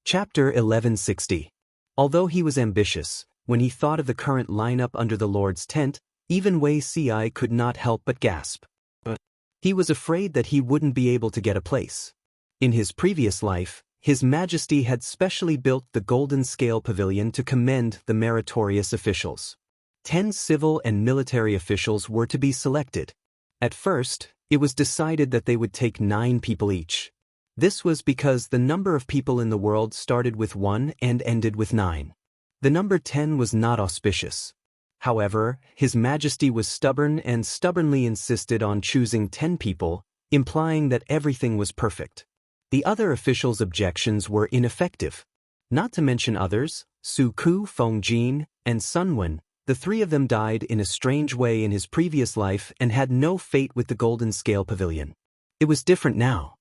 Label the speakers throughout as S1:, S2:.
S1: Chapter 1160. Although he was ambitious, when he thought of the current lineup under the Lord's tent, even Wei Ci could not help but gasp. He was afraid that he wouldn't be able to get a place. In his previous life, His Majesty had specially built the Golden Scale Pavilion to commend the meritorious officials. 10 civil and military officials were to be selected. At first, it was decided that they would take 9 people each. This was because the number of people in the world started with 1 and ended with 9. The number 10 was not auspicious. However, His Majesty was stubborn and stubbornly insisted on choosing 10 people, implying that everything was perfect. The other officials' objections were ineffective. Not to mention others, Su Ku, Feng Jin, and Sun Wen, the 3 of them died in a strange way in his previous life and had no fate with the Golden Scale Pavilion. It was different now.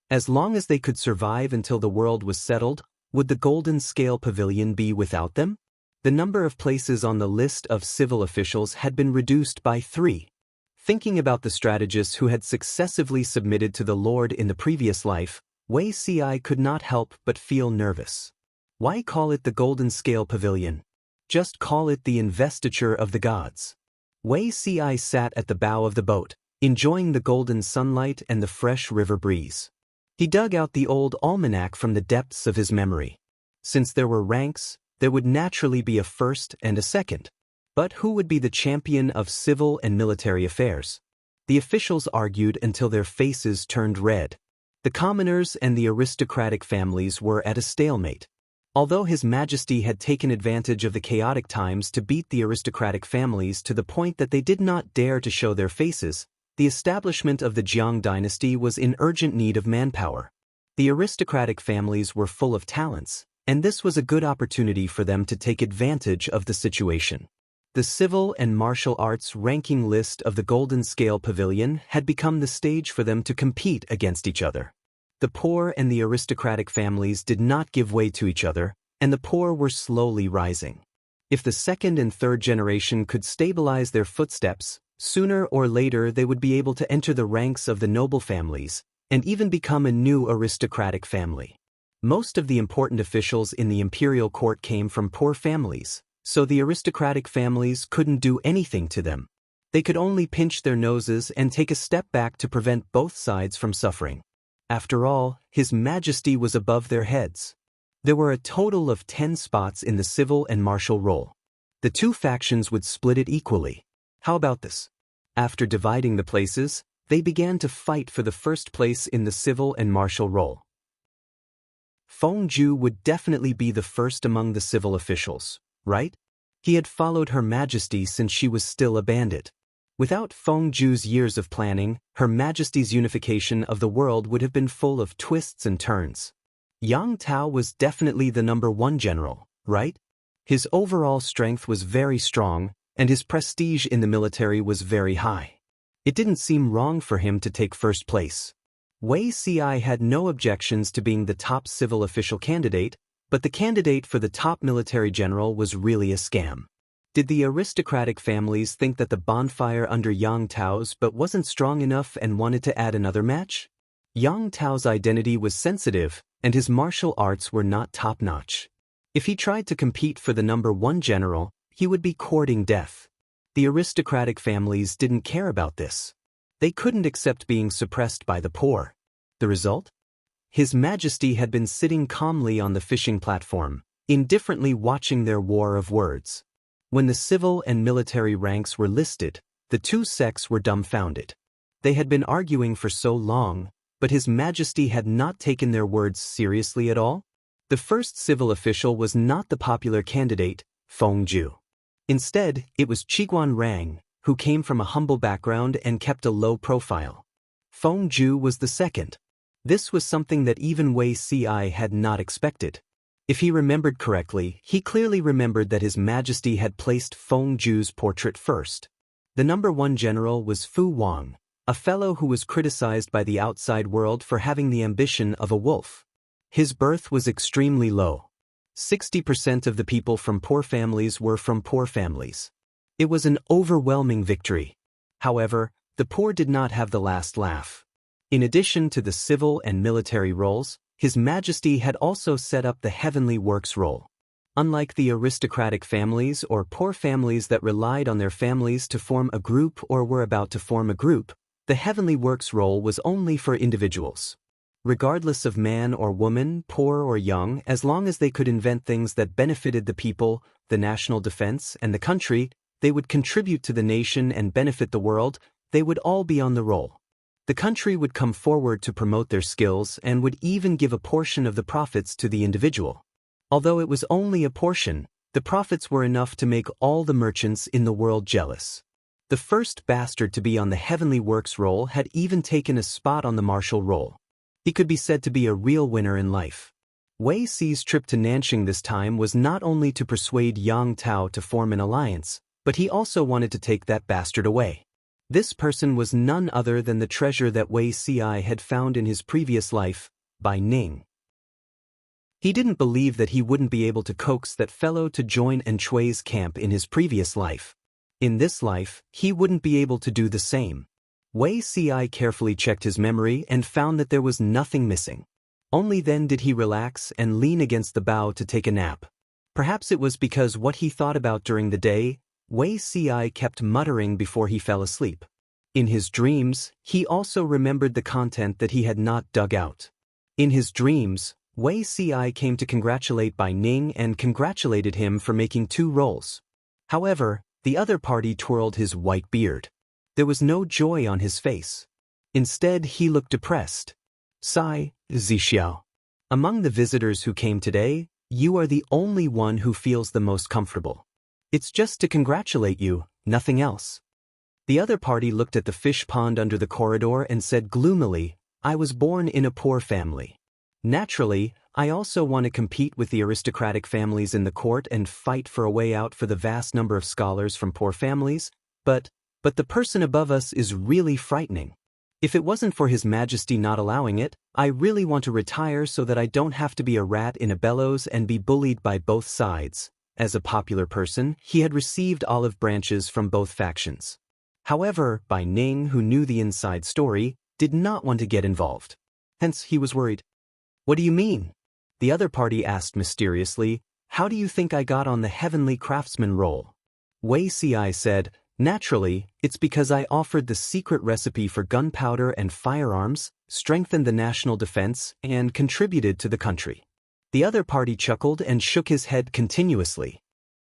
S1: As long as they could survive until the world was settled, would the Golden Scale Pavilion be without them? The number of places on the list of civil officials had been reduced by 3. Thinking about the strategists who had successively submitted to the Lord in the previous life, Wei Ci could not help but feel nervous. Why call it the Golden Scale Pavilion? Just call it the investiture of the gods. Wei Ci sat at the bow of the boat, enjoying the golden sunlight and the fresh river breeze. He dug out the old almanac from the depths of his memory. Since there were ranks, there would naturally be a first and a second. But who would be the champion of civil and military affairs? The officials argued until their faces turned red. The commoners and the aristocratic families were at a stalemate. Although His Majesty had taken advantage of the chaotic times to beat the aristocratic families to the point that they did not dare to show their faces, the establishment of the Jiang dynasty was in urgent need of manpower. The aristocratic families were full of talents, and this was a good opportunity for them to take advantage of the situation. The civil and martial arts ranking list of the Golden Scale Pavilion had become the stage for them to compete against each other. The poor and the aristocratic families did not give way to each other, and the poor were slowly rising. If the second and third generation could stabilize their footsteps, sooner or later they would be able to enter the ranks of the noble families, and even become a new aristocratic family. Most of the important officials in the imperial court came from poor families, so the aristocratic families couldn't do anything to them. They could only pinch their noses and take a step back to prevent both sides from suffering. After all, His Majesty was above their heads. There were a total of 10 spots in the civil and martial role. The 2 factions would split it equally. How about this? After dividing the places, they began to fight for the first place in the civil and martial role. Feng Ju would definitely be the first among the civil officials, right? He had followed Her Majesty since she was still a bandit. Without Feng Ju's years of planning, Her Majesty's unification of the world would have been full of twists and turns. Yang Tao was definitely the number 1 general, right? His overall strength was very strong, and his prestige in the military was very high. It didn't seem wrong for him to take first place. Wei Ci had no objections to being the top civil official candidate, but the candidate for the top military general was really a scam. Did the aristocratic families think that the bonfire under Yang Tao's but wasn't strong enough and wanted to add another match? Yang Tao's identity was sensitive, and his martial arts were not top-notch. If he tried to compete for the number 1 general, he would be courting death. The aristocratic families didn't care about this. They couldn't accept being suppressed by the poor. The result? His Majesty had been sitting calmly on the fishing platform, indifferently watching their war of words. When the civil and military ranks were listed, the 2 sects were dumbfounded. They had been arguing for so long, but His Majesty had not taken their words seriously at all. The first civil official was not the popular candidate, Feng Ju. Instead, it was Qiguan Rang, who came from a humble background and kept a low profile. Feng Ju was the second. This was something that even Wei Ci had not expected. If he remembered correctly, he clearly remembered that His Majesty had placed Feng Ju's portrait first. The number 1 general was Fu Wang, a fellow who was criticized by the outside world for having the ambition of a wolf. His birth was extremely low. 60% of the people from poor families were from poor families. It was an overwhelming victory. However, the poor did not have the last laugh. In addition to the civil and military roles, His Majesty had also set up the heavenly works role. Unlike the aristocratic families or poor families that relied on their families to form a group or were about to form a group, the heavenly works role was only for individuals. Regardless of man or woman, poor or young, as long as they could invent things that benefited the people, the national defense, and the country, they would contribute to the nation and benefit the world, they would all be on the roll. The country would come forward to promote their skills and would even give a portion of the profits to the individual. Although it was only a portion, the profits were enough to make all the merchants in the world jealous. The first bastard to be on the heavenly works roll had even taken a spot on the martial roll. He could be said to be a real winner in life. Wei Si's trip to Nanxing this time was not only to persuade Yang Tao to form an alliance, but he also wanted to take that bastard away. This person was none other than the treasure that Wei Si had found in his previous life, Bai Ning. He didn't believe that he wouldn't be able to coax that fellow to join Enchui's camp in his previous life. In this life, he wouldn't be able to do the same. Wei Si carefully checked his memory and found that there was nothing missing. Only then did he relax and lean against the bough to take a nap. Perhaps it was because what he thought about during the day, Wei Si kept muttering before he fell asleep. In his dreams, he also remembered the content that he had not dug out. In his dreams, Wei Si came to congratulate Bai Ning and congratulated him for making 2 rolls. However, the other party twirled his white beard. There was no joy on his face. Instead, he looked depressed. Sigh, Zixiao. Among the visitors who came today, you are the only one who feels the most comfortable. It's just to congratulate you, nothing else. The other party looked at the fish pond under the corridor and said gloomily, I was born in a poor family. Naturally, I also want to compete with the aristocratic families in the court and fight for a way out for the vast number of scholars from poor families, but the person above us is really frightening. If it wasn't for His Majesty not allowing it, I really want to retire so that I don't have to be a rat in a bellows and be bullied by both sides. As a popular person, he had received olive branches from both factions. However, Bai Ning, who knew the inside story, did not want to get involved. Hence, he was worried. What do you mean? The other party asked mysteriously, how do you think I got on the heavenly craftsman roll? Wei Si said, naturally, it's because I offered the secret recipe for gunpowder and firearms, strengthened the national defense, and contributed to the country. The other party chuckled and shook his head continuously.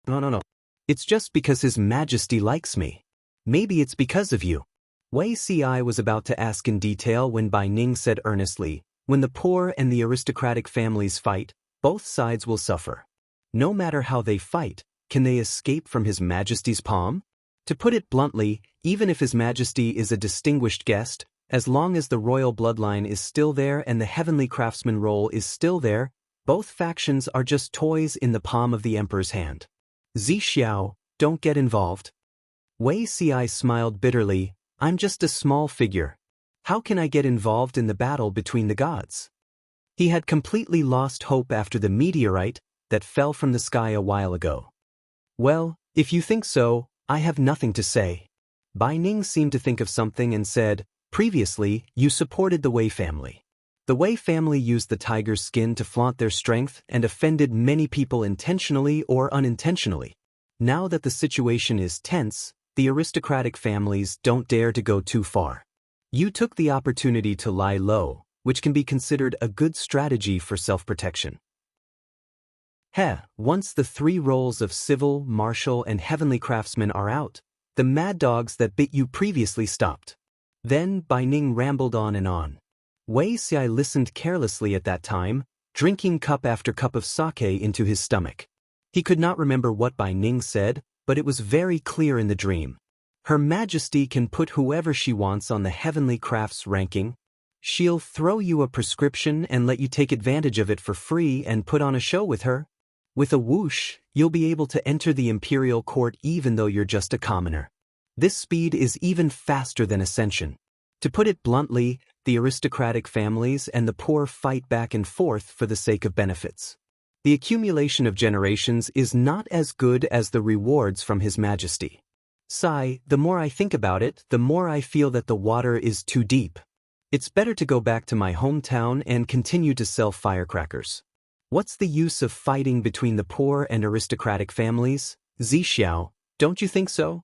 S1: No. It's just because His Majesty likes me. Maybe it's because of you. Wei Si was about to ask in detail when Bai Ning said earnestly, when the poor and the aristocratic families fight, both sides will suffer. No matter how they fight, can they escape from His Majesty's palm? To put it bluntly, even if His Majesty is a distinguished guest, as long as the royal bloodline is still there and the heavenly craftsman role is still there, both factions are just toys in the palm of the emperor's hand. Zixiao, don't get involved. Wei Si smiled bitterly, I'm just a small figure. How can I get involved in the battle between the gods? He had completely lost hope after the meteorite that fell from the sky a while ago. Well, if you think so, I have nothing to say. Bai Ning seemed to think of something and said, previously, you supported the Wei family. The Wei family used the tiger's skin to flaunt their strength and offended many people intentionally or unintentionally. Now that the situation is tense, the aristocratic families don't dare to go too far. You took the opportunity to lie low, which can be considered a good strategy for self-protection. Once the 3 roles of civil, martial, and heavenly craftsmen are out, the mad dogs that bit you previously stopped. Then Bai Ning rambled on and on. Wei Si listened carelessly at that time, drinking cup after cup of sake into his stomach. He could not remember what Bai Ning said, but it was very clear in the dream. Her Majesty can put whoever she wants on the heavenly crafts ranking. She'll throw you a prescription and let you take advantage of it for free and put on a show with her. With a whoosh, you'll be able to enter the imperial court even though you're just a commoner. This speed is even faster than ascension. To put it bluntly, the aristocratic families and the poor fight back and forth for the sake of benefits. The accumulation of generations is not as good as the rewards from His Majesty. Sigh, the more I think about it, the more I feel that the water is too deep. It's better to go back to my hometown and continue to sell firecrackers. What's the use of fighting between the poor and aristocratic families? Zixiao, don't you think so?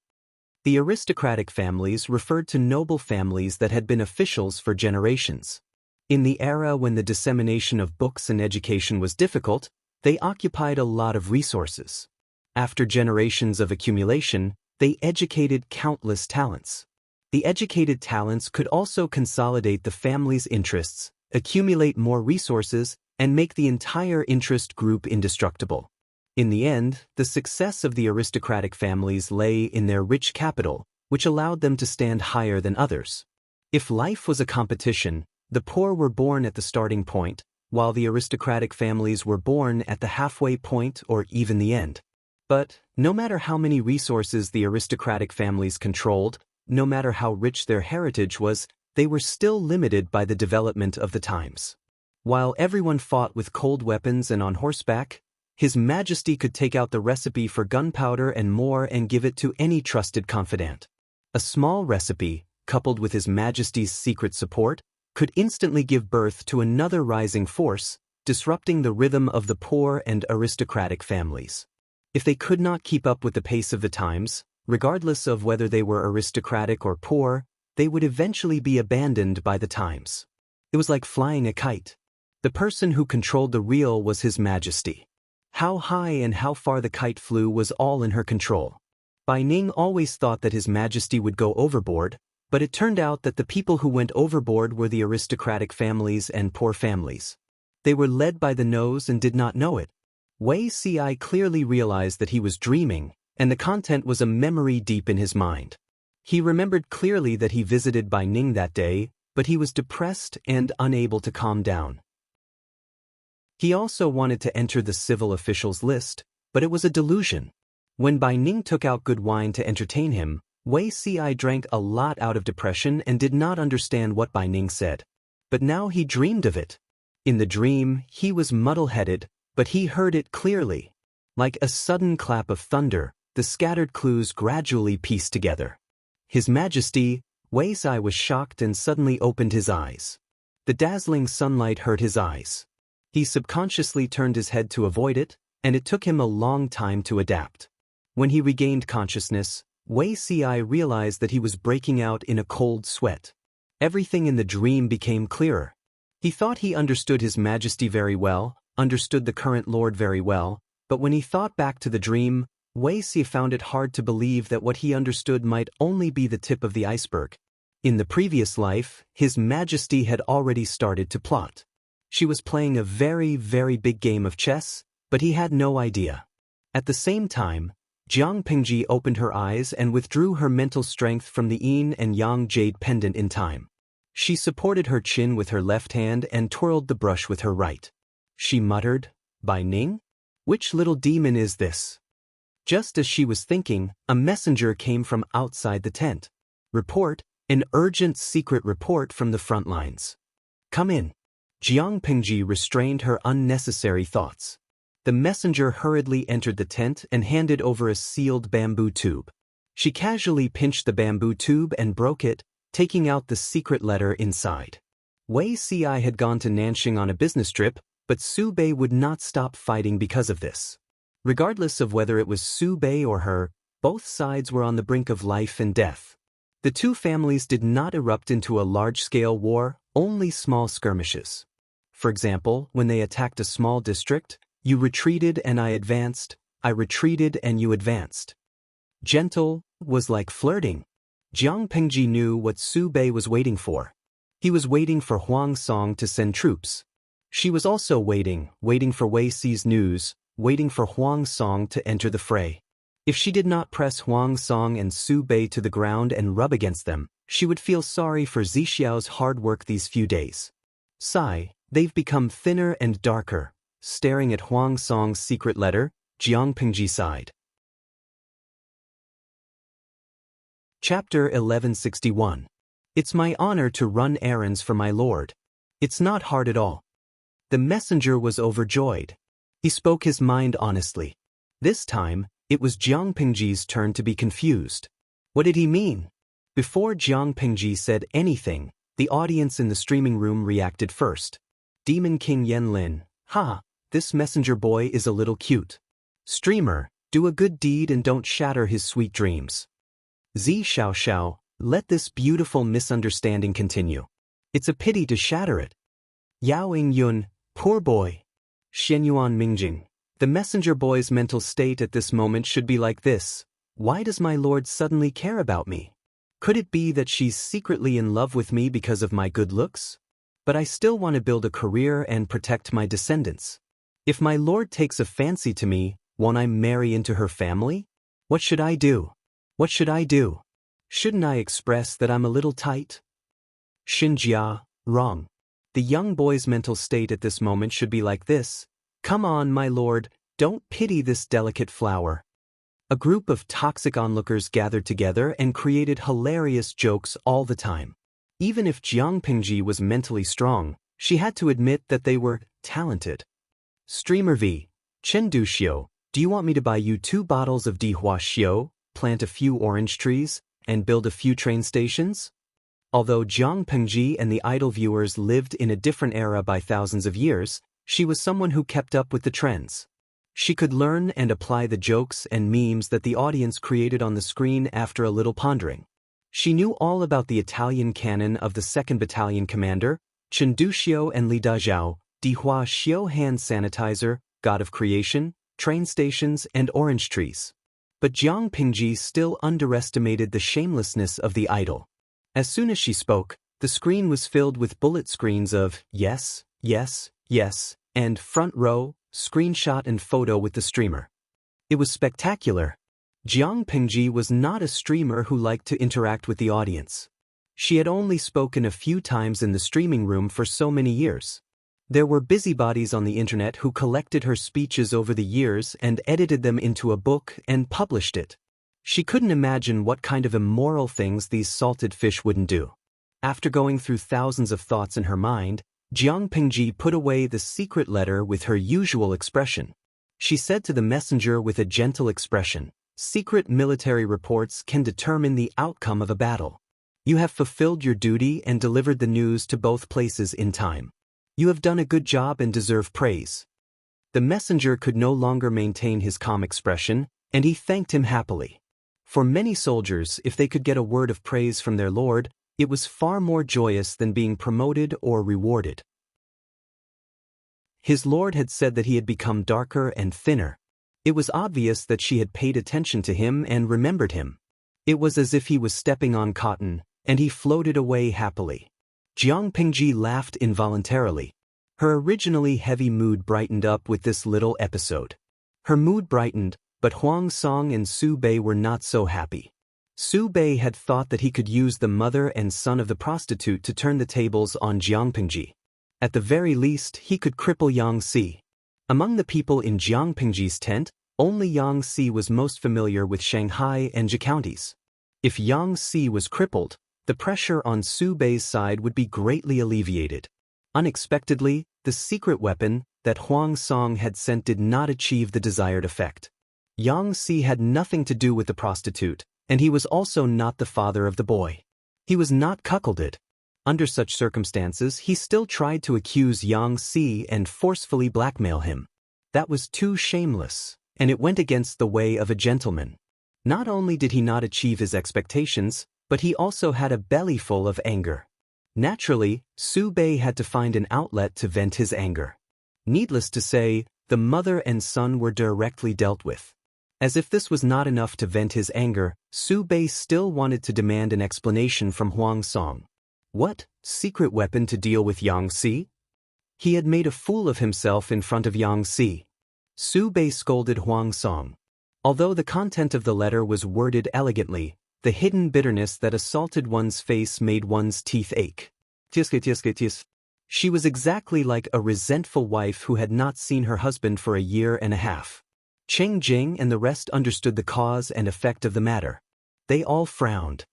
S1: The aristocratic families referred to noble families that had been officials for generations. In the era when the dissemination of books and education was difficult, they occupied a lot of resources. After generations of accumulation, they educated countless talents. The educated talents could also consolidate the family's interests, accumulate more resources, and make the entire interest group indestructible. In the end, the success of the aristocratic families lay in their rich capital, which allowed them to stand higher than others. If life was a competition, the poor were born at the starting point, while the aristocratic families were born at the halfway point or even the end. But, no matter how many resources the aristocratic families controlled, no matter how rich their heritage was, they were still limited by the development of the times. While everyone fought with cold weapons and on horseback, His Majesty could take out the recipe for gunpowder and more and give it to any trusted confidant. A small recipe, coupled with His Majesty's secret support, could instantly give birth to another rising force, disrupting the rhythm of the poor and aristocratic families. If they could not keep up with the pace of the times, regardless of whether they were aristocratic or poor, they would eventually be abandoned by the times. It was like flying a kite. The person who controlled the reel was His Majesty. How high and how far the kite flew was all in her control. Bai Ning always thought that His Majesty would go overboard, but it turned out that the people who went overboard were the aristocratic families and poor families. They were led by the nose and did not know it. Wei Ci clearly realized that he was dreaming, and the content was a memory deep in his mind. He remembered clearly that he visited Bai Ning that day, but he was depressed and unable to calm down. He also wanted to enter the civil officials list, but it was a delusion. When Bai Ning took out good wine to entertain him, Wei Ci drank a lot out of depression and did not understand what Bai Ning said. But now he dreamed of it. In the dream, he was muddle-headed, but he heard it clearly. Like a sudden clap of thunder, the scattered clues gradually pieced together. His Majesty, Wei Ci was shocked and suddenly opened his eyes. The dazzling sunlight hurt his eyes. He subconsciously turned his head to avoid it, and it took him a long time to adapt. When he regained consciousness, Wei Ci realized that he was breaking out in a cold sweat. Everything in the dream became clearer. He thought he understood His Majesty very well, understood the current lord very well, but when he thought back to the dream, Wei Ci found it hard to believe that what he understood might only be the tip of the iceberg. In the previous life, His Majesty had already started to plot. She was playing a very, very big game of chess, but he had no idea. At the same time, Jiang Pingji opened her eyes and withdrew her mental strength from the yin and yang jade pendant in time. She supported her chin with her left hand and twirled the brush with her right. She muttered, "Bai Ning? Which little demon is this?" Just as she was thinking, a messenger came from outside the tent. Report, an urgent secret report from the front lines. Come in. Jiang Pingji restrained her unnecessary thoughts. The messenger hurriedly entered the tent and handed over a sealed bamboo tube. She casually pinched the bamboo tube and broke it, taking out the secret letter inside. Wei Ci had gone to Nanxing on a business trip, but Su Bei would not stop fighting because of this. Regardless of whether it was Su Bei or her, both sides were on the brink of life and death. The two families did not erupt into a large-scale war, only small skirmishes. For example, when they attacked a small district, you retreated and I advanced, I retreated and you advanced. Gentle was like flirting. Jiang Pingji knew what Su Bei was waiting for. He was waiting for Huang Song to send troops. She was also waiting for Wei Ci's news, waiting for Huang Song to enter the fray. If she did not press Huang Song and Su Bei to the ground and rub against them, she would feel sorry for Zixiao's hard work these few days. Sigh, they've become thinner and darker. Staring at Huang Song's secret letter, Jiang Pingji sighed. Chapter 1161. It's my honor to run errands for my lord. It's not hard at all. The messenger was overjoyed. He spoke his mind honestly. This time, it was Jiang Pingji's turn to be confused. What did he mean? Before Jiang Pingji said anything, The audience in the streaming room reacted first. Demon King Yan Lin, ha, this messenger boy is a little cute. Streamer, do a good deed and don't shatter his sweet dreams. Zi Xiao, let this beautiful misunderstanding continue. It's a pity to shatter it. Yao Yun, poor boy. Xianyuan Mingjing, the messenger boy's mental state at this moment should be like this. Why does my lord suddenly care about me? Could it be that she's secretly in love with me because of my good looks? But I still want to build a career and protect my descendants. If my lord takes a fancy to me, won't I marry into her family? What should I do? What should I do? Shouldn't I express that I'm a little tight? Xinjia, wrong. The young boy's mental state at this moment should be like this. Come on, my lord, don't pity this delicate flower. A group of toxic onlookers gathered together and created hilarious jokes all the time. Even if Jiang Pingji was mentally strong, she had to admit that they were talented. Streamer V, Chen Duxiu, do you want me to buy you 2 bottles of Dihua Xiu, plant a few orange trees, and build a few train stations? Although Jiang Pingji and the idol viewers lived in a different era by thousands of years, she was someone who kept up with the trends. She could learn and apply the jokes and memes that the audience created on the screen after a little pondering. She knew all about the Italian canon of the 2nd Battalion commander, Chen Duxiu and Li Dazhao, Dihua Xiu hand sanitizer, god of creation, train stations and orange trees. But Jiang Pingji still underestimated the shamelessness of the idol. As soon as she spoke, the screen was filled with bullet screens of yes, yes, yes, and front row, screenshot and photo with the streamer. It was spectacular. Jiang Pingji was not a streamer who liked to interact with the audience. She had only spoken a few times in the streaming room for so many years. There were busybodies on the internet who collected her speeches over the years and edited them into a book and published it. She couldn't imagine what kind of immoral things these salted fish wouldn't do. After going through thousands of thoughts in her mind, Jiang Pingji put away the secret letter with her usual expression. She said to the messenger with a gentle expression, secret military reports can determine the outcome of a battle. You have fulfilled your duty and delivered the news to both places in time. You have done a good job and deserve praise. The messenger could no longer maintain his calm expression, and he thanked him happily. For many soldiers, if they could get a word of praise from their lord, it was far more joyous than being promoted or rewarded. His lord had said that he had become darker and thinner. It was obvious that she had paid attention to him and remembered him. It was as if he was stepping on cotton, and he floated away happily. Jiang Pingji laughed involuntarily. Her originally heavy mood brightened up with this little episode. Her mood brightened, but Huang Song and Su Bei were not so happy. Su Bei had thought that he could use the mother and son of the prostitute to turn the tables on Jiang Pingji. At the very least, he could cripple Yang Si. Among the people in Jiang Pingji's tent, only Yang Si was most familiar with Shanghai and Zhe counties. If Yang Si was crippled, the pressure on Su Bei's side would be greatly alleviated. Unexpectedly, the secret weapon that Huang Song had sent did not achieve the desired effect. Yang Si had nothing to do with the prostitute, and he was also not the father of the boy. He was not cuckolded. Under such circumstances, he still tried to accuse Yang Si and forcefully blackmail him. That was too shameless, and it went against the way of a gentleman. Not only did he not achieve his expectations, but he also had a belly full of anger. Naturally, Su Bei had to find an outlet to vent his anger. Needless to say, the mother and son were directly dealt with. As if this was not enough to vent his anger, Su Bei still wanted to demand an explanation from Huang Song. What secret weapon to deal with Yang Si? He had made a fool of himself in front of Yang Si. Su Bei scolded Huang Song. Although the content of the letter was worded elegantly, the hidden bitterness that assaulted one's face made one's teeth ache. She was exactly like a resentful wife who had not seen her husband for a year and a half. Cheng Jing and the rest understood the cause and effect of the matter. They all frowned.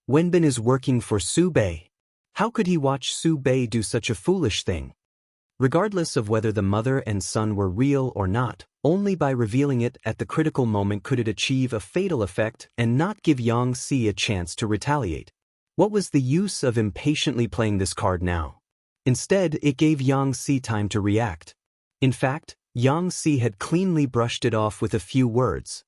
S1: Wenbin is working for Su Bei. How could he watch Su Bei do such a foolish thing? Regardless of whether the mother and son were real or not, only by revealing it at the critical moment could it achieve a fatal effect and not give Yang Si a chance to retaliate. What was the use of impatiently playing this card now? Instead, it gave Yang Si time to react. In fact, Yang Si had cleanly brushed it off with a few words.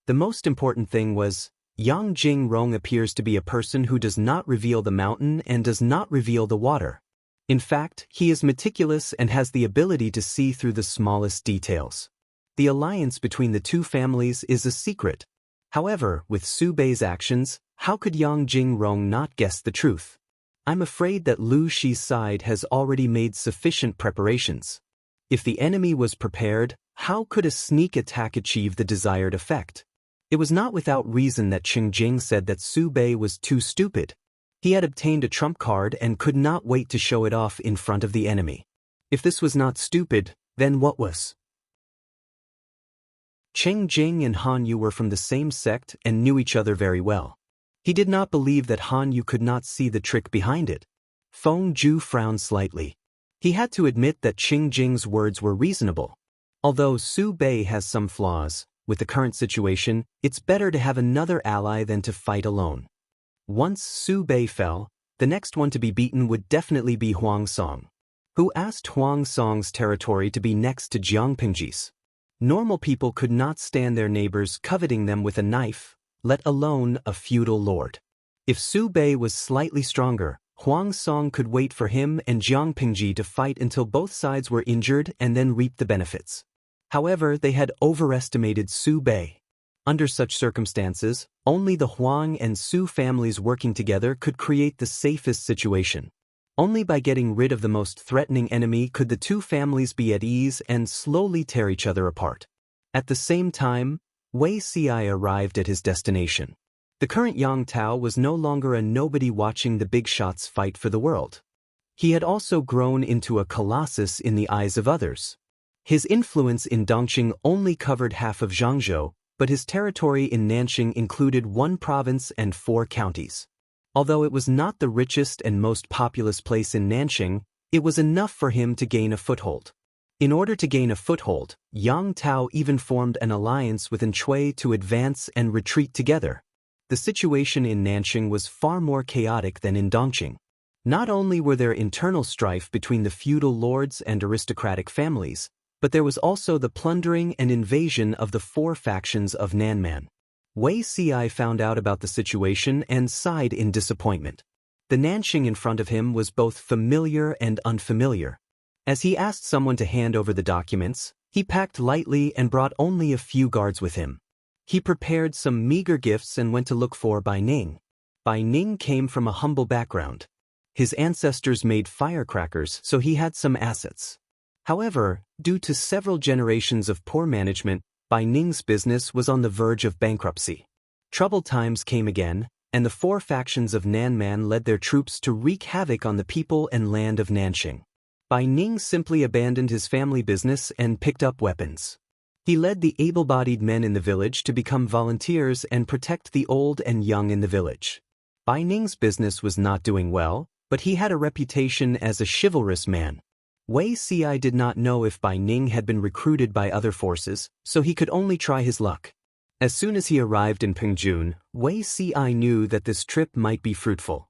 S1: The most important thing was, Yang Jingrong appears to be a person who does not reveal the mountain and does not reveal the water. In fact, he is meticulous and has the ability to see through the smallest details. The alliance between the two families is a secret. However, with Su Bei's actions, how could Yang Jingrong not guess the truth? I'm afraid that Lu Shi's side has already made sufficient preparations. If the enemy was prepared, how could a sneak attack achieve the desired effect? It was not without reason that Qing Jing said that Su Bei was too stupid. He had obtained a trump card and could not wait to show it off in front of the enemy. If this was not stupid, then what was? Qing Jing and Han Yu were from the same sect and knew each other very well. He did not believe that Han Yu could not see the trick behind it. Feng Zhu frowned slightly. He had to admit that Qing Jing's words were reasonable. Although Su Bei has some flaws, with the current situation, it's better to have another ally than to fight alone. Once Su Bei fell, the next one to be beaten would definitely be Huang Song. Who asked Huang Song's territory to be next to Jiangpingji's? Normal people could not stand their neighbors coveting them with a knife, let alone a feudal lord. If Su Bei was slightly stronger, Huang Song could wait for him and Jiangpingji to fight until both sides were injured and then reap the benefits. However, they had overestimated Su Bei. Under such circumstances, only the Huang and Su families working together could create the safest situation. Only by getting rid of the most threatening enemy could the two families be at ease and slowly tear each other apart. At the same time, Wei Ci arrived at his destination. The current Yang Tao was no longer a nobody watching the big shots fight for the world. He had also grown into a colossus in the eyes of others. His influence in Dongqing only covered half of Zhangzhou, but his territory in Nanqing included 1 province and 4 counties. Although it was not the richest and most populous place in Nanqing, it was enough for him to gain a foothold. In order to gain a foothold, Yang Tao even formed an alliance with Enchui to advance and retreat together. The situation in Nanqing was far more chaotic than in Dongqing. Not only were there internal strife between the feudal lords and aristocratic families, but there was also the plundering and invasion of the 4 factions of Nanman. Wei Ci found out about the situation and sighed in disappointment. The Nanqing in front of him was both familiar and unfamiliar. As he asked someone to hand over the documents, he packed lightly and brought only a few guards with him. He prepared some meager gifts and went to look for Bai Ning. Bai Ning came from a humble background. His ancestors made firecrackers, so he had some assets. However, due to several generations of poor management, Bai Ning's business was on the verge of bankruptcy. Troubled times came again, and the 4 factions of Nanman led their troops to wreak havoc on the people and land of Nanqing. Bai Ning simply abandoned his family business and picked up weapons. He led the able-bodied men in the village to become volunteers and protect the old and young in the village. Bai Ning's business was not doing well, but he had a reputation as a chivalrous man. Wei Ci did not know if Bai Ning had been recruited by other forces, so he could only try his luck. As soon as he arrived in Pingjun, Wei Ci knew that this trip might be fruitful.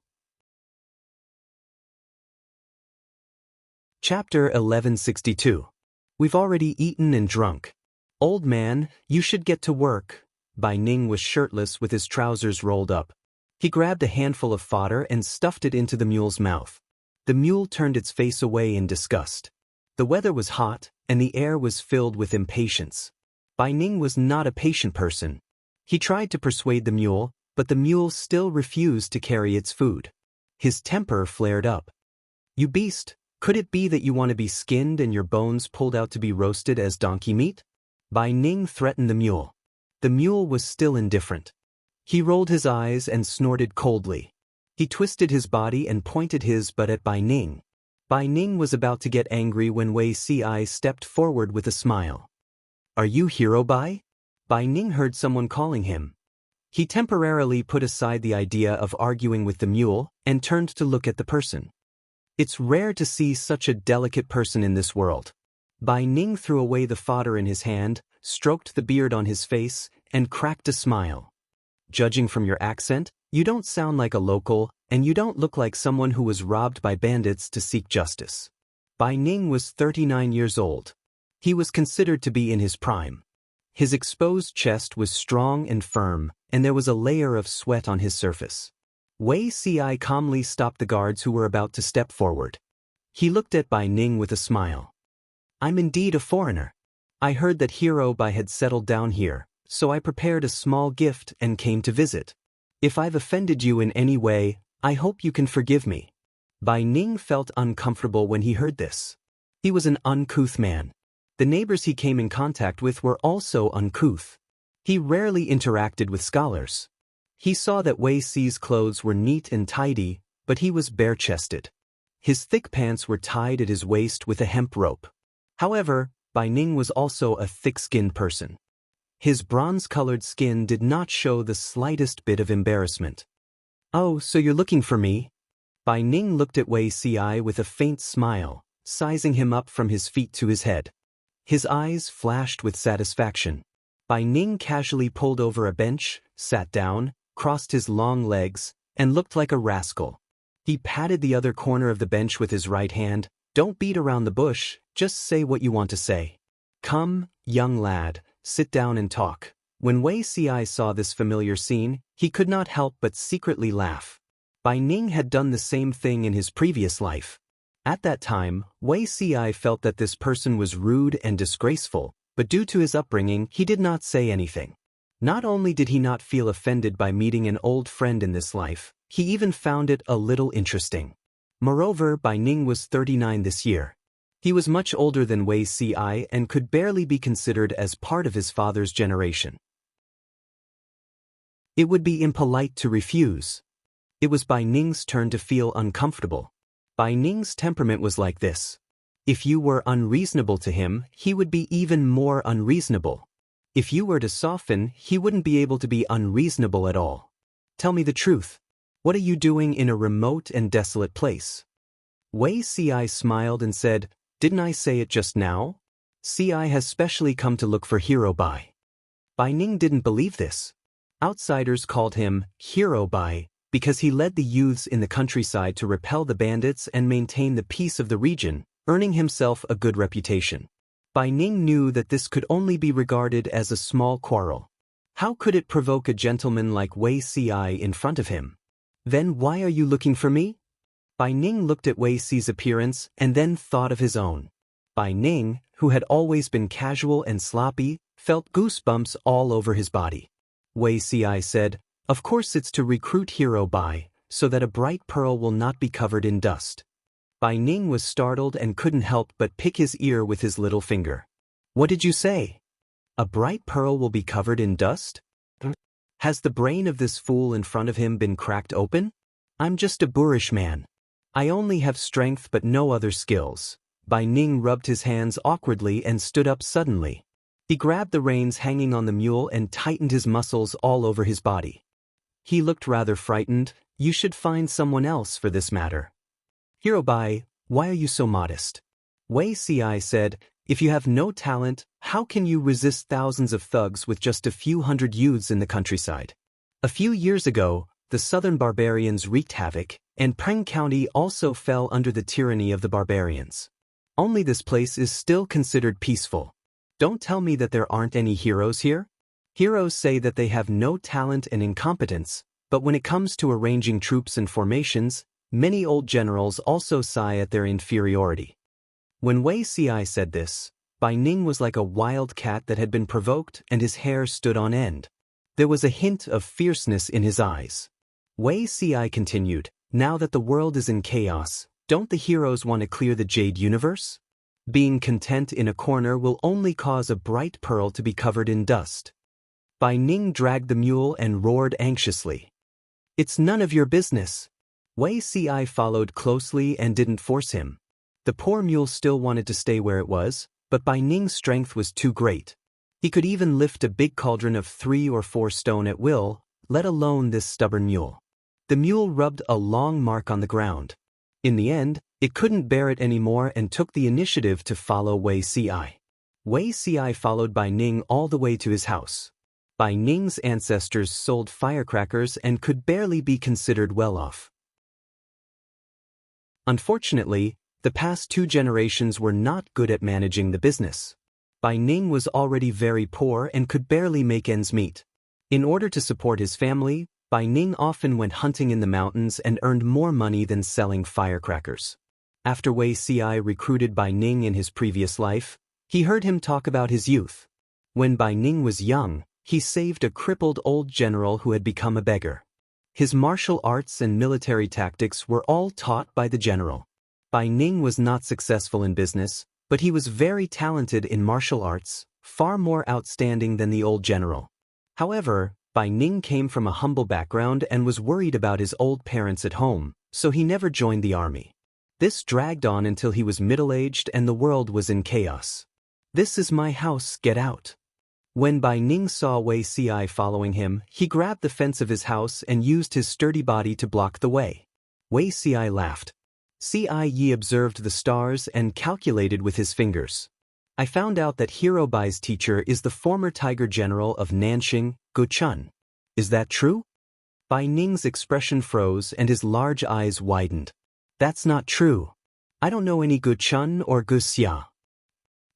S1: Chapter 1162. We've already eaten and drunk. Old man, you should get to work. Bai Ning was shirtless with his trousers rolled up. He grabbed a handful of fodder and stuffed it into the mule's mouth. The mule turned its face away in disgust. The weather was hot, and the air was filled with impatience. Bai Ning was not a patient person. He tried to persuade the mule, but the mule still refused to carry its food. His temper flared up. You beast, could it be that you want to be skinned and your bones pulled out to be roasted as donkey meat? Bai Ning threatened the mule. The mule was still indifferent. He rolled his eyes and snorted coldly. He twisted his body and pointed his butt at Bai Ning. Bai Ning was about to get angry when Wei Ci stepped forward with a smile. Are you Hero Bai? Bai Ning heard someone calling him. He temporarily put aside the idea of arguing with the mule and turned to look at the person. It's rare to see such a delicate person in this world. Bai Ning threw away the fodder in his hand, stroked the beard on his face, and cracked a smile. Judging from your accent, you don't sound like a local, and you don't look like someone who was robbed by bandits to seek justice. Bai Ning was 39 years old. He was considered to be in his prime. His exposed chest was strong and firm, and there was a layer of sweat on his surface. Wei Ci calmly stopped the guards who were about to step forward. He looked at Bai Ning with a smile. I'm indeed a foreigner. I heard that Hero Bai had settled down here, so I prepared a small gift and came to visit. If I've offended you in any way, I hope you can forgive me. Bai Ning felt uncomfortable when he heard this. He was an uncouth man. The neighbors he came in contact with were also uncouth. He rarely interacted with scholars. He saw that Wei Ci's clothes were neat and tidy, but he was bare-chested. His thick pants were tied at his waist with a hemp rope. However, Bai Ning was also a thick-skinned person. His bronze-colored skin did not show the slightest bit of embarrassment. Oh, so you're looking for me? Bai Ning looked at Wei Ci with a faint smile, sizing him up from his feet to his head. His eyes flashed with satisfaction. Bai Ning casually pulled over a bench, sat down, crossed his long legs, and looked like a rascal. He patted the other corner of the bench with his right hand. Don't beat around the bush, just say what you want to say. Come, young lad, sit down and talk. When Wei Ci saw this familiar scene, he could not help but secretly laugh. Bai Ning had done the same thing in his previous life. At that time, Wei Ci felt that this person was rude and disgraceful, but due to his upbringing, he did not say anything. Not only did he not feel offended by meeting an old friend in this life, he even found it a little interesting. Moreover, Bai Ning was 39 this year. He was much older than Wei Ci and could barely be considered as part of his father's generation. It would be impolite to refuse. It was Bai Ning's turn to feel uncomfortable. Bai Ning's temperament was like this. If you were unreasonable to him, he would be even more unreasonable. If you were to soften, he wouldn't be able to be unreasonable at all. Tell me the truth. What are you doing in a remote and desolate place? Wei Ci smiled and said, Didn't I say it just now? Ci has specially come to look for Hero Bai. Bai Ning didn't believe this. Outsiders called him Hero Bai because he led the youths in the countryside to repel the bandits and maintain the peace of the region, earning himself a good reputation. Bai Ning knew that this could only be regarded as a small quarrel. How could it provoke a gentleman like Wei Ci in front of him? Then why are you looking for me? Bai Ning looked at Wei Ci's appearance and then thought of his own. Bai Ning, who had always been casual and sloppy, felt goosebumps all over his body. Wei Ci said, Of course it's to recruit Hero Bai, so that a bright pearl will not be covered in dust. Bai Ning was startled and couldn't help but pick his ear with his little finger. What did you say? A bright pearl will be covered in dust? Has the brain of this fool in front of him been cracked open? I'm just a boorish man. I only have strength but no other skills. Bai Ning rubbed his hands awkwardly and stood up suddenly. He grabbed the reins hanging on the mule and tightened his muscles all over his body. He looked rather frightened. You should find someone else for this matter. Hero Bai, why are you so modest? Wei Ci said, If you have no talent, how can you resist thousands of thugs with just a few hundred youths in the countryside? A few years ago, the southern barbarians wreaked havoc, and Peng County also fell under the tyranny of the barbarians. Only this place is still considered peaceful. Don't tell me that there aren't any heroes here. Heroes say that they have no talent and incompetence, but when it comes to arranging troops and formations, many old generals also sigh at their inferiority. When Wei Ci said this, Bai Ning was like a wild cat that had been provoked and his hair stood on end. There was a hint of fierceness in his eyes. Wei Ci continued, Now that the world is in chaos, don't the heroes want to clear the Jade Universe? Being content in a corner will only cause a bright pearl to be covered in dust. Bai Ning dragged the mule and roared anxiously. It's none of your business. Wei Ci followed closely and didn't force him. The poor mule still wanted to stay where it was, but Bai Ning's strength was too great. He could even lift a big cauldron of 3 or 4 stone at will, let alone this stubborn mule. The mule rubbed a long mark on the ground. In the end, it couldn't bear it anymore and took the initiative to follow Wei Ci. Wei Ci followed Bai Ning all the way to his house. Bai Ning's ancestors sold firecrackers and could barely be considered well off. Unfortunately, the past 2 generations were not good at managing the business. Bai Ning was already very poor and could barely make ends meet. In order to support his family, Bai Ning often went hunting in the mountains and earned more money than selling firecrackers. After Wei Ci recruited Bai Ning in his previous life, he heard him talk about his youth. When Bai Ning was young, he saved a crippled old general who had become a beggar. His martial arts and military tactics were all taught by the general. Bai Ning was not successful in business, but he was very talented in martial arts, far more outstanding than the old general. However, Bai Ning came from a humble background and was worried about his old parents at home, so he never joined the army. This dragged on until he was middle-aged and the world was in chaos. "This is my house, get out." When Bai Ning saw Wei Ci following him, he grabbed the fence of his house and used his sturdy body to block the way. Wei Ci laughed. Yi observed the stars and calculated with his fingers. "I found out that Hero Bai's teacher is the former tiger general of Nanxing, Gu Chun. Is that true?" Bai Ning's expression froze and his large eyes widened. "That's not true. I don't know any Gu Chun or Gu Xia."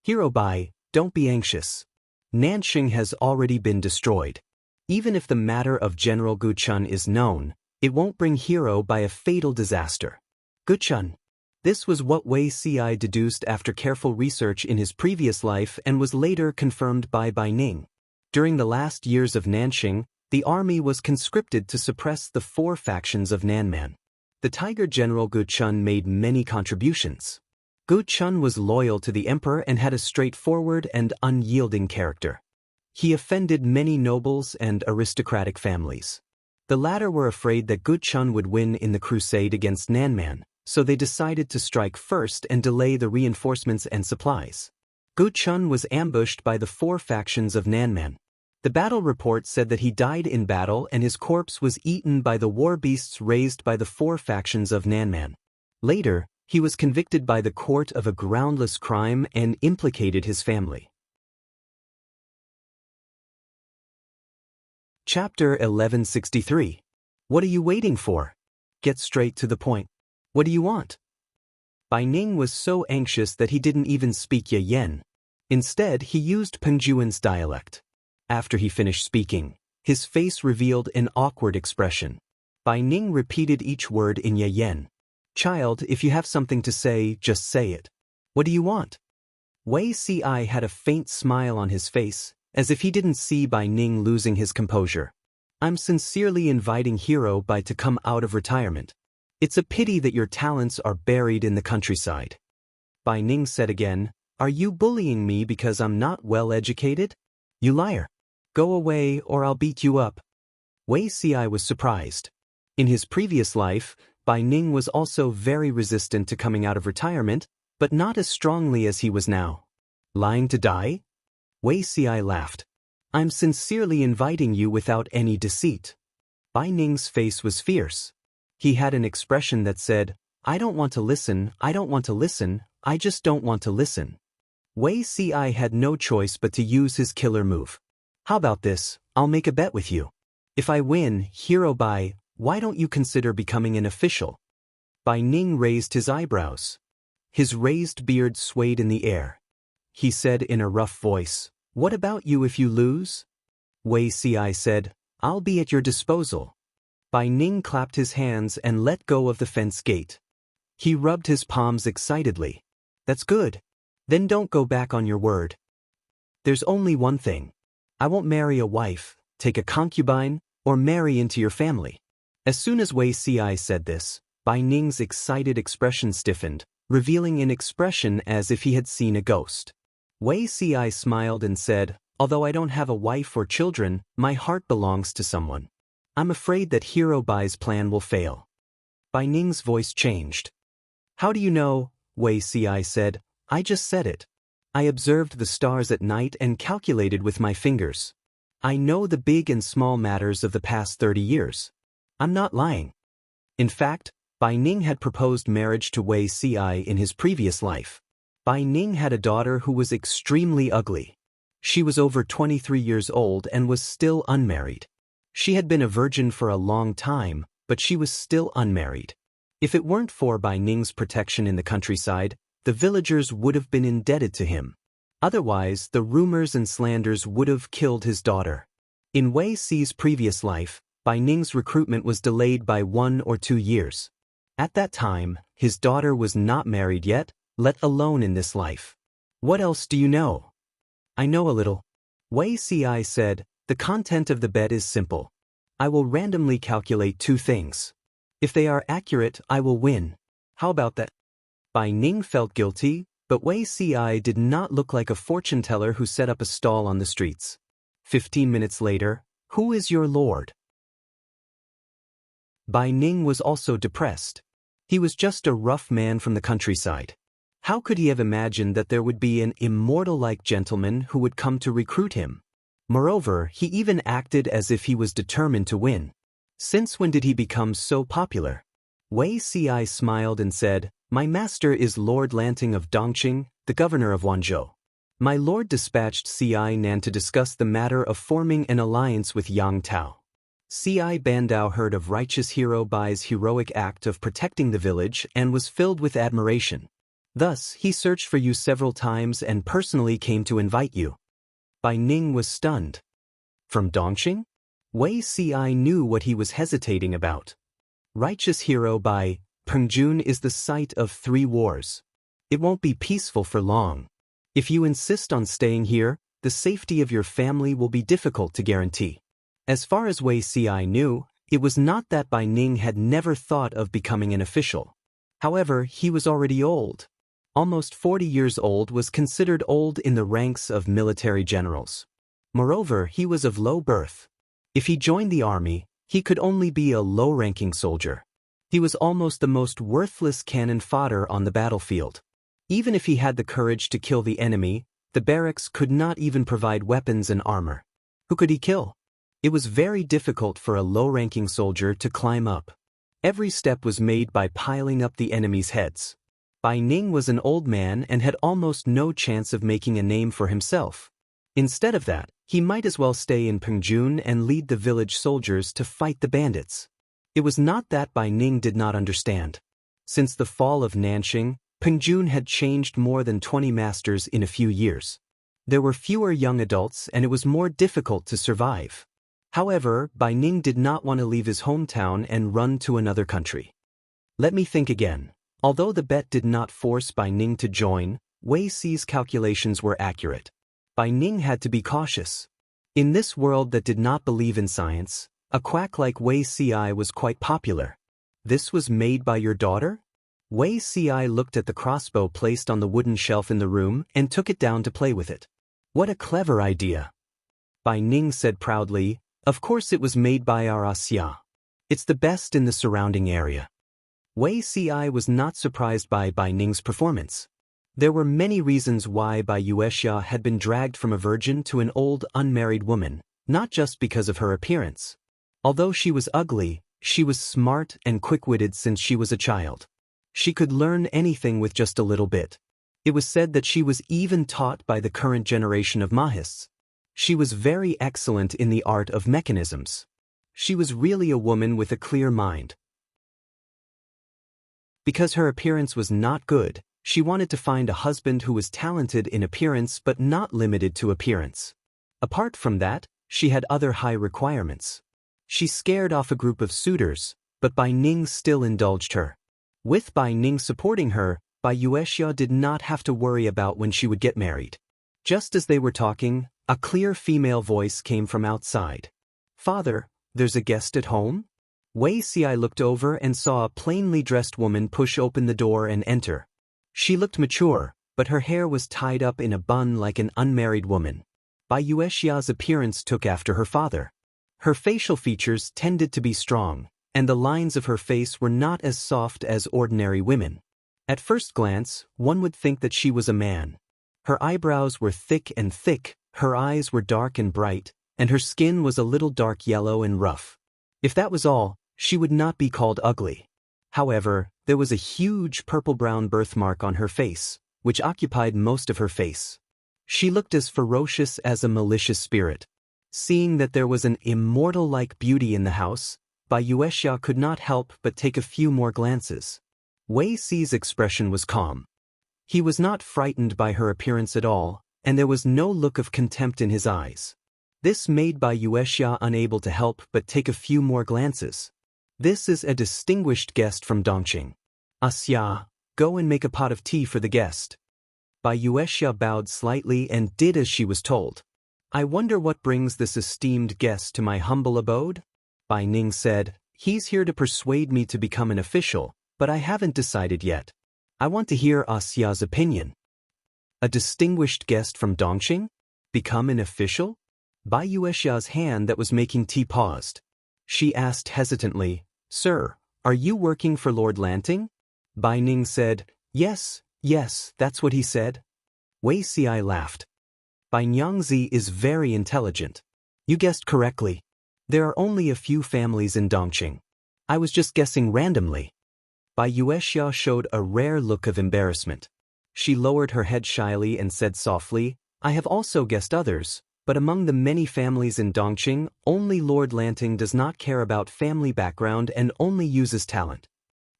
S1: "Hero Bai, don't be anxious. Nanxing has already been destroyed. Even if the matter of General Gu Chun is known, it won't bring Hero Bai a fatal disaster." Gu Chun. This was what Wei Ci deduced after careful research in his previous life and was later confirmed by Bai Ning. During the last years of Nanxing, the army was conscripted to suppress the 4 factions of Nanman. The Tiger General Gu Chun made many contributions. Gu Chun was loyal to the emperor and had a straightforward and unyielding character. He offended many nobles and aristocratic families. The latter were afraid that Gu Chun would win in the crusade against Nanman, so they decided to strike first and delay the reinforcements and supplies. Gu Chun was ambushed by the 4 factions of Nanman. The battle report said that he died in battle and his corpse was eaten by the war beasts raised by the 4 factions of Nanman. Later, he was convicted by the court of a groundless crime and implicated his family. Chapter 1163. What are you waiting for? Get straight to the point. What do you want? Bai Ning was so anxious that he didn't even speak Yan. Instead, he used Pengjuan's dialect. After he finished speaking, his face revealed an awkward expression. Bai Ning repeated each word in Yan. "Child, if you have something to say, just say it. What do you want?" Wei Ci had a faint smile on his face, as if he didn't see Bai Ning losing his composure. "I'm sincerely inviting Hero Bai to come out of retirement. It's a pity that your talents are buried in the countryside." Bai Ning said again, "Are you bullying me because I'm not well educated? You liar. Go away or I'll beat you up." Wei Ci was surprised. In his previous life, Bai Ning was also very resistant to coming out of retirement, but not as strongly as he was now. "Lying to die?" Wei Ci laughed. "I'm sincerely inviting you without any deceit." Bai Ning's face was fierce. He had an expression that said, "I don't want to listen, I don't want to listen, I just don't want to listen." Wei Ci had no choice but to use his killer move. "How about this? I'll make a bet with you. If I win, Hero Bai, why don't you consider becoming an official?" Bai Ning raised his eyebrows. His raised beard swayed in the air. He said in a rough voice, "What about you if you lose?" Wei Ci said, "I'll be at your disposal." Bai Ning clapped his hands and let go of the fence gate. He rubbed his palms excitedly. "That's good. Then don't go back on your word. There's only one thing. I won't marry a wife, take a concubine, or marry into your family." As soon as Wei Ci said this, Bai Ning's excited expression stiffened, revealing an expression as if he had seen a ghost. Wei Ci smiled and said, "Although I don't have a wife or children, my heart belongs to someone. I'm afraid that Hero Bai's plan will fail." Bai Ning's voice changed. "How do you know?" Wei Ci said. "I just said it. I observed the stars at night and calculated with my fingers. I know the big and small matters of the past 30 years. I'm not lying." In fact, Bai Ning had proposed marriage to Wei Ci in his previous life. Bai Ning had a daughter who was extremely ugly. She was over 23 years old and was still unmarried. She had been a virgin for a long time, but she was still unmarried. If it weren't for Bai Ning's protection in the countryside, the villagers would have been indebted to him. Otherwise, the rumors and slanders would have killed his daughter. In Wei Si's previous life, Bai Ning's recruitment was delayed by 1 or 2 years. At that time, his daughter was not married yet, let alone in this life. What else do you know? I know a little. Wei Si said, the content of the bet is simple. I will randomly calculate 2 things. If they are accurate, I will win. How about that? Bai Ning felt guilty, but Wei Si did not look like a fortune teller who set up a stall on the streets. 15 minutes later, who is your lord? Bai Ning was also depressed. He was just a rough man from the countryside. How could he have imagined that there would be an immortal-like gentleman who would come to recruit him? Moreover, he even acted as if he was determined to win. Since when did he become so popular? Wei Si smiled and said, my master is Lord Lanting of Dongqing, the governor of Wanzhou. My lord dispatched C.I. Nan to discuss the matter of forming an alliance with Yang Tao. C.I. Bandao heard of righteous hero Bai's heroic act of protecting the village and was filled with admiration. Thus, he searched for you several times and personally came to invite you. Bai Ning was stunned. From Dongqing? Wei Si knew what he was hesitating about. Righteous hero Bai, Pengjun is the site of 3 wars. It won't be peaceful for long. If you insist on staying here, the safety of your family will be difficult to guarantee. As far as Wei Si knew, it was not that Bai Ning had never thought of becoming an official. However, he was already old. Almost 40 years old was considered old in the ranks of military generals. Moreover, he was of low birth. If he joined the army, he could only be a low-ranking soldier. He was almost the most worthless cannon fodder on the battlefield. Even if he had the courage to kill the enemy, the barracks could not even provide weapons and armor. Who could he kill? It was very difficult for a low-ranking soldier to climb up. Every step was made by piling up the enemy's heads. Bai Ning was an old man and had almost no chance of making a name for himself. Instead of that, he might as well stay in Pengjun and lead the village soldiers to fight the bandits. It was not that Bai Ning did not understand. Since the fall of Nanxing, Pengjun had changed more than 20 masters in a few years. There were fewer young adults and it was more difficult to survive. However, Bai Ning did not want to leave his hometown and run to another country. Let me think again. Although the bet did not force Bai Ning to join, Wei Si's calculations were accurate. Bai Ning had to be cautious. In this world that did not believe in science, a quack like Wei Si was quite popular. This was made by your daughter? Wei Si looked at the crossbow placed on the wooden shelf in the room and took it down to play with it. What a clever idea! Bai Ning said proudly, of course it was made by our Xia. It's the best in the surrounding area. Wei Si was not surprised by Bai Ning's performance. There were many reasons why Bai Yuexia had been dragged from a virgin to an old unmarried woman, not just because of her appearance. Although she was ugly, she was smart and quick-witted since she was a child. She could learn anything with just a little bit. It was said that she was even taught by the current generation of Mahists. She was very excellent in the art of mechanisms. She was really a woman with a clear mind. Because her appearance was not good, she wanted to find a husband who was talented in appearance but not limited to appearance. Apart from that, she had other high requirements. She scared off a group of suitors, but Bai Ning still indulged her. With Bai Ning supporting her, Bai Yuexia did not have to worry about when she would get married. Just as they were talking, a clear female voice came from outside. Father, there's a guest at home? Wei Si looked over and saw a plainly dressed woman push open the door and enter. She looked mature, but her hair was tied up in a bun like an unmarried woman. Bai Yuexia's appearance took after her father. Her facial features tended to be strong, and the lines of her face were not as soft as ordinary women. At first glance, one would think that she was a man. Her eyebrows were thick, her eyes were dark and bright, and her skin was a little dark yellow and rough. If that was all, she would not be called ugly. However, there was a huge purple-brown birthmark on her face, which occupied most of her face. She looked as ferocious as a malicious spirit. Seeing that there was an immortal-like beauty in the house, Bai Yuexia could not help but take a few more glances. Wei Si's expression was calm. He was not frightened by her appearance at all, and there was no look of contempt in his eyes. This made Bai Yuexia unable to help but take a few more glances. This is a distinguished guest from Dongqing. Xia, go and make a pot of tea for the guest. Bai Yuexia bowed slightly and did as she was told. I wonder what brings this esteemed guest to my humble abode? Bai Ning said, he's here to persuade me to become an official, but I haven't decided yet. I want to hear Xia's opinion. A distinguished guest from Dongqing? Become an official? Bai Yuexia's hand that was making tea paused. She asked hesitantly, Sir, are you working for Lord Lanting? Bai Ning said, Yes, that's what he said. Wei Si laughed. Bai Nyangzi is very intelligent. You guessed correctly. There are only a few families in Dongqing. I was just guessing randomly. Bai Yuexia showed a rare look of embarrassment. She lowered her head shyly and said softly, I have also guessed others, but among the many families in Dongqing, only Lord Lanting does not care about family background and only uses talent.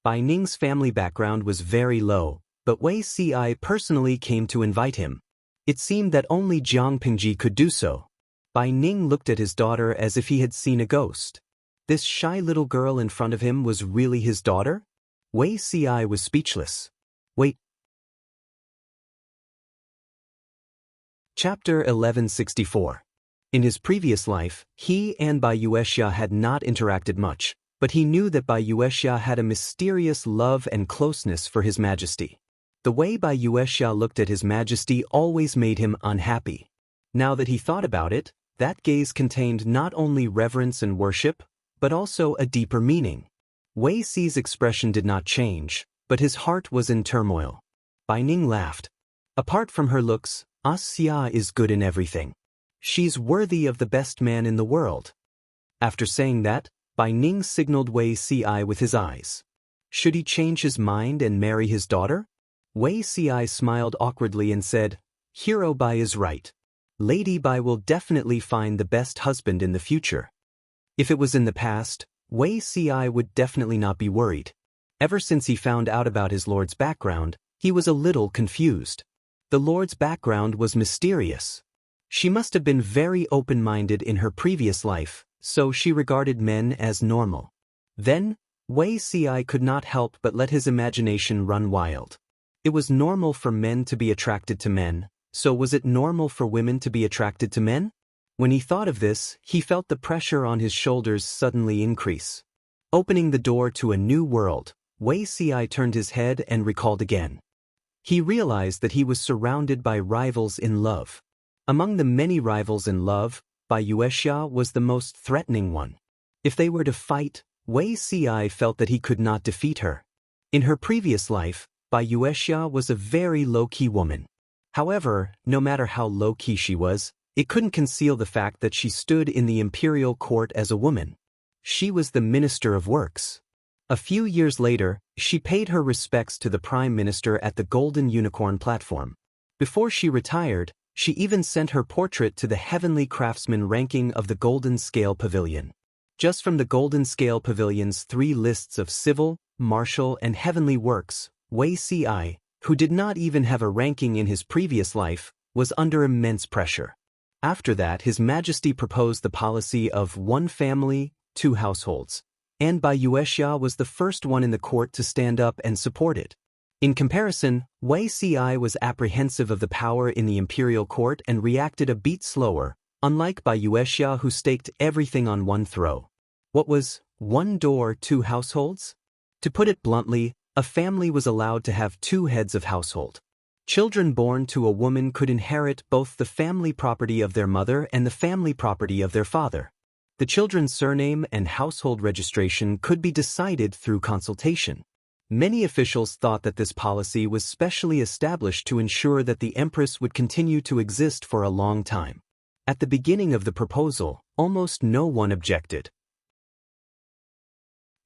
S1: Bai Ning's family background was very low, but Wei Si personally came to invite him. It seemed that only Jiang Pingji could do so. Bai Ning looked at his daughter as if he had seen a ghost. This shy little girl in front of him was really his daughter? Wei Si was speechless. Wait. Chapter 1164. In his previous life, he and Bai Yuexia had not interacted much, but he knew that Bai Yuexia had a mysterious love and closeness for His Majesty. The way Bai Yuexia looked at His Majesty always made him unhappy. Now that he thought about it, that gaze contained not only reverence and worship, but also a deeper meaning. Wei Si's expression did not change, but his heart was in turmoil. Bai Ning laughed. Apart from her looks, Xia is good in everything. She's worthy of the best man in the world. After saying that, Bai Ning signaled Wei Si with his eyes. Should he change his mind and marry his daughter? Wei Si smiled awkwardly and said, Hero Bai is right. Lady Bai will definitely find the best husband in the future. If it was in the past, Wei Si would definitely not be worried. Ever since he found out about his lord's background, he was a little confused. The lord's background was mysterious. She must have been very open-minded in her previous life, so she regarded men as normal. Then, Wei Si could not help but let his imagination run wild. It was normal for men to be attracted to men, so was it normal for women to be attracted to men? When he thought of this, he felt the pressure on his shoulders suddenly increase. Opening the door to a new world, Wei Si turned his head and recalled again. He realized that he was surrounded by rivals in love. Among the many rivals in love, Bai Yuexia was the most threatening one. If they were to fight, Wei Si felt that he could not defeat her. In her previous life, Bai Yuexia was a very low-key woman. However, no matter how low-key she was, it couldn't conceal the fact that she stood in the imperial court as a woman. She was the Minister of Works. A few years later, she paid her respects to the Prime Minister at the Golden Unicorn platform. Before she retired, she even sent her portrait to the Heavenly Craftsman ranking of the Golden Scale Pavilion. Just from the Golden Scale Pavilion's 3 lists of civil, martial, and heavenly works, Wei Si, who did not even have a ranking in his previous life, was under immense pressure. After that, His Majesty proposed the policy of 1 family, 2 households, and Bai Yuexia was the first one in the court to stand up and support it. In comparison, Wei Si was apprehensive of the power in the imperial court and reacted a beat slower, unlike Bai Yuexia who staked everything on one throw. What was 1 door, 2 households? To put it bluntly, a family was allowed to have 2 heads of household. Children born to a woman could inherit both the family property of their mother and the family property of their father. The children's surname and household registration could be decided through consultation. Many officials thought that this policy was specially established to ensure that the Empress would continue to exist for a long time. At the beginning of the proposal, almost no one objected.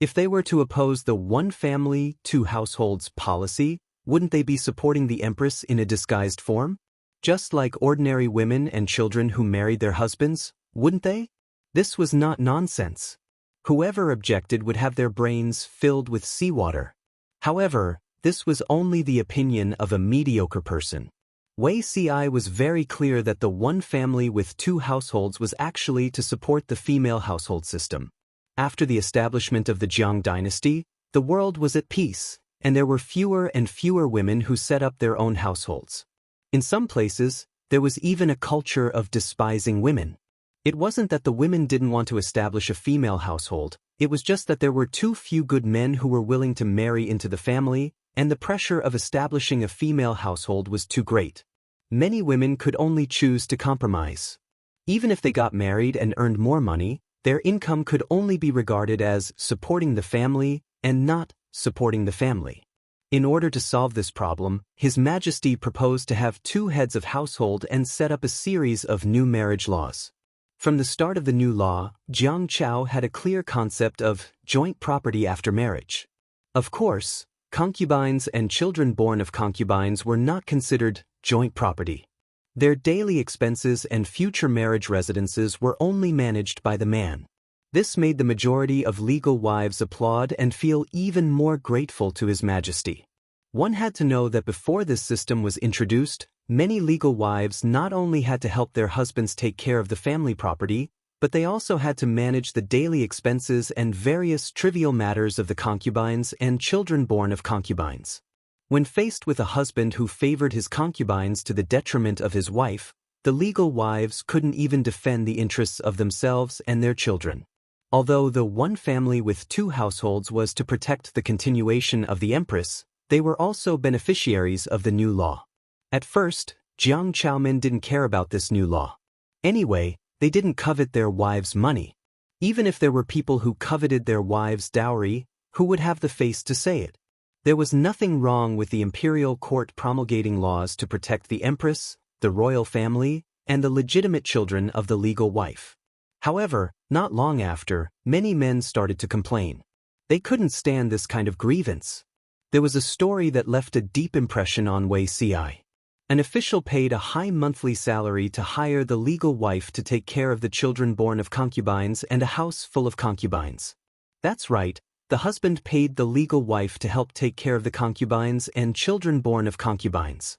S1: If they were to oppose the 1 family, 2 households policy, wouldn't they be supporting the Empress in a disguised form? Just like ordinary women and children who married their husbands, wouldn't they? This was not nonsense. Whoever objected would have their brains filled with seawater. However, this was only the opinion of a mediocre person. Wei Ci was very clear that the one family with two households was actually to support the female household system. After the establishment of the Jiang dynasty, the world was at peace, and there were fewer and fewer women who set up their own households. In some places, there was even a culture of despising women. It wasn't that the women didn't want to establish a female household, it was just that there were too few good men who were willing to marry into the family, and the pressure of establishing a female household was too great. Many women could only choose to compromise. Even if they got married and earned more money, their income could only be regarded as supporting the family and not supporting the family. In order to solve this problem, His Majesty proposed to have two heads of household and set up a series of new marriage laws. From the start of the new law, Jiang Chao had a clear concept of joint property after marriage. Of course, concubines and children born of concubines were not considered joint property. Their daily expenses and future marriage residences were only managed by the man. This made the majority of legal wives applaud and feel even more grateful to His Majesty. One had to know that before this system was introduced, many legal wives not only had to help their husbands take care of the family property, but they also had to manage the daily expenses and various trivial matters of the concubines and children born of concubines. When faced with a husband who favored his concubines to the detriment of his wife, the legal wives couldn't even defend the interests of themselves and their children. Although the one family with two households was to protect the continuation of the empress, they were also beneficiaries of the new law. At first, Jiang Chaomen didn't care about this new law. Anyway, they didn't covet their wives' money. Even if there were people who coveted their wives' dowry, who would have the face to say it? There was nothing wrong with the imperial court promulgating laws to protect the empress, the royal family, and the legitimate children of the legal wife. However, not long after, many men started to complain. They couldn't stand this kind of grievance. There was a story that left a deep impression on Wei Ci. An official paid a high monthly salary to hire the legal wife to take care of the children born of concubines and a house full of concubines. That's right, the husband paid the legal wife to help take care of the concubines and children born of concubines.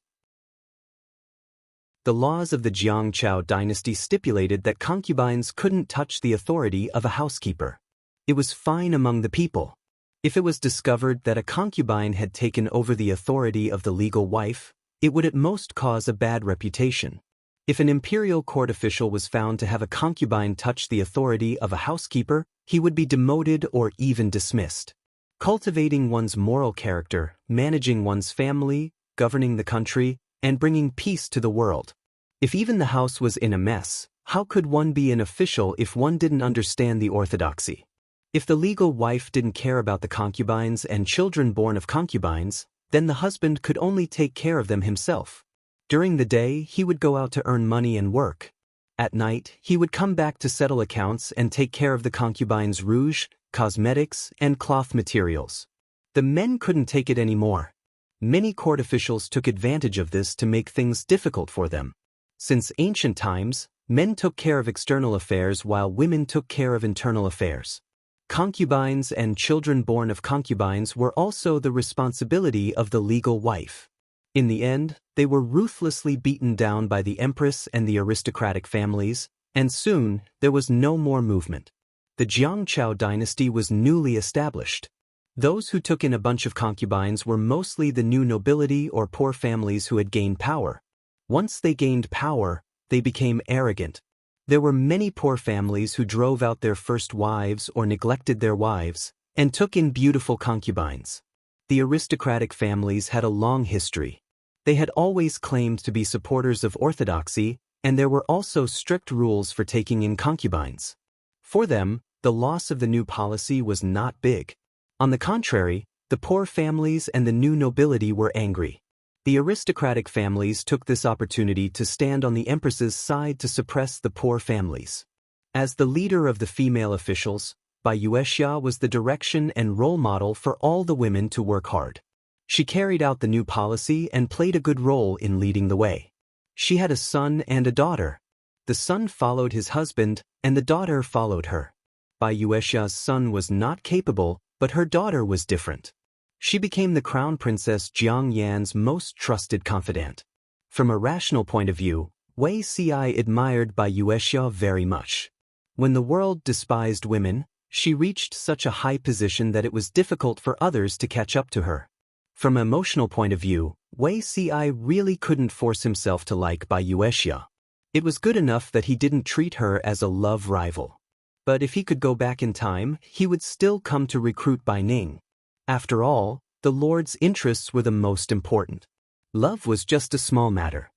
S1: The laws of the Jiang Chao dynasty stipulated that concubines couldn't touch the authority of a housekeeper. It was fine among the people. If it was discovered that a concubine had taken over the authority of the legal wife, it would at most cause a bad reputation. If an imperial court official was found to have a concubine touch the authority of a housekeeper, he would be demoted or even dismissed. Cultivating one's moral character, managing one's family, governing the country, and bringing peace to the world. If even the house was in a mess, how could one be an official if one didn't understand the orthodoxy? If the legal wife didn't care about the concubines and children born of concubines, then the husband could only take care of them himself. During the day, he would go out to earn money and work. At night, he would come back to settle accounts and take care of the concubines' rouge, cosmetics, and cloth materials. The men couldn't take it anymore. Many court officials took advantage of this to make things difficult for them. Since ancient times, men took care of external affairs while women took care of internal affairs. Concubines and children born of concubines were also the responsibility of the legal wife. In the end, they were ruthlessly beaten down by the empress and the aristocratic families, and soon there was no more movement. The Jiang Chao dynasty was newly established. Those who took in a bunch of concubines were mostly the new nobility or poor families who had gained power. Once they gained power, they became arrogant. There were many poor families who drove out their first wives or neglected their wives, and took in beautiful concubines. The aristocratic families had a long history. They had always claimed to be supporters of orthodoxy, and there were also strict rules for taking in concubines. For them, the loss of the new policy was not big. On the contrary, the poor families and the new nobility were angry. The aristocratic families took this opportunity to stand on the empress's side to suppress the poor families. As the leader of the female officials, Bai Yuexia was the direction and role model for all the women to work hard. She carried out the new policy and played a good role in leading the way. She had a son and a daughter. The son followed his husband, and the daughter followed her. Bai Yuexia's son was not capable, but her daughter was different. She became the crown princess Jiang Yan's most trusted confidant. From a rational point of view, Wei Xi admired Bai Yuexia very much. When the world despised women, she reached such a high position that it was difficult for others to catch up to her. From an emotional point of view, Wei Xi really couldn't force himself to like Bai Yuexia. It was good enough that he didn't treat her as a love rival. But if he could go back in time, he would still come to recruit Bai Ning. After all, the Lord's interests were the most important. Love was just a small matter.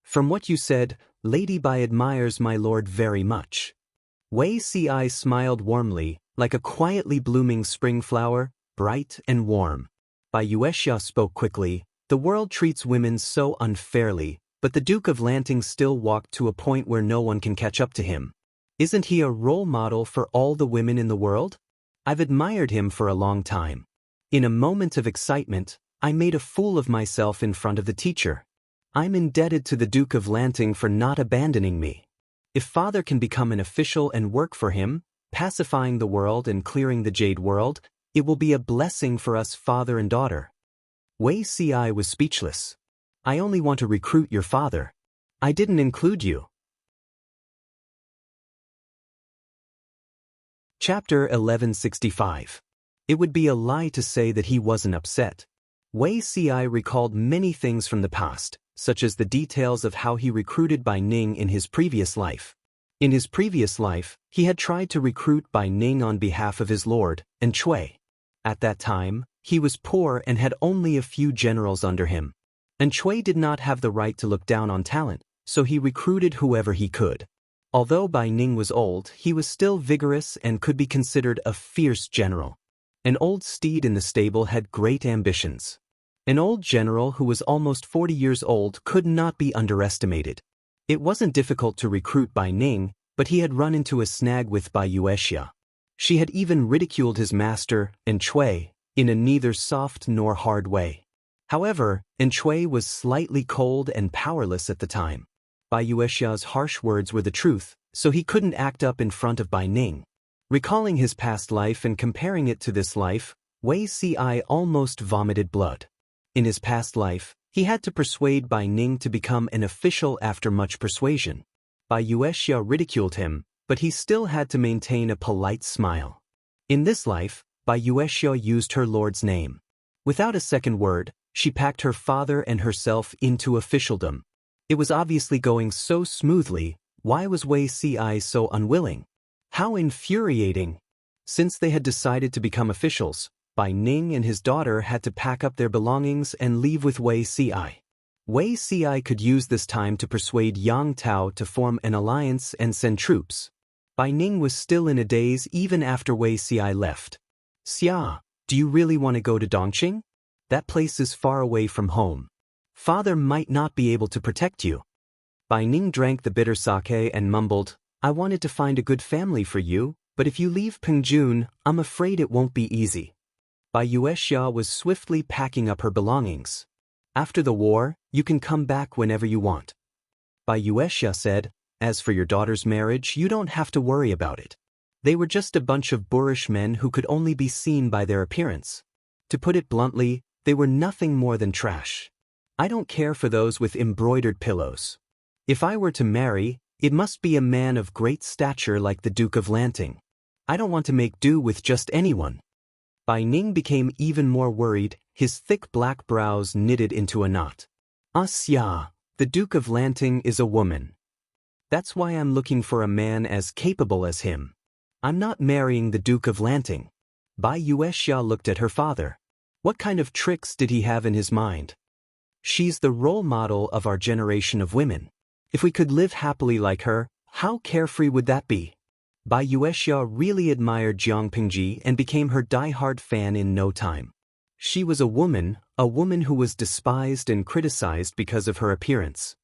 S1: From what you said, Lady Bai admires my lord very much. Wei Xi smiled warmly, like a quietly blooming spring flower, bright and warm. Bai Yuexia spoke quickly. The world treats women so unfairly, but the Duke of Lanting still walked to a point where no one can catch up to him. Isn't he a role model for all the women in the world? I've admired him for a long time. In a moment of excitement, I made a fool of myself in front of the teacher. I'm indebted to the Duke of Lanting for not abandoning me. If father can become an official and work for him, pacifying the world and clearing the Jade world, it will be a blessing for us father and daughter. Wei Xi was speechless. I only want to recruit your father. I didn't include you. Chapter 1165. It would be a lie to say that he wasn't upset. Wei Xi recalled many things from the past, such as the details of how he recruited Bai Ning in his previous life. In his previous life, he had tried to recruit Bai Ning on behalf of his lord, and Cui. At that time, he was poor and had only a few generals under him. And Cui did not have the right to look down on talent, so he recruited whoever he could. Although Bai Ning was old, he was still vigorous and could be considered a fierce general. An old steed in the stable had great ambitions. An old general who was almost 40 years old could not be underestimated. It wasn't difficult to recruit Bai Ning, but he had run into a snag with Bai Yuexia. She had even ridiculed his master, Cui, in a neither soft nor hard way. However, Cui was slightly cold and powerless at the time. Bai Yuexia's harsh words were the truth, so he couldn't act up in front of Bai Ning. Recalling his past life and comparing it to this life, Wei Xi almost vomited blood. In his past life, he had to persuade Bai Ning to become an official after much persuasion. Bai Yuexia ridiculed him, but he still had to maintain a polite smile. In this life, Bai Yuexia used her lord's name. Without a second word, she packed her father and herself into officialdom. It was obviously going so smoothly. Why was Wei Xi so unwilling? How infuriating! Since they had decided to become officials, Bai Ning and his daughter had to pack up their belongings and leave with Wei Xi. Wei Xi could use this time to persuade Yang Tao to form an alliance and send troops. Bai Ning was still in a daze even after Wei Xi left. Xia, do you really want to go to Dongqing? That place is far away from home. Father might not be able to protect you. Bai Ning drank the bitter sake and mumbled, I wanted to find a good family for you, but if you leave Pengjun, I'm afraid it won't be easy. Bai Yuexia was swiftly packing up her belongings. After the war, you can come back whenever you want. Bai Yuexia said, as for your daughter's marriage, you don't have to worry about it. They were just a bunch of boorish men who could only be seen by their appearance. To put it bluntly, they were nothing more than trash. I don't care for those with embroidered pillows. If I were to marry, it must be a man of great stature like the Duke of Lanting. I don't want to make do with just anyone. Bai Ning became even more worried, his thick black brows knitted into a knot. Xia, the Duke of Lanting is a woman. That's why I'm looking for a man as capable as him. I'm not marrying the Duke of Lanting. Bai Yuexia looked at her father. What kind of tricks did he have in his mind? She's the role model of our generation of women. If we could live happily like her, how carefree would that be? Bai Yuexia really admired Jiang Pingji and became her die-hard fan in no time. She was a woman who was despised and criticized because of her appearance.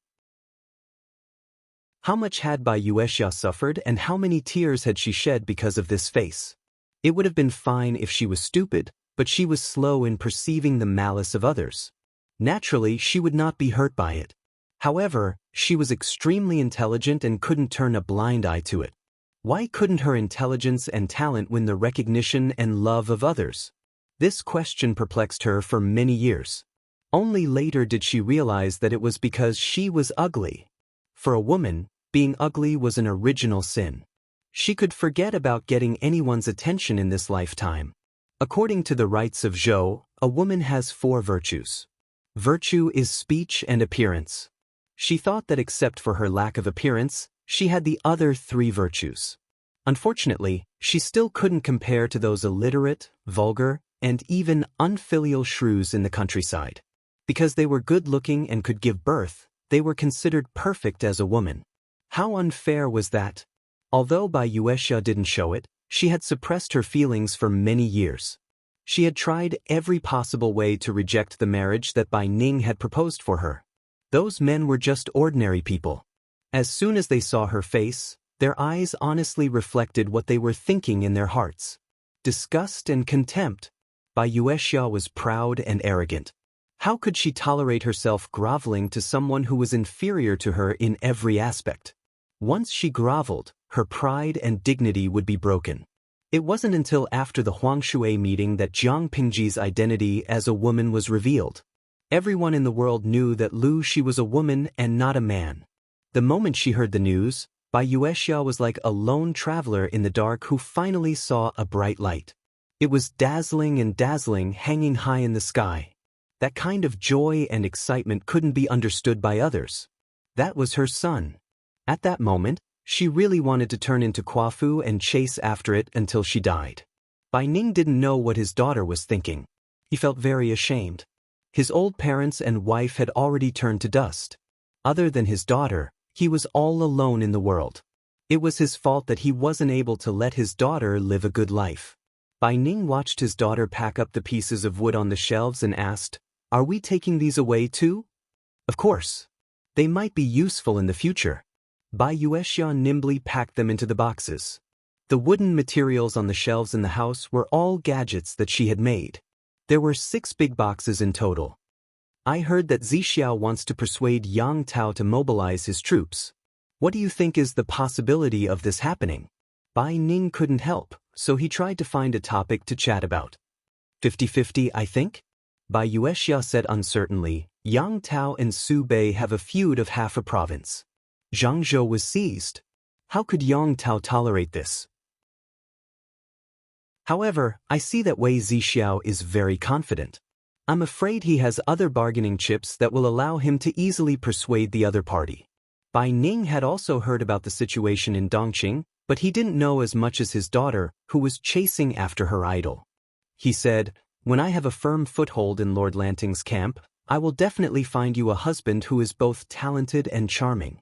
S1: How much had Bai Yuexia suffered and how many tears had she shed because of this face? It would have been fine if she was stupid, but she was slow in perceiving the malice of others. Naturally, she would not be hurt by it. However, she was extremely intelligent and couldn't turn a blind eye to it. Why couldn't her intelligence and talent win the recognition and love of others? This question perplexed her for many years. Only later did she realize that it was because she was ugly. For a woman, being ugly was an original sin. She could forget about getting anyone's attention in this lifetime. According to the rites of Zhou, a woman has 4 virtues. Virtue is speech and appearance. She thought that except for her lack of appearance, she had the other 3 virtues. Unfortunately, she still couldn't compare to those illiterate, vulgar, and even unfilial shrews in the countryside. Because they were good-looking and could give birth, they were considered perfect as a woman. How unfair was that? Although Bai Yuexia didn't show it, she had suppressed her feelings for many years. She had tried every possible way to reject the marriage that Bai Ning had proposed for her. Those men were just ordinary people. As soon as they saw her face, their eyes honestly reflected what they were thinking in their hearts. Disgust and contempt. Bai Yuexia was proud and arrogant. How could she tolerate herself groveling to someone who was inferior to her in every aspect? Once she groveled, her pride and dignity would be broken. It wasn't until after the Huangshui meeting that Jiang Pingji's identity as a woman was revealed. Everyone in the world knew that Lu Shi was a woman and not a man. The moment she heard the news, Bai Yuexia was like a lone traveler in the dark who finally saw a bright light. It was dazzling and dazzling, hanging high in the sky. That kind of joy and excitement couldn't be understood by others. That was her son. At that moment, she really wanted to turn into Kuafu and chase after it until she died. Bai Ning didn't know what his daughter was thinking. He felt very ashamed. His old parents and wife had already turned to dust. Other than his daughter, he was all alone in the world. It was his fault that he wasn't able to let his daughter live a good life. Bai Ning watched his daughter pack up the pieces of wood on the shelves and asked, "Are we taking these away too?" "Of course. They might be useful in the future." Bai Yuexia nimbly packed them into the boxes. The wooden materials on the shelves in the house were all gadgets that she had made. There were 6 big boxes in total. "I heard that Zixiao wants to persuade Yang Tao to mobilize his troops. What do you think is the possibility of this happening?" Bai Ning couldn't help, so he tried to find a topic to chat about. 50-50, I think? Bai Yuexia said uncertainly. Yang Tao and Su Bei have a feud of half a province. Zhangzhou was seized. How could Yang Tao tolerate this? However, I see that Wei Zixiao is very confident. I'm afraid he has other bargaining chips that will allow him to easily persuade the other party. Bai Ning had also heard about the situation in Dongqing, but he didn't know as much as his daughter, who was chasing after her idol. He said, "When I have a firm foothold in Lord Lanting's camp, I will definitely find you a husband who is both talented and charming."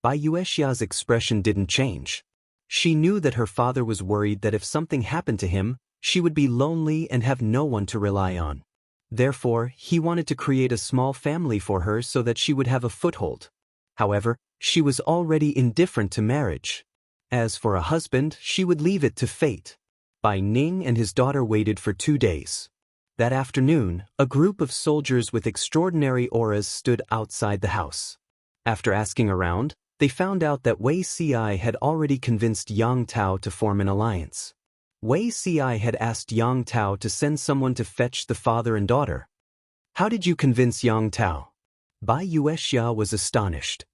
S1: Bai Yuexia's expression didn't change. She knew that her father was worried that if something happened to him, she would be lonely and have no one to rely on. Therefore, he wanted to create a small family for her so that she would have a foothold. However, she was already indifferent to marriage. As for a husband, she would leave it to fate. Bai Ning and his daughter waited for 2 days. That afternoon, a group of soldiers with extraordinary auras stood outside the house. After asking around, they found out that Wei Ci had already convinced Yang Tao to form an alliance. Wei Ci had asked Yang Tao to send someone to fetch the father and daughter. "How did you convince Yang Tao?" Bai Yuexia was astonished.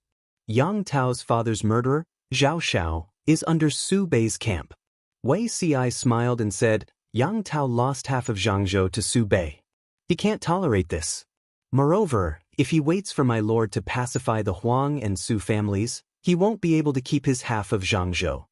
S1: Yang Tao's father's murderer, Zhao Shao, is under Su Bei's camp. Wei Ci smiled and said, "Yang Tao lost half of Zhangzhou to Su Bei. He can't tolerate this. Moreover, if he waits for my lord to pacify the Huang and Su families, he won't be able to keep his half of Zhangzhou."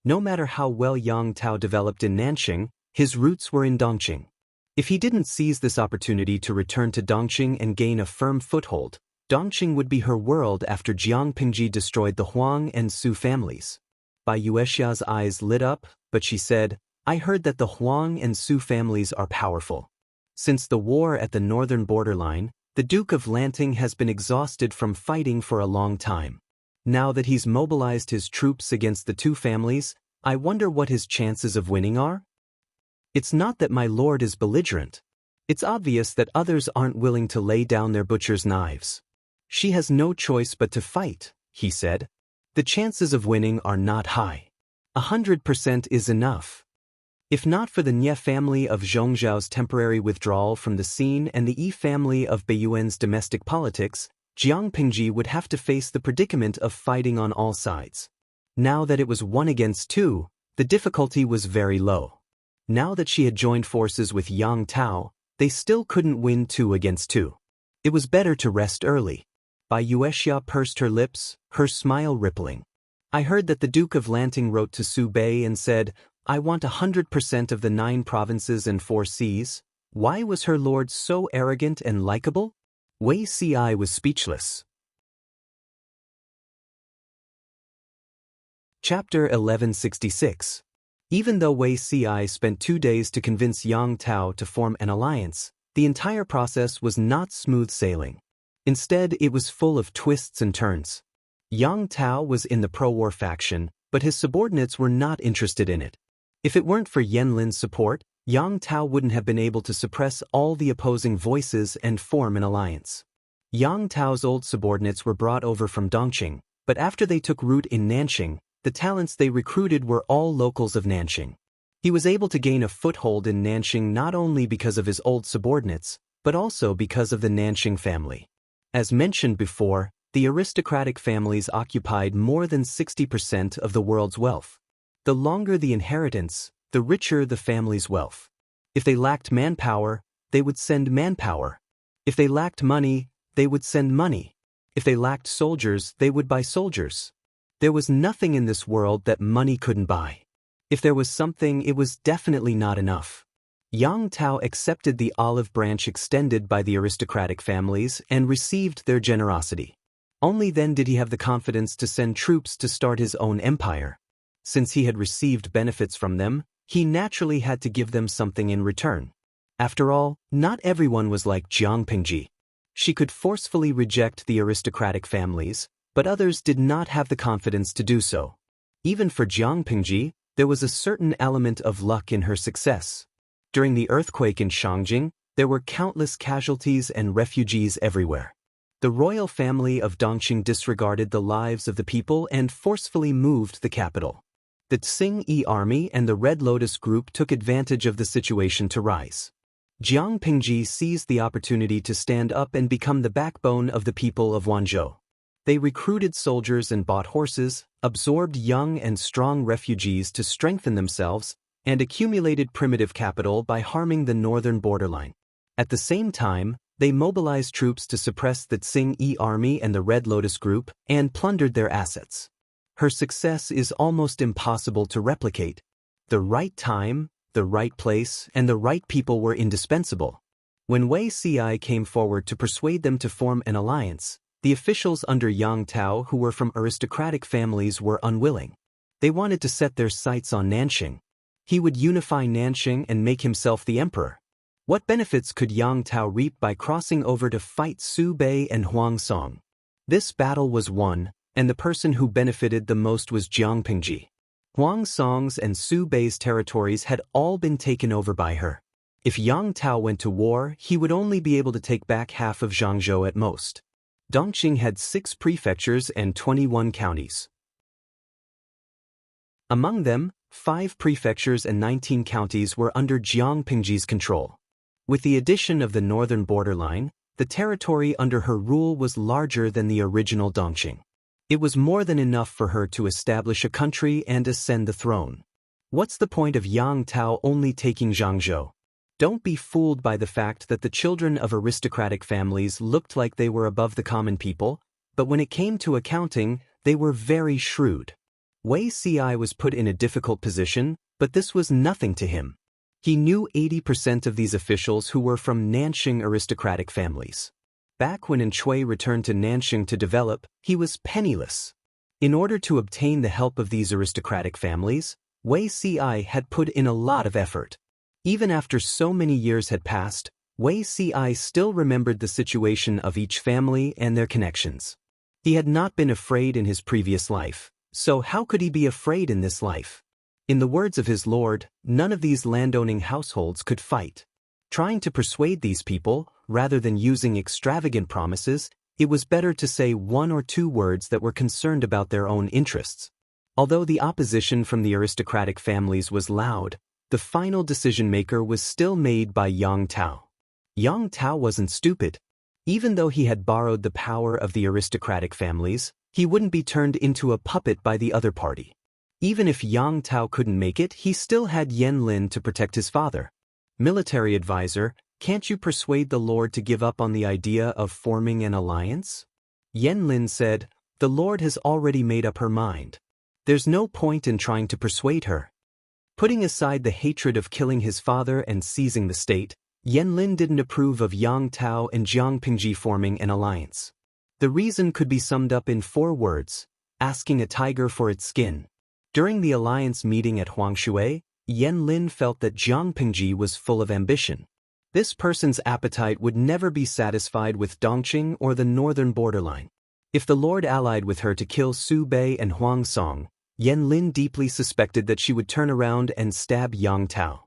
S1: No matter how well Yang Tao developed in Nanxing, his roots were in Dongqing. If he didn't seize this opportunity to return to Dongqing and gain a firm foothold, Dongqing would be her world after Jiang Pingji destroyed the Huang and Su families. Bai Yuexia's eyes lit up, but she said, "I heard that the Huang and Su families are powerful. Since the war at the northern borderline, the Duke of Lanting has been exhausted from fighting for a long time. Now that he's mobilized his troops against the 2 families, I wonder what his chances of winning are? It's not that my lord is belligerent. It's obvious that others aren't willing to lay down their butcher's knives. She has no choice but to fight," he said. "The chances of winning are not high." 100% is enough. If not for the Nye family of Zhongzhao's temporary withdrawal from the scene and the Yi family of Beiyuan's domestic politics, Jiang Pingji would have to face the predicament of fighting on all sides. Now that it was 1 against 2, the difficulty was very low. Now that she had joined forces with Yang Tao, they still couldn't win 2 against 2. It was better to rest early. Bai Yuexia pursed her lips, her smile rippling. I heard that the Duke of Lanting wrote to Su Bei and said, I want 100% of the 9 provinces and 4 seas. Why was her lord so arrogant and likable? Wei Ci was speechless. Chapter 1166. Even though Wei Ci spent 2 days to convince Yang Tao to form an alliance, the entire process was not smooth sailing. Instead, it was full of twists and turns. Yang Tao was in the pro-war faction, but his subordinates were not interested in it. If it weren't for Yan Lin's support, Yang Tao wouldn't have been able to suppress all the opposing voices and form an alliance. Yang Tao's old subordinates were brought over from Dongqing, but after they took root in Nanqing, the talents they recruited were all locals of Nanqing. He was able to gain a foothold in Nanqing not only because of his old subordinates, but also because of the Nanqing family. As mentioned before, the aristocratic families occupied more than 60% of the world's wealth. The longer the inheritance, the richer the family's wealth. If they lacked manpower, they would send manpower. If they lacked money, they would send money. If they lacked soldiers, they would buy soldiers. There was nothing in this world that money couldn't buy. If there was something, it was definitely not enough. Yang Tao accepted the olive branch extended by the aristocratic families and received their generosity. Only then did he have the confidence to send troops to start his own empire. Since he had received benefits from them, he naturally had to give them something in return. After all, not everyone was like Jiang Pingji. She could forcefully reject the aristocratic families, but others did not have the confidence to do so. Even for Jiang Pingji, there was a certain element of luck in her success. During the earthquake in Shangjing, there were countless casualties and refugees everywhere. The royal family of Dongqing disregarded the lives of the people and forcefully moved the capital. The Tsing-Yi army and the Red Lotus group took advantage of the situation to rise. Jiang Pingji seized the opportunity to stand up and become the backbone of the people of Wanzhou. They recruited soldiers and bought horses, absorbed young and strong refugees to strengthen themselves, and accumulated primitive capital by harming the northern borderline. At the same time, they mobilized troops to suppress the Tsing-Yi army and the Red Lotus group and plundered their assets. Her success is almost impossible to replicate. The right time, the right place, and the right people were indispensable. When Wei Ci came forward to persuade them to form an alliance, the officials under Yang Tao who were from aristocratic families were unwilling. They wanted to set their sights on Nanqing. He would unify Nanqing and make himself the emperor. What benefits could Yang Tao reap by crossing over to fight Su Bei and Huang Song? This battle was won, and the person who benefited the most was Jiang Pingji. Huang Song's and Su Bei's territories had all been taken over by her. If Yang Tao went to war, he would only be able to take back half of Zhangzhou at most. Dongqing had 6 prefectures and 21 counties. Among them, 5 prefectures and 19 counties were under Jiang Pingji's control. With the addition of the northern borderline, the territory under her rule was larger than the original Dongqing. It was more than enough for her to establish a country and ascend the throne. What's the point of Yang Tao only taking Zhangzhou? Don't be fooled by the fact that the children of aristocratic families looked like they were above the common people, but when it came to accounting, they were very shrewd. Wei Ci was put in a difficult position, but this was nothing to him. He knew 80% of these officials who were from Nanqing aristocratic families. Back when Cui returned to Nanqing to develop, he was penniless. In order to obtain the help of these aristocratic families, Wei Ci had put in a lot of effort. Even after so many years had passed, Wei Ci still remembered the situation of each family and their connections. He had not been afraid in his previous life, so how could he be afraid in this life? In the words of his lord, none of these landowning households could fight. Trying to persuade these people, rather than using extravagant promises, it was better to say 1 or 2 words that were concerned about their own interests. Although the opposition from the aristocratic families was loud, the final decision-maker was still made by Yang Tao. Yang Tao wasn't stupid. Even though he had borrowed the power of the aristocratic families, he wouldn't be turned into a puppet by the other party. Even if Yang Tao couldn't make it, he still had Wang Lin to protect his father. Military advisor, can't you persuade the Lord to give up on the idea of forming an alliance? Wang Lin said, the Lord has already made up her mind. There's no point in trying to persuade her. Putting aside the hatred of killing his father and seizing the state, Wang Lin didn't approve of Yang Tao and Jiang Pingji forming an alliance. The reason could be summed up in 4 words: asking a tiger for its skin. During the alliance meeting at Huangshui, Wang Lin felt that Jiang Pingji was full of ambition. This person's appetite would never be satisfied with Dongqing or the northern borderline. If the Lord allied with her to kill Su Bei and Huang Song, Wang Lin deeply suspected that she would turn around and stab Yang Tao.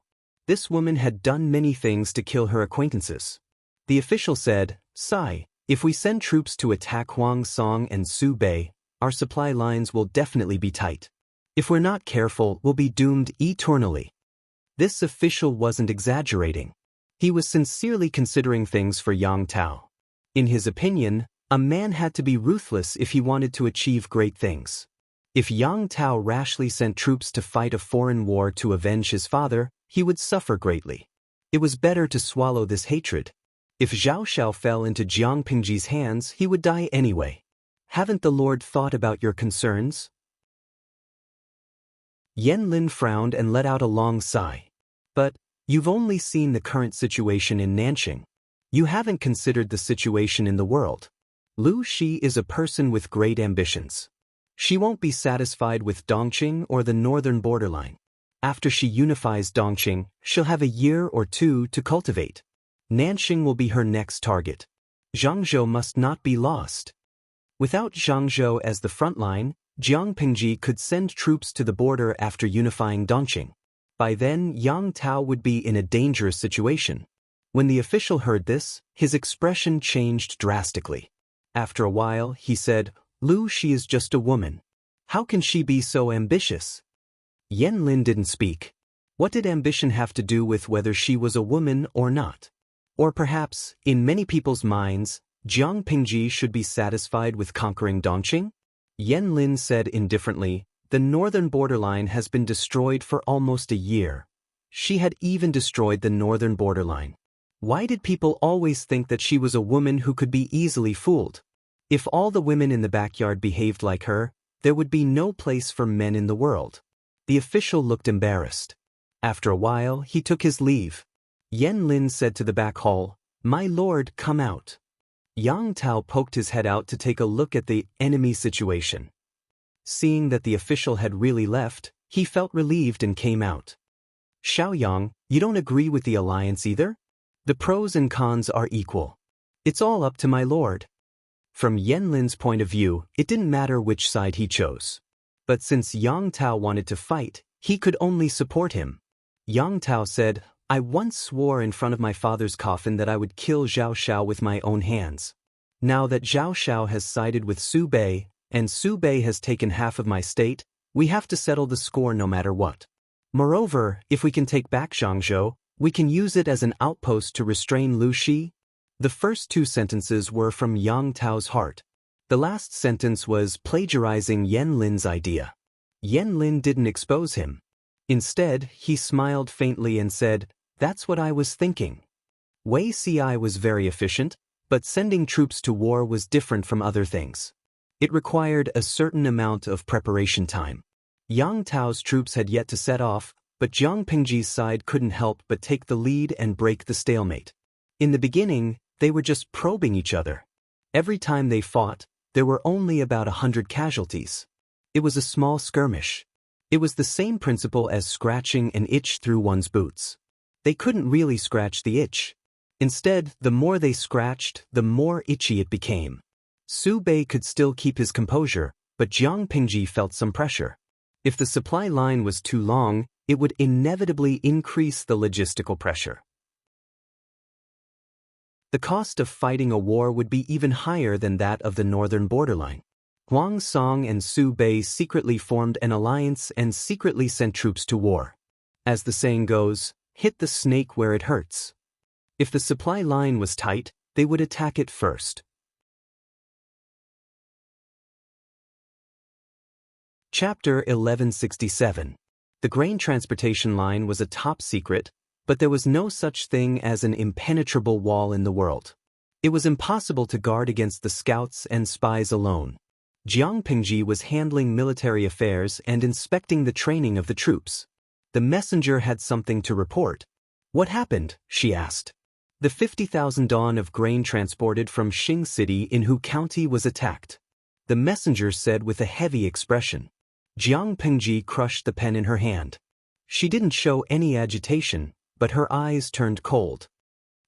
S1: This woman had done many things to kill her acquaintances. The official said, "Sai, if we send troops to attack Huang Song and Su Bei, our supply lines will definitely be tight. If we're not careful, we'll be doomed eternally." This official wasn't exaggerating. He was sincerely considering things for Yang Tao. In his opinion, a man had to be ruthless if he wanted to achieve great things. If Yang Tao rashly sent troops to fight a foreign war to avenge his father, he would suffer greatly. It was better to swallow this hatred. If Zhao Xiao fell into Jiang Pingji's hands, he would die anyway. Haven't the Lord thought about your concerns? Wang Lin frowned and let out a long sigh. But you've only seen the current situation in Nanqing. You haven't considered the situation in the world. Lu Shi is a person with great ambitions. She won't be satisfied with Dongqing or the northern borderline. After she unifies Dongqing, she'll have a year or 2 to cultivate. Nanqing will be her next target. Zhangzhou must not be lost. Without Zhangzhou as the front line, Jiang Pingji could send troops to the border after unifying Dongqing. By then, Yang Tao would be in a dangerous situation. When the official heard this, his expression changed drastically. After a while, he said, Lu Shi is just a woman. How can she be so ambitious? Wang Lin didn't speak. What did ambition have to do with whether she was a woman or not? Or perhaps, in many people's minds, Jiang Pingji should be satisfied with conquering Dongqing? Wang Lin said indifferently, the northern borderline has been destroyed for almost a year. She had even destroyed the northern borderline. Why did people always think that she was a woman who could be easily fooled? If all the women in the backyard behaved like her, there would be no place for men in the world. The official looked embarrassed. After a while, he took his leave. Wang Lin said to the back hall, My lord, come out. Yang Tao poked his head out to take a look at the enemy situation. Seeing that the official had really left, he felt relieved and came out. Xiaoyang, you don't agree with the alliance either? The pros and cons are equal. It's all up to my lord. From Wang Lin's point of view, it didn't matter which side he chose. But since Yang Tao wanted to fight, he could only support him. Yang Tao said, I once swore in front of my father's coffin that I would kill Zhao Xiao with my own hands. Now that Zhao Xiao has sided with Su Bei, and Su Bei has taken half of my state, we have to settle the score no matter what. Moreover, if we can take back Zhangzhou, we can use it as an outpost to restrain Lu Shi. The first 2 sentences were from Yang Tao's heart. The last sentence was plagiarizing Wang Lin's idea. Wang Lin didn't expose him. Instead, he smiled faintly and said, That's what I was thinking. Wei Ci was very efficient, but sending troops to war was different from other things. It required a certain amount of preparation time. Yang Tao's troops had yet to set off, but Jiang Pingji's side couldn't help but take the lead and break the stalemate. In the beginning, they were just probing each other. Every time they fought, there were only about 100 casualties. It was a small skirmish. It was the same principle as scratching an itch through one's boots. They couldn't really scratch the itch. Instead, the more they scratched, the more itchy it became. Su Bei could still keep his composure, but Jiang Pingji felt some pressure. If the supply line was too long, it would inevitably increase the logistical pressure. The cost of fighting a war would be even higher than that of the northern borderline. Huang Song and Su Bei secretly formed an alliance and secretly sent troops to war. As the saying goes, hit the snake where it hurts. If the supply line was tight, they would attack it first. Chapter 1167. The grain transportation line was a top secret, but there was no such thing as an impenetrable wall in the world. It was impossible to guard against the scouts and spies alone. Jiang Pingji was handling military affairs and inspecting the training of the troops. The messenger had something to report. What happened? She asked. The 50,000 don of grain transported from Xing City in Hu County was attacked. The messenger said with a heavy expression. Jiang Pingji crushed the pen in her hand. She didn't show any agitation, but her eyes turned cold.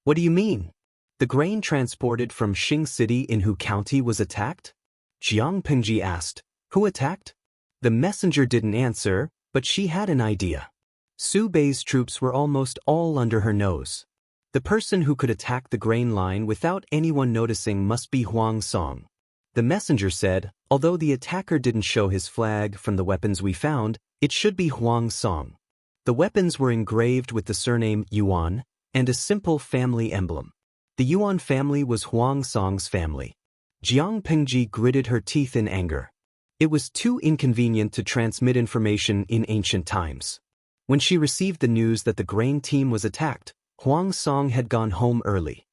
S1: What do you mean? The grain transported from Xing City in Hu County was attacked? Jiang Pingji asked. Who attacked? The messenger didn't answer, but she had an idea. Su Bei's troops were almost all under her nose. The person who could attack the grain line without anyone noticing must be Huang Song. The messenger said, although the attacker didn't show his flag from the weapons we found, it should be Huang Song. The weapons were engraved with the surname Yuan and a simple family emblem. The Yuan family was Huang Song's family. Jiang Pingji gritted her teeth in anger. It was too inconvenient to transmit information in ancient times. When she received the news that the grain team was attacked, Huang Song had gone home early.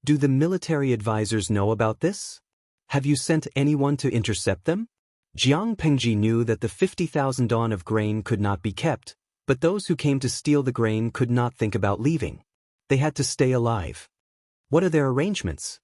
S1: Do the military advisors know about this? Have you sent anyone to intercept them? Jiang Pingji knew that the 50,000 don of grain could not be kept, but those who came to steal the grain could not think about leaving. They had to stay alive. What are their arrangements?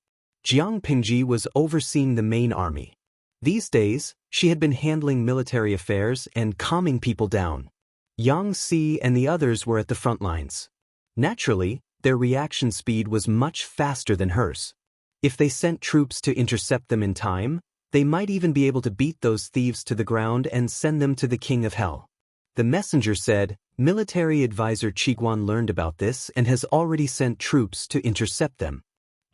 S1: Jiang Pingji was overseeing the main army. These days, she had been handling military affairs and calming people down. Yang Si and the others were at the front lines. Naturally, their reaction speed was much faster than hers. If they sent troops to intercept them in time, they might even be able to beat those thieves to the ground and send them to the King of Hell. The messenger said, military advisor Qiguan learned about this and has already sent troops to intercept them.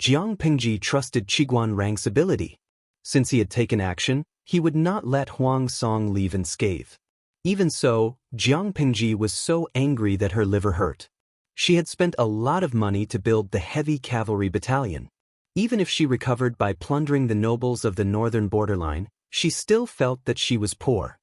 S1: Jiang Pingji trusted Qiguan Rang's ability. Since he had taken action, he would not let Huang Song leave unscathed. Even so, Jiang Pingji was so angry that her liver hurt. She had spent a lot of money to build the heavy cavalry battalion. Even if she recovered by plundering the nobles of the northern borderline, she still felt that she was poor.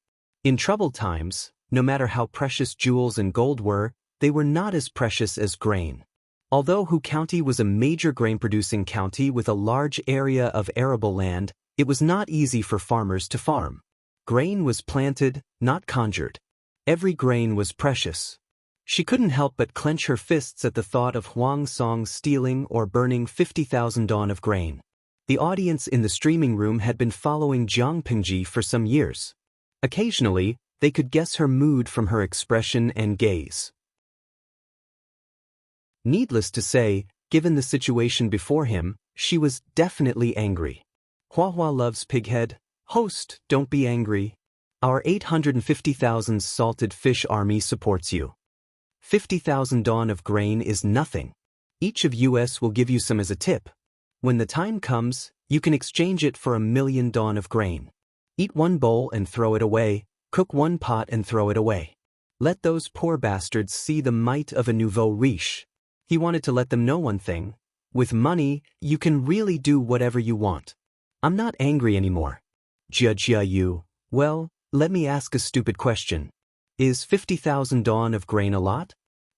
S1: In troubled times, no matter how precious jewels and gold were, they were not as precious as grain. Although Hu County was a major grain-producing county with a large area of arable land, it was not easy for farmers to farm. Grain was planted, not conjured. Every grain was precious. She couldn't help but clench her fists at the thought of Huang Song stealing or burning 50,000 don of grain. The audience in the streaming room had been following Jiang Pingji for some years. Occasionally, they could guess her mood from her expression and gaze. Needless to say, given the situation before him, she was definitely angry. Hua Hua loves pighead. Host, don't be angry. Our 850,000 salted fish army supports you. 50,000 don of grain is nothing. Each of us will give you some as a tip. When the time comes, you can exchange it for 1,000,000 don of grain. Eat one bowl and throw it away, cook one pot and throw it away. Let those poor bastards see the might of a nouveau riche. He wanted to let them know one thing. With money, you can really do whatever you want. I'm not angry anymore. Jia Yu, well, let me ask a stupid question. Is 50,000 don of grain a lot?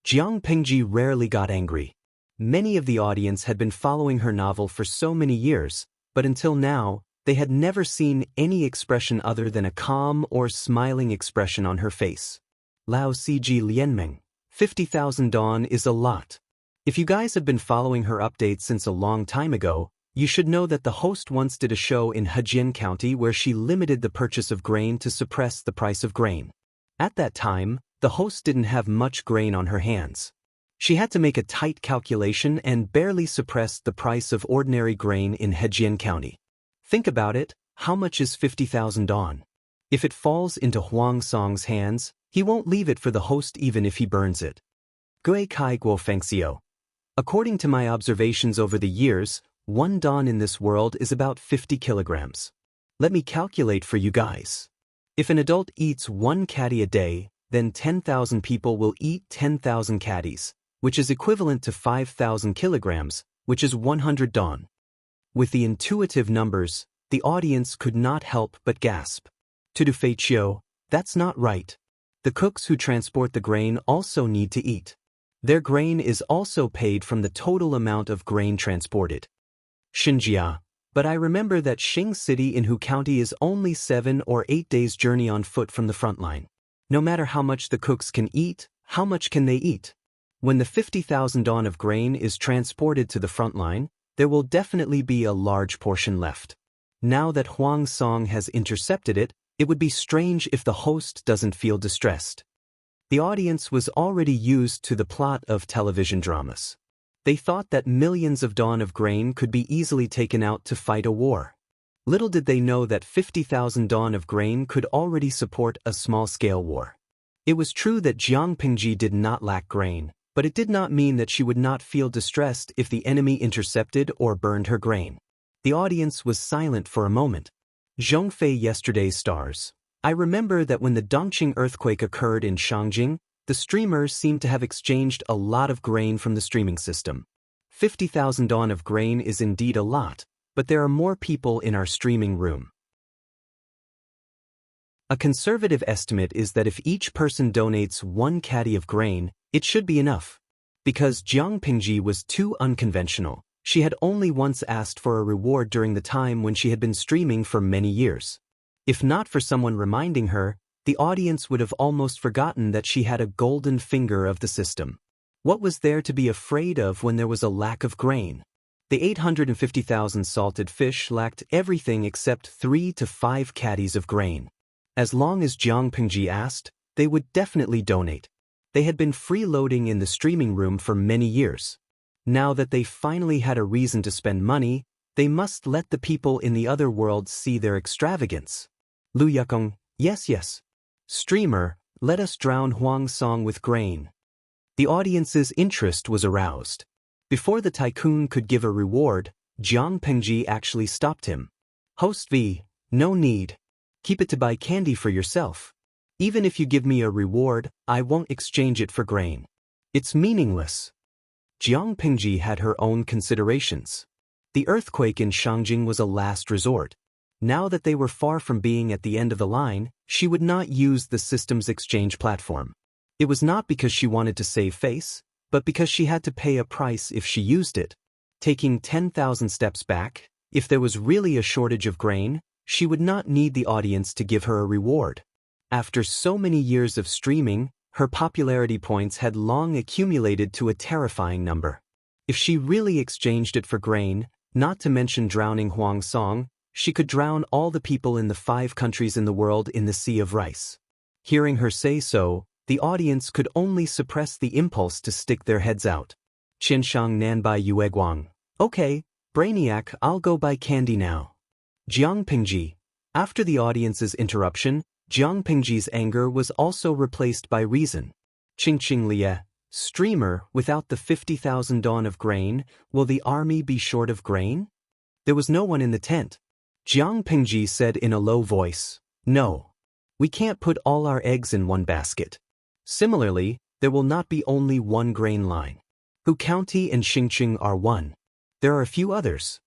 S1: Jiang Pingji rarely got angry. Many of the audience had been following her novel for so many years, but until now, they had never seen any expression other than a calm or smiling expression on her face. Lao Cg Lianmeng, 50,000 don is a lot. If you guys have been following her updates since a long time ago, you should know that the host once did a show in Hejian County where she limited the purchase of grain to suppress the price of grain. At that time, the host didn't have much grain on her hands. She had to make a tight calculation and barely suppressed the price of ordinary grain in Hejian County. Think about it, how much is 50,000 don? If it falls into Huang Song's hands, he won't leave it for the host even if he burns it. Gui Kai Guo Fengxiu. According to my observations over the years, 1 don in this world is about 50 kilograms. Let me calculate for you guys. If an adult eats 1 caddy a day, then 10,000 people will eat 10,000 caddies, which is equivalent to 5,000 kilograms, which is 100 don. With the intuitive numbers, the audience could not help but gasp. Cultivation, that's not right. The cooks who transport the grain also need to eat. Their grain is also paid from the total amount of grain transported. Xianxia, but I remember that Xing City in Hu County is only 7 or 8 days' journey on foot from the front line. No matter how much the cooks can eat, how much can they eat? When the 50,000 don of grain is transported to the front line, there will definitely be a large portion left. Now that Huang Song has intercepted it, it would be strange if the host doesn't feel distressed. The audience was already used to the plot of television dramas. They thought that millions of don of grain could be easily taken out to fight a war. Little did they know that 50,000 don of grain could already support a small-scale war. It was true that Jiang Pingji did not lack grain, but it did not mean that she would not feel distressed if the enemy intercepted or burned her grain. The audience was silent for a moment. Zhongfei yesterday's stars. I remember that when the Dongqing earthquake occurred in Shangjing, the streamers seemed to have exchanged a lot of grain from the streaming system. 50,000 don of grain is indeed a lot, but there are more people in our streaming room. A conservative estimate is that if each person donates 1 caddy of grain, it should be enough. Because Jiang Pingji was too unconventional, she had only once asked for a reward during the time when she had been streaming for many years. If not for someone reminding her, the audience would have almost forgotten that she had a golden finger of the system. What was there to be afraid of when there was a lack of grain? The 850,000 salted fish lacked everything except 3 to 5 caddies of grain. As long as Jiang Pingji asked, they would definitely donate. They had been freeloading in the streaming room for many years. Now that they finally had a reason to spend money, they must let the people in the other world see their extravagance. Lu Yukong, yes. Streamer, let us drown Huang Song with grain. The audience's interest was aroused. Before the tycoon could give a reward, Jiang Pingji actually stopped him. Host V, no need. Keep it to buy candy for yourself. Even if you give me a reward, I won't exchange it for grain. It's meaningless. Jiang Pingji had her own considerations. The earthquake in Shangjing was a last resort. Now that they were far from being at the end of the line, she would not use the system's exchange platform. It was not because she wanted to save face, but because she had to pay a price if she used it. Taking 10,000 steps back, if there was really a shortage of grain, she would not need the audience to give her a reward. After so many years of streaming, her popularity points had long accumulated to a terrifying number. If she really exchanged it for grain, not to mention drowning Huang Song, she could drown all the people in the 5 countries in the world in the sea of rice. Hearing her say so, the audience could only suppress the impulse to stick their heads out. Qianshang Nanbai Yueguang. Okay, Brainiac, I'll go buy candy now. Jiang Pingji. After the audience's interruption, Jiang Pingji's anger was also replaced by reason. Qingqing Lie. Streamer, without the 50,000 don of grain, will the army be short of grain? There was no one in the tent. Jiang Pingji said in a low voice, no. We can't put all our eggs in one basket. Similarly, there will not be only one grain line. Hu County and Xingqing are one. There are a few others.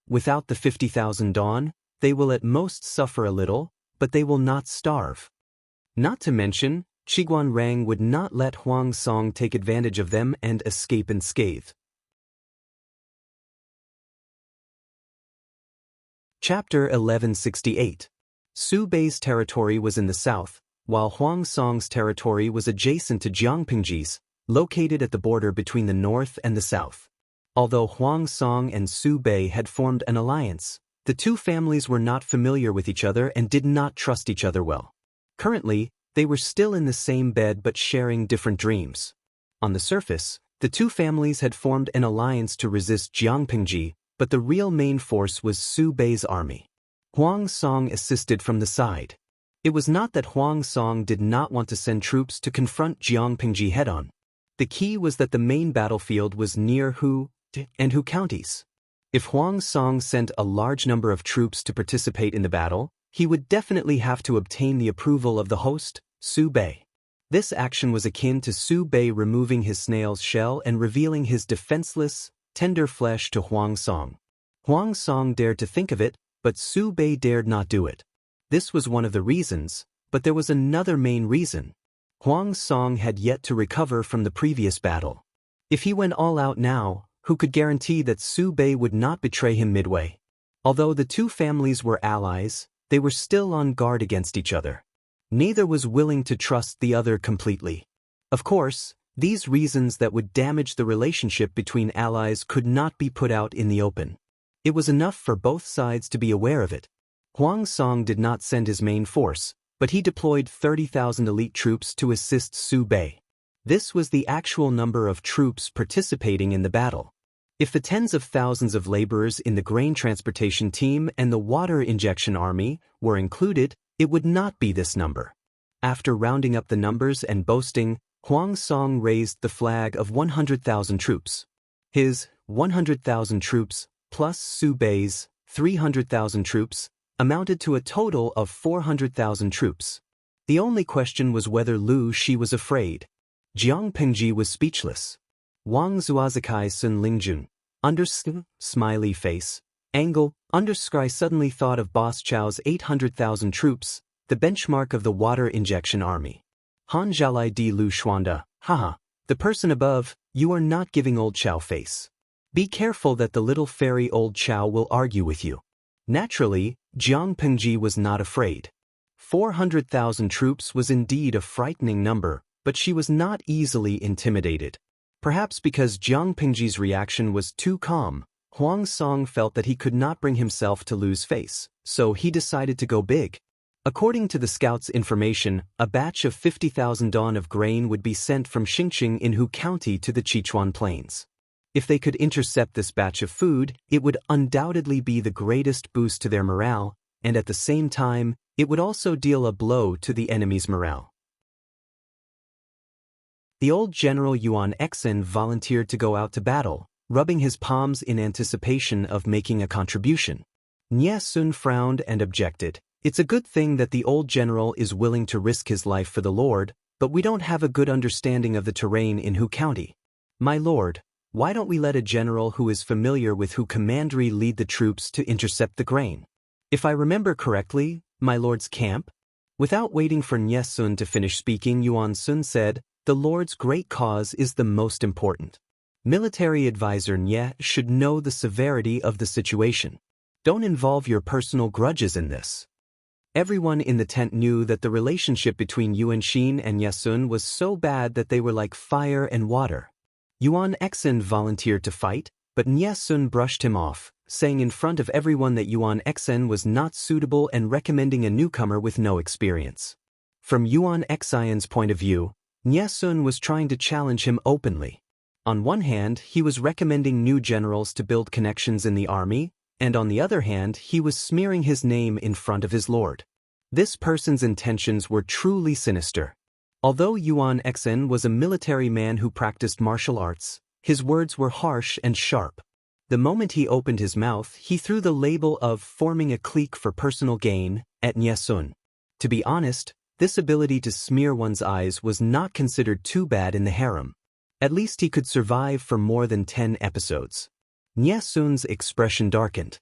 S1: Without the 50,000 don, they will at most suffer a little, but they will not starve. Not to mention, Qiguan Rang would not let Huang Song take advantage of them and escape unscathed. Chapter 1168. Su Bei's territory was in the south, while Huang Song's territory was adjacent to Jiang Pingji's, located at the border between the north and the south. Although Huang Song and Su Bei had formed an alliance, the two families were not familiar with each other and did not trust each other well. Currently, they were still in the same bed but sharing different dreams. On the surface, the two families had formed an alliance to resist Jiang Pingji, but the real main force was Su Bei's army. Huang Song assisted from the side. It was not that Huang Song did not want to send troops to confront Jiang Pingji head-on. The key was that the main battlefield was near Hu and Hu counties. If Huang Song sent a large number of troops to participate in the battle, he would definitely have to obtain the approval of the host, Su Bei. This action was akin to Su Bei removing his snail's shell and revealing his defenseless, tender flesh to Huang Song. Huang Song dared to think of it, but Su Bei dared not do it. This was one of the reasons, but there was another main reason. Huang Song had yet to recover from the previous battle. If he went all out now, who could guarantee that Su Bei would not betray him midway? Although the two families were allies, they were still on guard against each other. Neither was willing to trust the other completely. Of course, these reasons that would damage the relationship between allies could not be put out in the open. It was enough for both sides to be aware of it. Huang Song did not send his main force, but he deployed 30,000 elite troops to assist Su Bei. This was the actual number of troops participating in the battle. If the tens of thousands of laborers in the grain transportation team and the water injection army were included, it would not be this number. After rounding up the numbers and boasting, Huang Song raised the flag of 100,000 troops. His 100,000 troops, plus Su Bei's 300,000 troops, amounted to a total of 400,000 troops. The only question was whether Lu Shi was afraid. Jiang Pengji was speechless. Wang Zuazikai Sun Lingjun, smiley face, angle, suddenly thought of Boss Chow's 800,000 troops, the benchmark of the water injection army. Han Zhalai Di Lu Xuanda, haha, the person above, you are not giving old Chow face. Be careful that the little fairy old Chow will argue with you. Naturally, Jiang Pengji was not afraid. 400,000 troops was indeed a frightening number, but she was not easily intimidated. Perhaps because Jiang Pengji's reaction was too calm, Huang Song felt that he could not bring himself to lose face, so he decided to go big. According to the scouts' information, a batch of 50,000 dawn of grain would be sent from Xingqing in Hu County to the Sichuan Plains. If they could intercept this batch of food, it would undoubtedly be the greatest boost to their morale, and at the same time, it would also deal a blow to the enemy's morale. The old General Yuan Xen volunteered to go out to battle, rubbing his palms in anticipation of making a contribution. Nie Sun frowned and objected. It's a good thing that the old general is willing to risk his life for the Lord, but we don't have a good understanding of the terrain in Hu County. My lord, why don't we let a general who is familiar with Hu Commandery lead the troops to intercept the grain? If I remember correctly, my lord's camp? Without waiting for Nie Sun to finish speaking, Yuan Sun said, the Lord's great cause is the most important. Military advisor Nie should know the severity of the situation. Don't involve your personal grudges in this. Everyone in the tent knew that the relationship between Yuan Xin and Nie Sun was so bad that they were like fire and water. Yuan Xen volunteered to fight, but Nie Sun brushed him off, saying in front of everyone that Yuan Xen was not suitable and recommending a newcomer with no experience. From Yuan Xian's point of view, Nie Sun was trying to challenge him openly. On one hand, he was recommending new generals to build connections in the army, and on the other hand, he was smearing his name in front of his lord. This person's intentions were truly sinister. Although Yuan Xen was a military man who practiced martial arts, his words were harsh and sharp. The moment he opened his mouth, he threw the label of forming a clique for personal gain at Nie Sun. To be honest, this ability to smear one's eyes was not considered too bad in the harem. At least he could survive for more than 10 episodes. Nie Sun's expression darkened.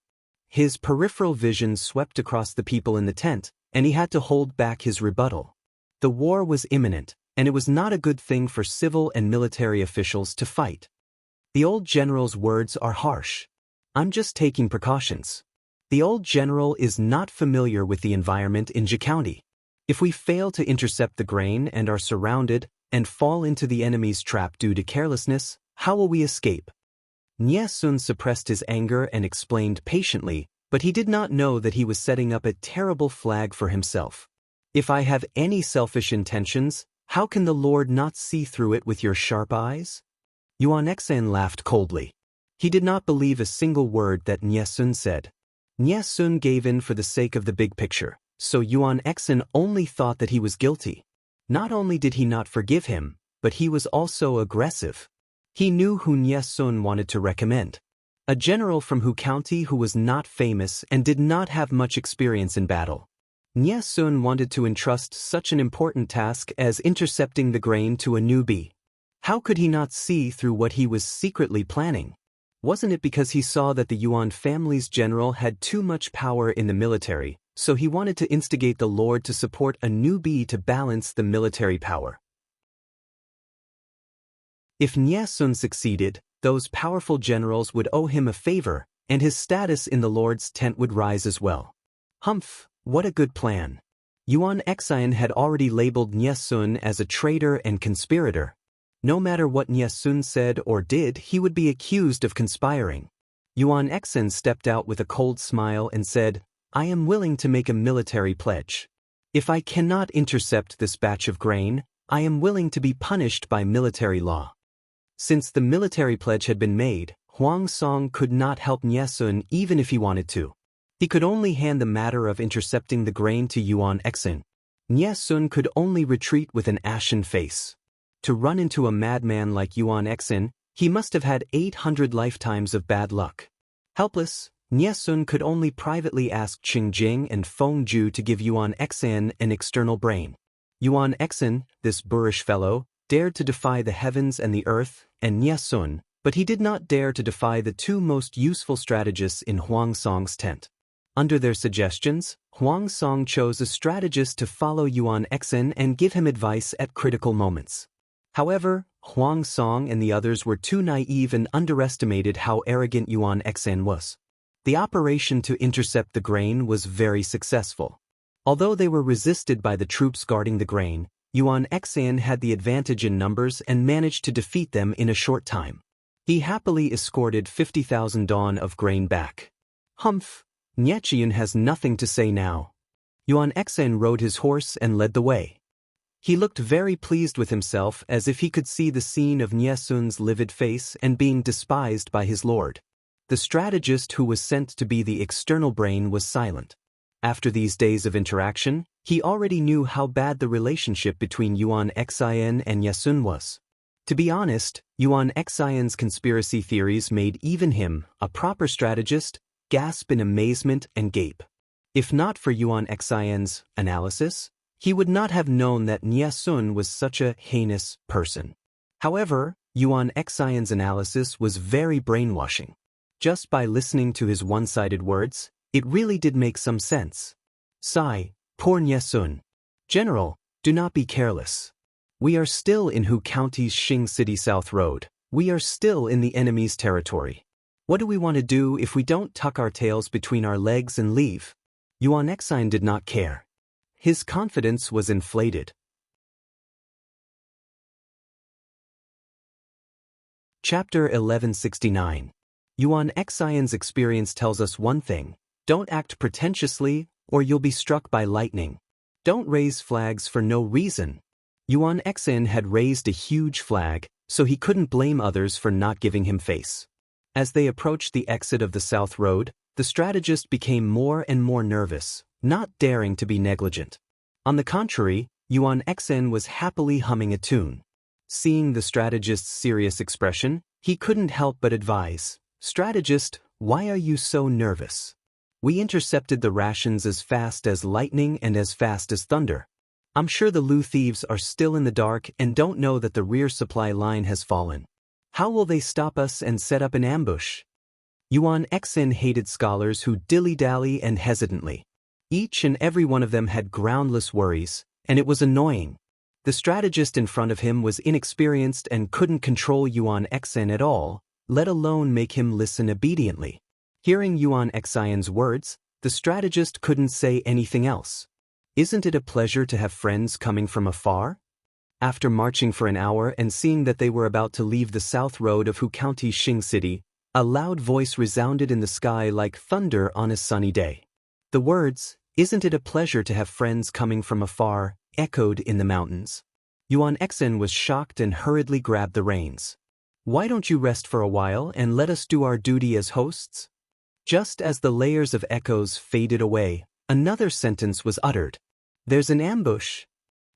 S1: His peripheral vision swept across the people in the tent, and he had to hold back his rebuttal. The war was imminent, and it was not a good thing for civil and military officials to fight. The old general's words are harsh. I'm just taking precautions. The old general is not familiar with the environment in Ji County. If we fail to intercept the grain and are surrounded and fall into the enemy's trap due to carelessness, how will we escape? Nie Sun suppressed his anger and explained patiently, but he did not know that he was setting up a terrible flag for himself. If I have any selfish intentions, how can the Lord not see through it with your sharp eyes? Yuan Xen laughed coldly. He did not believe a single word that Nie Sun said. Nie Sun gave in for the sake of the big picture, so Yuan Xen only thought that he was guilty. Not only did he not forgive him, but he was also aggressive. He knew who Nie Sun wanted to recommend. A general from Hu County who was not famous and did not have much experience in battle. Nie Sun wanted to entrust such an important task as intercepting the grain to a newbie. How could he not see through what he was secretly planning? Wasn't it because he saw that the Yuan family's general had too much power in the military, so he wanted to instigate the Lord to support a newbie to balance the military power? If Nie Sun succeeded, those powerful generals would owe him a favor, and his status in the Lord's tent would rise as well. Humph, what a good plan. Yuan Xian had already labeled Nie Sun as a traitor and conspirator. No matter what Nie Sun said or did, he would be accused of conspiring. Yuan Xian stepped out with a cold smile and said, "I am willing to make a military pledge. If I cannot intercept this batch of grain, I am willing to be punished by military law." Since the military pledge had been made, Huang Song could not help Nie Sun even if he wanted to. He could only hand the matter of intercepting the grain to Yuan Xian. Nie Sun could only retreat with an ashen face. To run into a madman like Yuan Xian, he must have had 800 lifetimes of bad luck. Helpless, Nie Sun could only privately ask Qing Jing and Feng Ju to give Yuan Xian an external brain. Yuan Xian, this boorish fellow, dared to defy the heavens and the earth, and Nie Sun, but he did not dare to defy the two most useful strategists in Huang Song's tent. Under their suggestions, Huang Song chose a strategist to follow Yuan Xian and give him advice at critical moments. However, Huang Song and the others were too naive and underestimated how arrogant Yuan Xian was. The operation to intercept the grain was very successful. Although they were resisted by the troops guarding the grain, Yuan Xian had the advantage in numbers and managed to defeat them in a short time. He happily escorted 50,000 dawn of grain back. Humph, Nie Qian has nothing to say now. Yuan Xian rode his horse and led the way. He looked very pleased with himself, as if he could see the scene of Nie Sun's livid face and being despised by his lord. The strategist who was sent to be the external brain was silent. After these days of interaction, he already knew how bad the relationship between Yuan Xian and Nie Sun was. To be honest, Yuan Xian's conspiracy theories made even him, a proper strategist, gasp in amazement and gape. If not for Yuan Xian's analysis, he would not have known that Nie Sun was such a heinous person. However, Yuan Xian's analysis was very brainwashing. Just by listening to his one-sided words, it really did make some sense. Sigh, poor Nie Sun. General, do not be careless. We are still in Hu County's Xing City South Road. We are still in the enemy's territory. What do we want to do if we don't tuck our tails between our legs and leave? Yuan Xian did not care. His confidence was inflated. Chapter 1169. Yuan Xian's experience tells us one thing: don't act pretentiously, or you'll be struck by lightning. Don't raise flags for no reason. Yuan Xian had raised a huge flag, so he couldn't blame others for not giving him face. As they approached the exit of the South Road, the strategist became more and more nervous, not daring to be negligent. On the contrary, Yuan Xian was happily humming a tune. Seeing the strategist's serious expression, he couldn't help but advise, "Strategist, why are you so nervous? We intercepted the rations as fast as lightning and as fast as thunder. I'm sure the Lu thieves are still in the dark and don't know that the rear supply line has fallen. How will they stop us and set up an ambush?" Yuan Xian hated scholars who dilly-dally and hesitantly. Each and every one of them had groundless worries, and it was annoying. The strategist in front of him was inexperienced and couldn't control Yuan Xian at all, let alone make him listen obediently. Hearing Yuan Xian's words, the strategist couldn't say anything else. Isn't it a pleasure to have friends coming from afar? After marching for an hour and seeing that they were about to leave the south road of Hu County Xing City, a loud voice resounded in the sky like thunder on a sunny day. The words, "Isn't it a pleasure to have friends coming from afar," echoed in the mountains. Yuan Xian was shocked and hurriedly grabbed the reins. "Why don't you rest for a while and let us do our duty as hosts?" Just as the layers of echoes faded away, another sentence was uttered. "There's an ambush."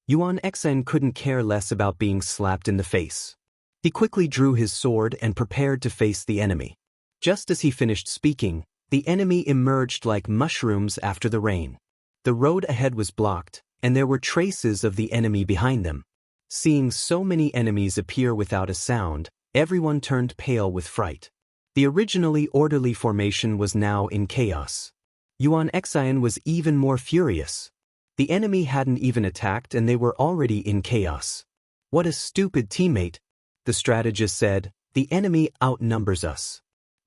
S1: Yuan Xian couldn't care less about being slapped in the face. He quickly drew his sword and prepared to face the enemy. Just as he finished speaking, the enemy emerged like mushrooms after the rain. The road ahead was blocked, and there were traces of the enemy behind them. Seeing so many enemies appear without a sound, everyone turned pale with fright. The originally orderly formation was now in chaos. Yuan Xian was even more furious. The enemy hadn't even attacked and they were already in chaos. What a stupid teammate, the strategist said. The enemy outnumbers us.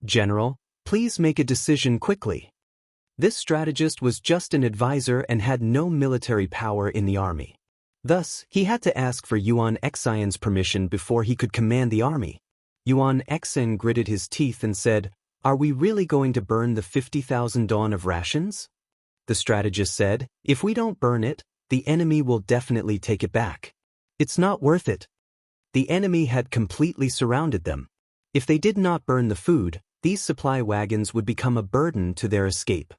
S1: General, please make a decision quickly. This strategist was just an advisor and had no military power in the army. Thus, he had to ask for Yuan Xian's permission before he could command the army. Yuan Xian gritted his teeth and said, "Are we really going to burn the 50,000 dawn of rations?" The strategist said, "If we don't burn it, the enemy will definitely take it back. It's not worth it." The enemy had completely surrounded them. If they did not burn the food, these supply wagons would become a burden to their escape.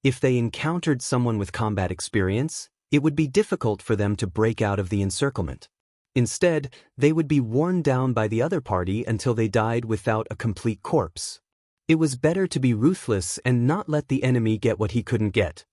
S1: If they encountered someone with combat experience, it would be difficult for them to break out of the encirclement. Instead, they would be worn down by the other party until they died without a complete corpse. It was better to be ruthless and not let the enemy get what he couldn't get.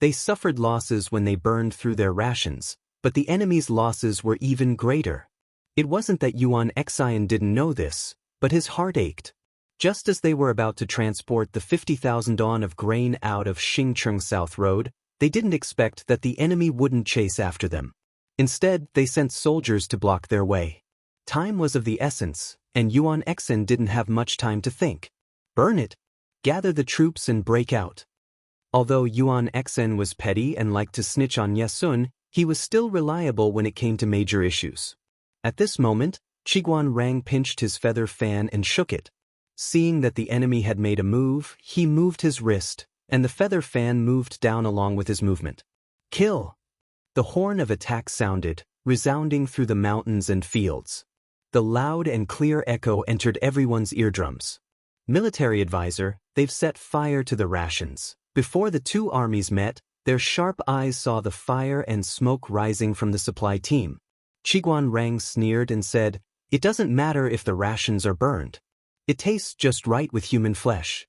S1: They suffered losses when they burned through their rations, but the enemy's losses were even greater. It wasn't that Yuan Xian didn't know this, but his heart ached. Just as they were about to transport the 50,000 dawn of grain out of Xingcheng South Road, they didn't expect that the enemy wouldn't chase after them. Instead, they sent soldiers to block their way. Time was of the essence, and Yuan Xian didn't have much time to think. Burn it! Gather the troops and break out. Although Yuan Xian was petty and liked to snitch on Yesun, he was still reliable when it came to major issues. At this moment, Qiguan Rang pinched his feather fan and shook it. Seeing that the enemy had made a move, he moved his wrist, and the feather fan moved down along with his movement. Kill! The horn of attack sounded, resounding through the mountains and fields. The loud and clear echo entered everyone's eardrums. Military advisor, they've set fire to the rations. Before the two armies met, their sharp eyes saw the fire and smoke rising from the supply team. Qiguan Rang sneered and said, "It doesn't matter if the rations are burned. It tastes just right with human flesh."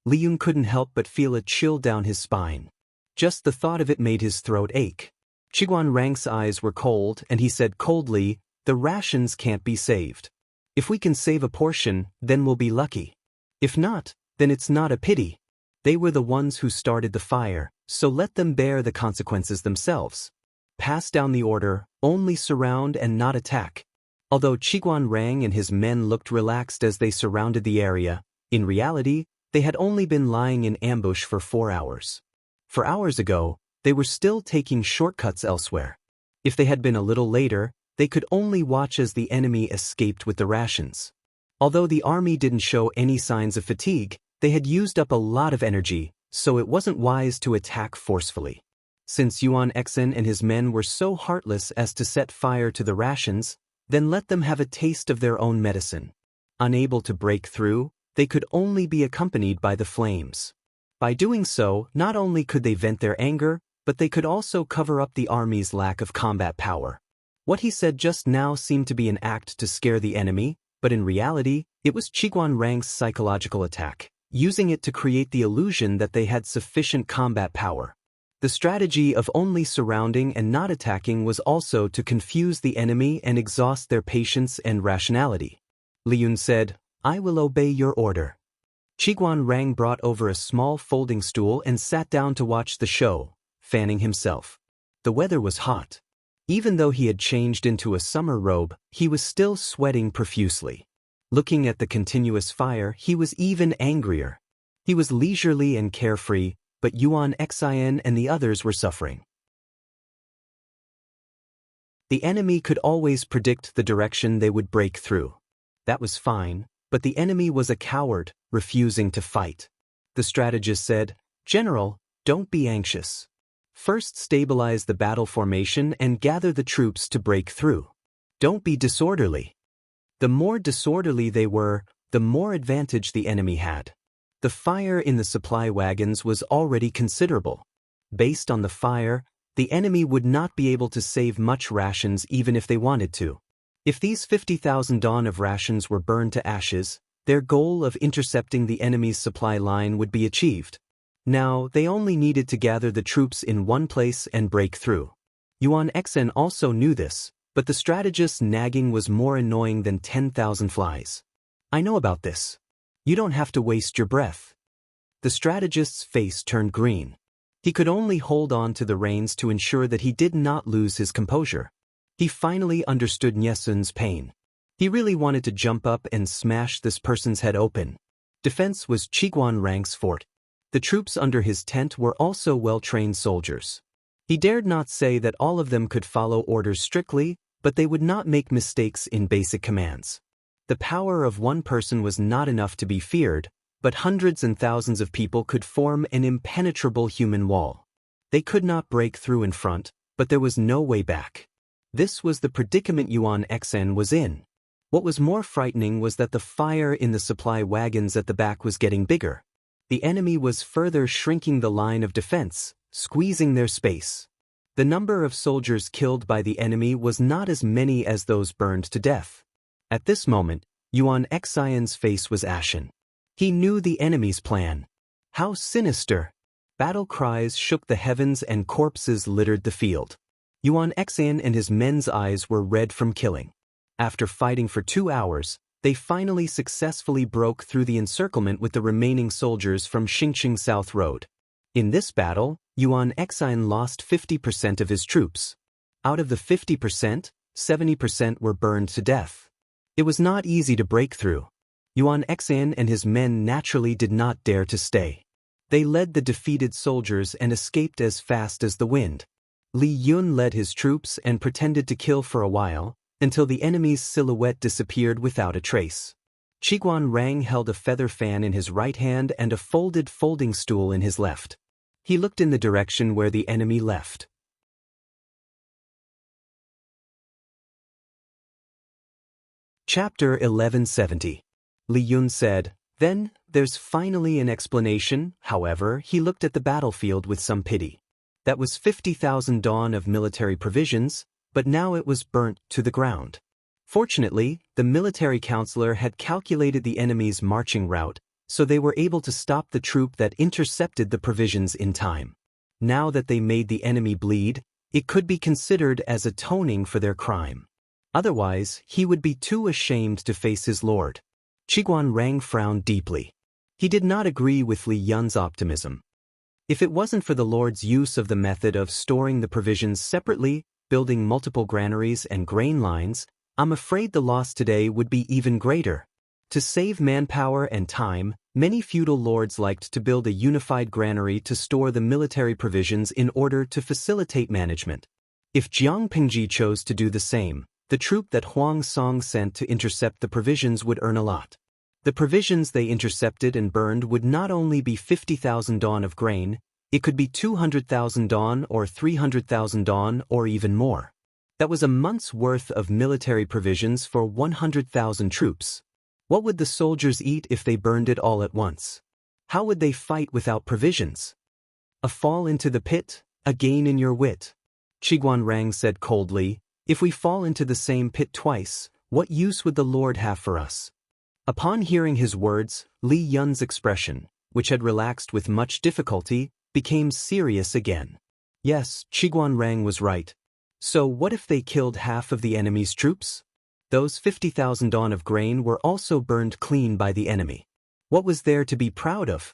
S1: Li Yun couldn't help but feel a chill down his spine. Just the thought of it made his throat ache. Qiguan Rang's eyes were cold and he said coldly, "The rations can't be saved. If we can save a portion, then we'll be lucky. If not, then it's not a pity. They were the ones who started the fire, so let them bear the consequences themselves. Pass down the order, only surround and not attack." Although Qiguan Rang and his men looked relaxed as they surrounded the area, in reality, they had only been lying in ambush for 4 hours. For hours ago, they were still taking shortcuts elsewhere. If they had been a little later, they could only watch as the enemy escaped with the rations. Although the army didn't show any signs of fatigue, they had used up a lot of energy, so it wasn't wise to attack forcefully. Since Yuan Xian and his men were so heartless as to set fire to the rations, then let them have a taste of their own medicine. Unable to break through, they could only be accompanied by the flames. By doing so, not only could they vent their anger, but they could also cover up the army's lack of combat power. What he said just now seemed to be an act to scare the enemy, but in reality, it was Qiguan Rang's psychological attack, using it to create the illusion that they had sufficient combat power. The strategy of only surrounding and not attacking was also to confuse the enemy and exhaust their patience and rationality. Li Yun said, "I will obey your order." Qiguan Rang brought over a small folding stool and sat down to watch the show, fanning himself. The weather was hot. Even though he had changed into a summer robe, he was still sweating profusely. Looking at the continuous fire, he was even angrier. He was leisurely and carefree, but Yuan Xian and the others were suffering. The enemy could always predict the direction they would break through. That was fine, but the enemy was a coward, refusing to fight. The strategist said, "General, don't be anxious. First stabilize the battle formation and gather the troops to break through. Don't be disorderly." The more disorderly they were, the more advantage the enemy had. The fire in the supply wagons was already considerable. Based on the fire, the enemy would not be able to save much rations even if they wanted to. If these 50,000 dawn of rations were burned to ashes, their goal of intercepting the enemy's supply line would be achieved. Now, they only needed to gather the troops in one place and break through. Yuan Xen also knew this, but the strategist's nagging was more annoying than 10,000 flies. I know about this. You don't have to waste your breath. The strategist's face turned green. He could only hold on to the reins to ensure that he did not lose his composure. He finally understood Nyesun's pain. He really wanted to jump up and smash this person's head open. Defense was Qiguan Rang's fort. The troops under his tent were also well-trained soldiers. He dared not say that all of them could follow orders strictly, but they would not make mistakes in basic commands. The power of one person was not enough to be feared, but hundreds and thousands of people could form an impenetrable human wall. They could not break through in front, but there was no way back. This was the predicament Yuan Xen was in. What was more frightening was that the fire in the supply wagons at the back was getting bigger. The enemy was further shrinking the line of defense, squeezing their space. The number of soldiers killed by the enemy was not as many as those burned to death. At this moment, Yuan Xian's face was ashen. He knew the enemy's plan. How sinister! Battle cries shook the heavens and corpses littered the field. Yuan Xian and his men's eyes were red from killing. After fighting for 2 hours, they finally successfully broke through the encirclement with the remaining soldiers from Xingqing South Road. In this battle, Yuan Xian lost 50% of his troops. Out of the 50%, 70% were burned to death. It was not easy to break through. Yuan Xian and his men naturally did not dare to stay. They led the defeated soldiers and escaped as fast as the wind. Li Yun led his troops and pretended to kill for a while, until the enemy's silhouette disappeared without a trace. Qiguan Rang held a feather fan in his right hand and a folded folding stool in his left. He looked in the direction where the enemy left. Chapter 1170. Li Yun said, "Then, there's finally an explanation." However, he looked at the battlefield with some pity. That was 50,000 dawn of military provisions, but now it was burnt to the ground. Fortunately, the military counselor had calculated the enemy's marching route, so they were able to stop the troop that intercepted the provisions in time. Now that they made the enemy bleed, it could be considered as atoning for their crime. Otherwise, he would be too ashamed to face his lord. Qiguan Rang frowned deeply. He did not agree with Li Yun's optimism. If it wasn't for the lord's use of the method of storing the provisions separately, building multiple granaries and grain lines, I'm afraid the loss today would be even greater. To save manpower and time, many feudal lords liked to build a unified granary to store the military provisions in order to facilitate management. If Jiang Pingji chose to do the same, the troop that Huang Song sent to intercept the provisions would earn a lot. The provisions they intercepted and burned would not only be 50,000 dawn of grain, it could be 200,000 dawn or 300,000 dawn or even more. That was a month's worth of military provisions for 100,000 troops. What would the soldiers eat if they burned it all at once? How would they fight without provisions? A fall into the pit, a gain in your wit. Qiguan Rang said coldly, "If we fall into the same pit twice, what use would the Lord have for us?" Upon hearing his words, Li Yun's expression, which had relaxed with much difficulty, became serious again. Yes, Qiguan Rang was right. So what if they killed half of the enemy's troops? Those 50,000 dawn of grain were also burned clean by the enemy. What was there to be proud of?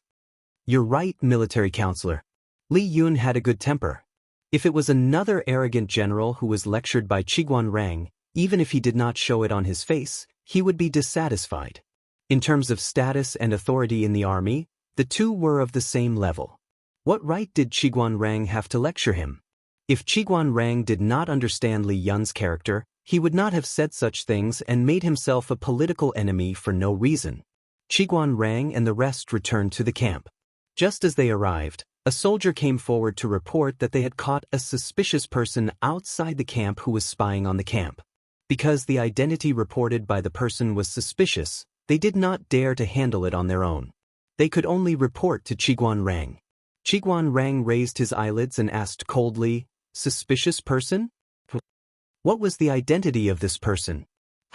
S1: You're right, military counselor. Li Yun had a good temper. If it was another arrogant general who was lectured by Qiguan Rang, even if he did not show it on his face, he would be dissatisfied. In terms of status and authority in the army, the two were of the same level. What right did Qiguan Rang have to lecture him? If Qiguan Rang did not understand Li Yun's character, he would not have said such things and made himself a political enemy for no reason. Qiguan Rang and the rest returned to the camp. Just as they arrived, a soldier came forward to report that they had caught a suspicious person outside the camp who was spying on the camp. Because the identity reported by the person was suspicious, they did not dare to handle it on their own. They could only report to Qiguan Rang. Qiguan Rang raised his eyelids and asked coldly, "Suspicious person? What was the identity of this person?"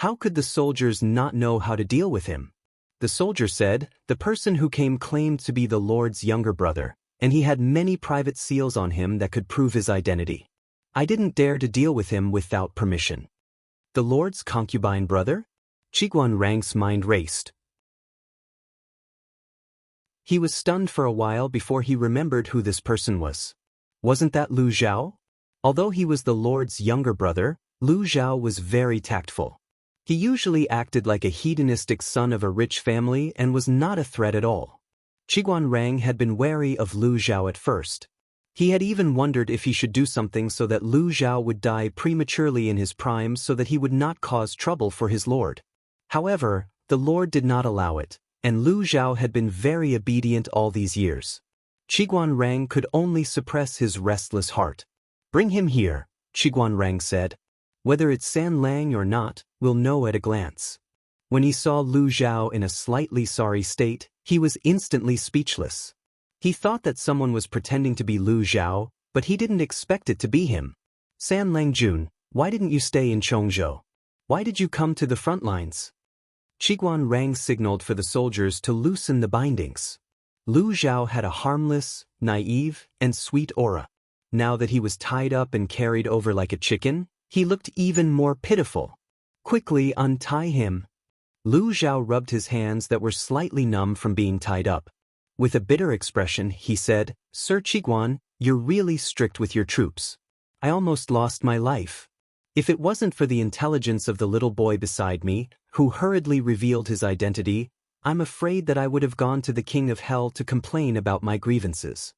S1: How could the soldiers not know how to deal with him? The soldier said, the person who came claimed to be the Lord's younger brother, and he had many private seals on him that could prove his identity. I didn't dare to deal with him without permission. The Lord's concubine brother? Qiguan Rang's mind raced. He was stunned for a while before he remembered who this person was. Wasn't that Lu Zhao? Although he was the Lord's younger brother, Lu Zhao was very tactful. He usually acted like a hedonistic son of a rich family and was not a threat at all. Qiguan Rang had been wary of Lu Zhao at first. He had even wondered if he should do something so that Lu Zhao would die prematurely in his prime so that he would not cause trouble for his lord. However, the lord did not allow it, and Lu Zhao had been very obedient all these years. Qiguan Rang could only suppress his restless heart. Bring him here, Qiguan Rang said. Whether it's San Lang or not, we'll know at a glance. When he saw Lu Zhao in a slightly sorry state, he was instantly speechless. He thought that someone was pretending to be Lu Zhao, but he didn't expect it to be him. San Lang Jun, why didn't you stay in Chongzhou? Why did you come to the front lines? Qiguan Rang signaled for the soldiers to loosen the bindings. Lu Zhao had a harmless, naive, and sweet aura. Now that he was tied up and carried over like a chicken, he looked even more pitiful. Quickly untie him. Lu Zhao rubbed his hands that were slightly numb from being tied up. With a bitter expression, he said, Sir Qiguan, you're really strict with your troops. I almost lost my life. If it wasn't for the intelligence of the little boy beside me, who hurriedly revealed his identity, I'm afraid that I would have gone to the King of Hell to complain about my grievances.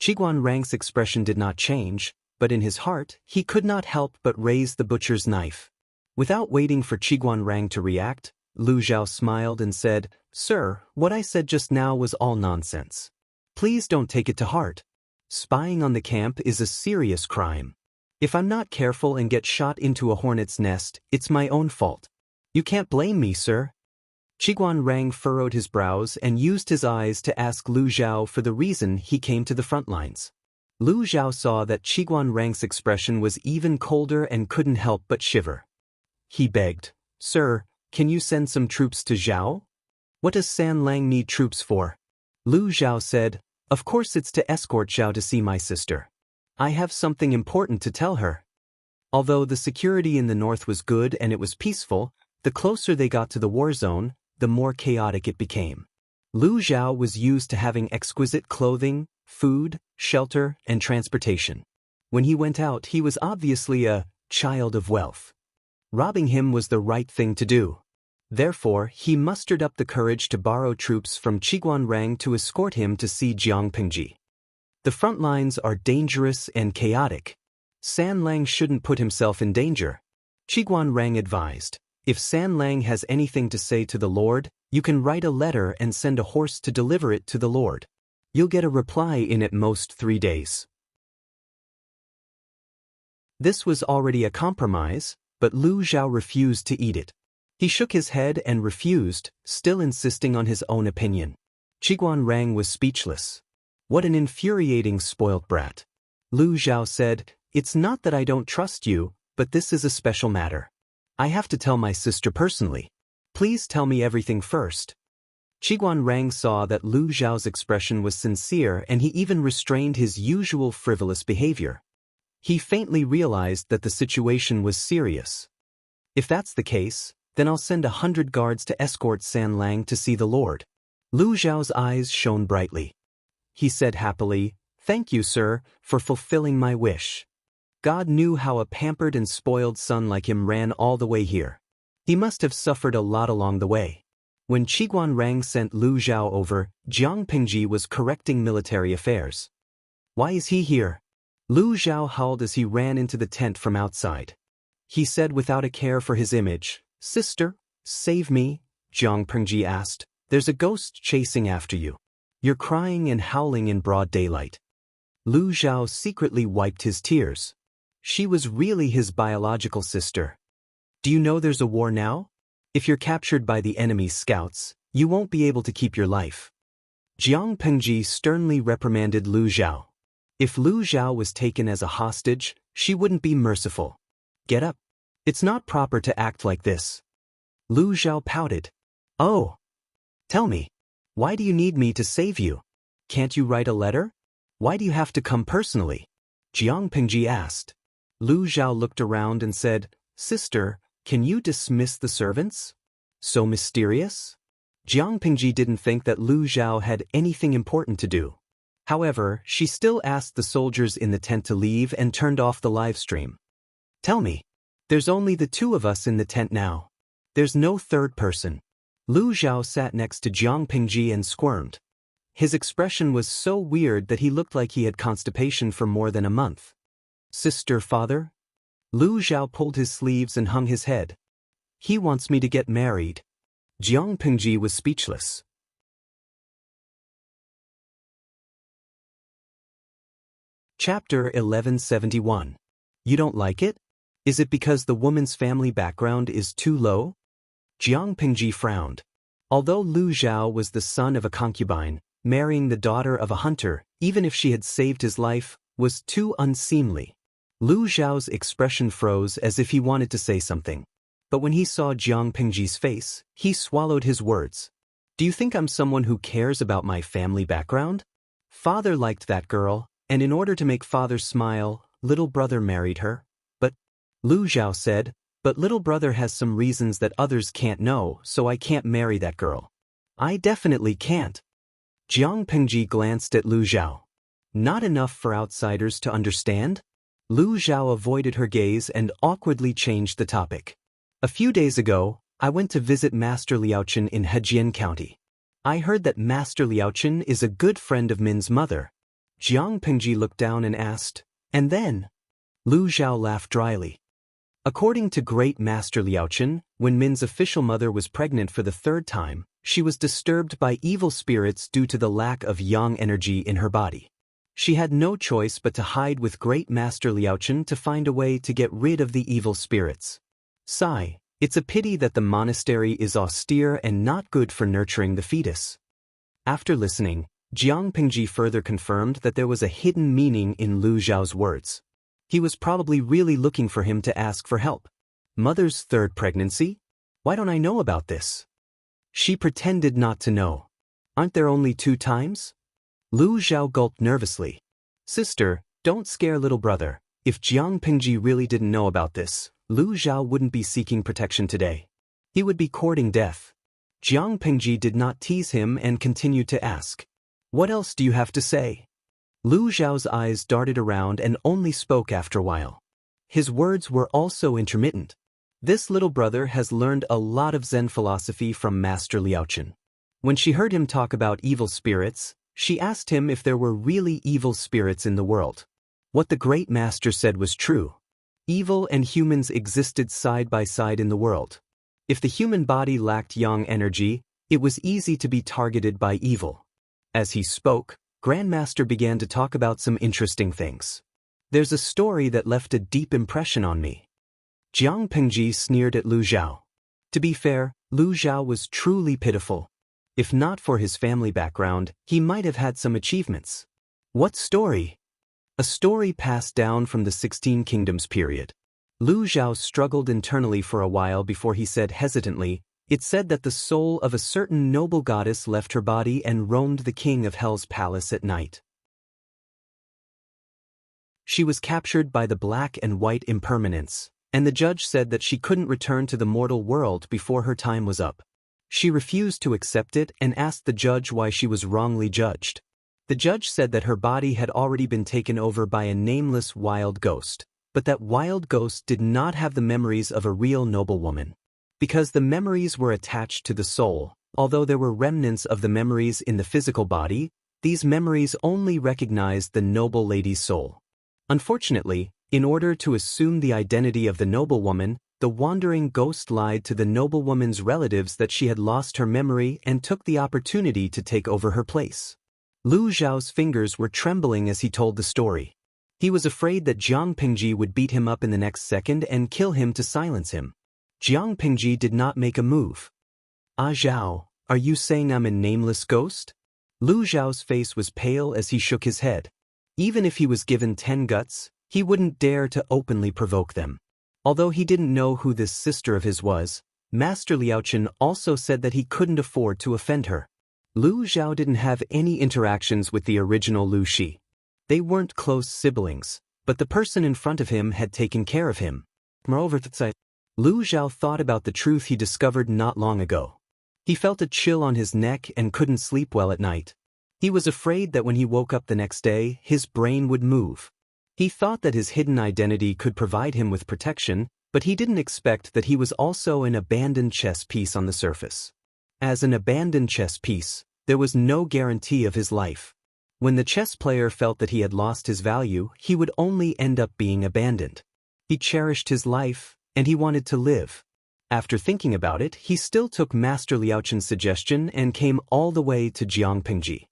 S1: Qiguan Rang's expression did not change, but in his heart, he could not help but raise the butcher's knife. Without waiting for Qiguan Rang to react, Lu Zhao smiled and said, Sir, what I said just now was all nonsense. Please don't take it to heart. Spying on the camp is a serious crime. If I'm not careful and get shot into a hornet's nest, it's my own fault. You can't blame me, sir. Qiguan Rang furrowed his brows and used his eyes to ask Lu Zhao for the reason he came to the front lines. Lu Zhao saw that Qiguan Rang's expression was even colder and couldn't help but shiver. He begged, Sir, can you send some troops to Zhao? What does San Lang need troops for? Lu Zhao said, Of course it's to escort Zhao to see my sister. I have something important to tell her. Although the security in the north was good and it was peaceful, the closer they got to the war zone, the more chaotic it became. Lu Zhao was used to having exquisite clothing, food, shelter, and transportation. When he went out, he was obviously a child of wealth. Robbing him was the right thing to do. Therefore, he mustered up the courage to borrow troops from Qiguan Rang to escort him to see Jiangpingji. The front lines are dangerous and chaotic. San Lang shouldn't put himself in danger. Qiguan Rang advised, if San Lang has anything to say to the Lord, you can write a letter and send a horse to deliver it to the Lord. You'll get a reply in at most 3 days. This was already a compromise, but Lu Zhao refused to eat it. He shook his head and refused, still insisting on his own opinion. Qiguan Rang was speechless. What an infuriating spoilt brat. Lu Zhao said, It's not that I don't trust you, but this is a special matter. I have to tell my sister personally. Please tell me everything first. Qiguan Rang saw that Lu Zhao's expression was sincere and he even restrained his usual frivolous behavior. He faintly realized that the situation was serious. If that's the case, then I'll send 100 guards to escort San Lang to see the Lord. Lu Zhao's eyes shone brightly. He said happily, Thank you, sir, for fulfilling my wish. God knew how a pampered and spoiled son like him ran all the way here. He must have suffered a lot along the way. When Qiguan Rang sent Lu Zhao over, Jiang Pingji was correcting military affairs. Why is he here? Lu Zhao howled as he ran into the tent from outside. He said without a care for his image, Sister, save me, Jiang Pingji asked. There's a ghost chasing after you. You're crying and howling in broad daylight. Lu Zhao secretly wiped his tears. She was really his biological sister. Do you know there's a war now? If you're captured by the enemy's scouts, you won't be able to keep your life. Jiang Pingji sternly reprimanded Lu Zhao. If Lu Zhao was taken as a hostage, she wouldn't be merciful. Get up. It's not proper to act like this. Lu Zhao pouted. Oh. Tell me. Why do you need me to save you? Can't you write a letter? Why do you have to come personally? Jiang Pingji asked. Lu Zhao looked around and said, Sister, can you dismiss the servants? So mysterious? Jiang Pingji didn't think that Lu Zhao had anything important to do. However, she still asked the soldiers in the tent to leave and turned off the live stream. Tell me. There's only the two of us in the tent now. There's no third person. Lu Zhao sat next to Jiang Pingji and squirmed. His expression was so weird that he looked like he had constipation for more than a month. Sister, father? Lu Zhao pulled his sleeves and hung his head. He wants me to get married. Jiang Pingji was speechless. Chapter 1171. You don't like it? Is it because the woman's family background is too low? Jiang Pingji frowned. Although Lu Zhao was the son of a concubine, marrying the daughter of a hunter, even if she had saved his life, was too unseemly. Lu Zhao's expression froze as if he wanted to say something. But when he saw Jiang Pingji's face, he swallowed his words. Do you think I'm someone who cares about my family background? Father liked that girl, and in order to make father smile, little brother married her. But, Lu Zhao said, but little brother has some reasons that others can't know, so I can't marry that girl. I definitely can't. Jiang Pingji glanced at Lu Zhao. Not enough for outsiders to understand? Lu Zhao avoided her gaze and awkwardly changed the topic. A few days ago, I went to visit Master Liaochen in Hejian County. I heard that Master Liaochen is a good friend of Min's mother. Jiang Pingji looked down and asked, and then? Lu Zhao laughed dryly. According to Great Master Liaochen, when Min's official mother was pregnant for the third time, she was disturbed by evil spirits due to the lack of yang energy in her body. She had no choice but to hide with Great Master Liaochen to find a way to get rid of the evil spirits. Sigh, it's a pity that the monastery is austere and not good for nurturing the fetus. After listening, Jiang Pingji further confirmed that there was a hidden meaning in Lu Zhao's words. He was probably really looking for him to ask for help. Mother's third pregnancy? Why don't I know about this? She pretended not to know. Aren't there only 2 times? Lu Zhao gulped nervously. Sister, don't scare little brother. If Jiang Pingji really didn't know about this, Lu Zhao wouldn't be seeking protection today. He would be courting death. Jiang Pingji did not tease him and continued to ask. What else do you have to say? Lu Zhao's eyes darted around and only spoke after a while. His words were also intermittent. This little brother has learned a lot of Zen philosophy from Master Liaochen. When she heard him talk about evil spirits, she asked him if there were really evil spirits in the world. What the great master said was true. Evil and humans existed side by side in the world. If the human body lacked yang energy, it was easy to be targeted by evil. As he spoke, Grandmaster began to talk about some interesting things. There's a story that left a deep impression on me. Jiang Pingji sneered at Lu Zhao. To be fair, Lu Zhao was truly pitiful. If not for his family background, he might have had some achievements. What story? A story passed down from the 16 Kingdoms period. Lu Zhao struggled internally for a while before he said hesitantly, it said that the soul of a certain noble goddess left her body and roamed the king of hell's palace at night. She was captured by the black and white impermanence, and the judge said that she couldn't return to the mortal world before her time was up. She refused to accept it and asked the judge why she was wrongly judged. The judge said that her body had already been taken over by a nameless wild ghost, but that wild ghost did not have the memories of a real noblewoman. Because the memories were attached to the soul, although there were remnants of the memories in the physical body, these memories only recognized the noble lady's soul. Unfortunately, in order to assume the identity of the noblewoman, the wandering ghost lied to the noblewoman's relatives that she had lost her memory and took the opportunity to take over her place. Lu Zhao's fingers were trembling as he told the story. He was afraid that Jiang Pingji would beat him up in the next second and kill him to silence him. Jiang Pingji did not make a move. Ah Zhao, are you saying I'm a nameless ghost? Lu Zhao's face was pale as he shook his head. Even if he was given 10 guts, he wouldn't dare to openly provoke them. Although he didn't know who this sister of his was, Master Liaochen also said that he couldn't afford to offend her. Lu Xiao didn't have any interactions with the original Lu Shi. They weren't close siblings, but the person in front of him had taken care of him. Moreover, Lu Xiao thought about the truth he discovered not long ago. He felt a chill on his neck and couldn't sleep well at night. He was afraid that when he woke up the next day, his brain would move. He thought that his hidden identity could provide him with protection, but he didn't expect that he was also an abandoned chess piece on the surface. As an abandoned chess piece, there was no guarantee of his life. When the chess player felt that he had lost his value, he would only end up being abandoned. He cherished his life, and he wanted to live. After thinking about it, he still took Master Liaochen's suggestion and came all the way to Jiangpingji.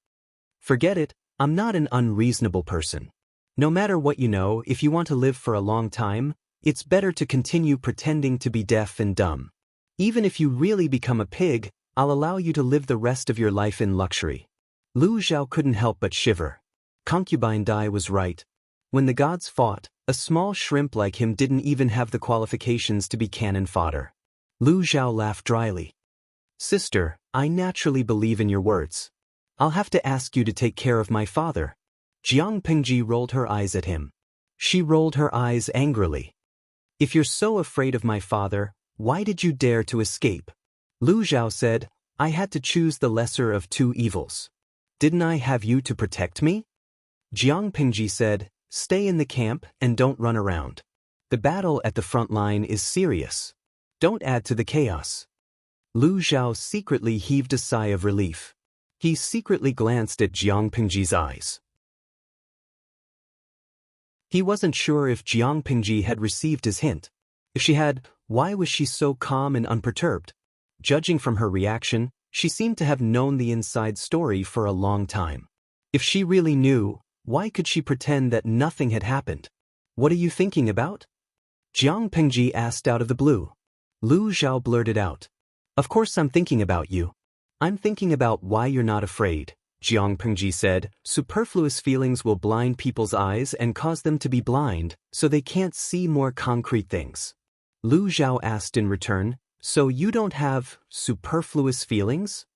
S1: Forget it, I'm not an unreasonable person. No matter what you know, if you want to live for a long time, it's better to continue pretending to be deaf and dumb. Even if you really become a pig, I'll allow you to live the rest of your life in luxury. Lu Xiao couldn't help but shiver. Concubine Dai was right. When the gods fought, a small shrimp like him didn't even have the qualifications to be cannon fodder. Lu Xiao laughed dryly. Sister, I naturally believe in your words. I'll have to ask you to take care of my father. Jiang Pingji rolled her eyes at him. She rolled her eyes angrily. If you're so afraid of my father, why did you dare to escape? Lu Xiao said, I had to choose the lesser of two evils. Didn't I have you to protect me? Jiang Pingji said, stay in the camp and don't run around. The battle at the front line is serious. Don't add to the chaos. Lu Xiao secretly heaved a sigh of relief. He secretly glanced at Jiang Pingji's eyes. He wasn't sure if Jiang Pingji had received his hint. If she had, why was she so calm and unperturbed? Judging from her reaction, she seemed to have known the inside story for a long time. If she really knew, why could she pretend that nothing had happened? What are you thinking about? Jiang Pingji asked out of the blue. Lu Xiao blurted out. Of course I'm thinking about you. I'm thinking about why you're not afraid, Jiang Pingji said. Superfluous feelings will blind people's eyes and cause them to be blind, so they can't see more concrete things. Lu Xiao asked in return, so you don't have superfluous feelings?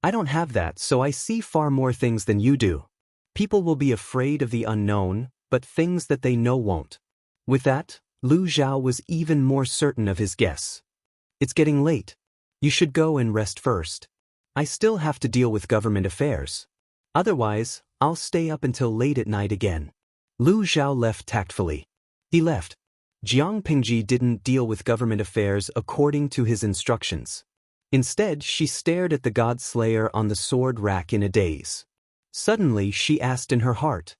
S1: I don't have that, so I see far more things than you do. People will be afraid of the unknown, but things that they know won't. With that, Lu Xiao was even more certain of his guess. It's getting late. You should go and rest first. I still have to deal with government affairs. Otherwise, I'll stay up until late at night again. Lu Xiao left tactfully. He left. Jiang Pingji didn't deal with government affairs according to his instructions. Instead, she stared at the god slayer on the sword rack in a daze. Suddenly, she asked in her heart,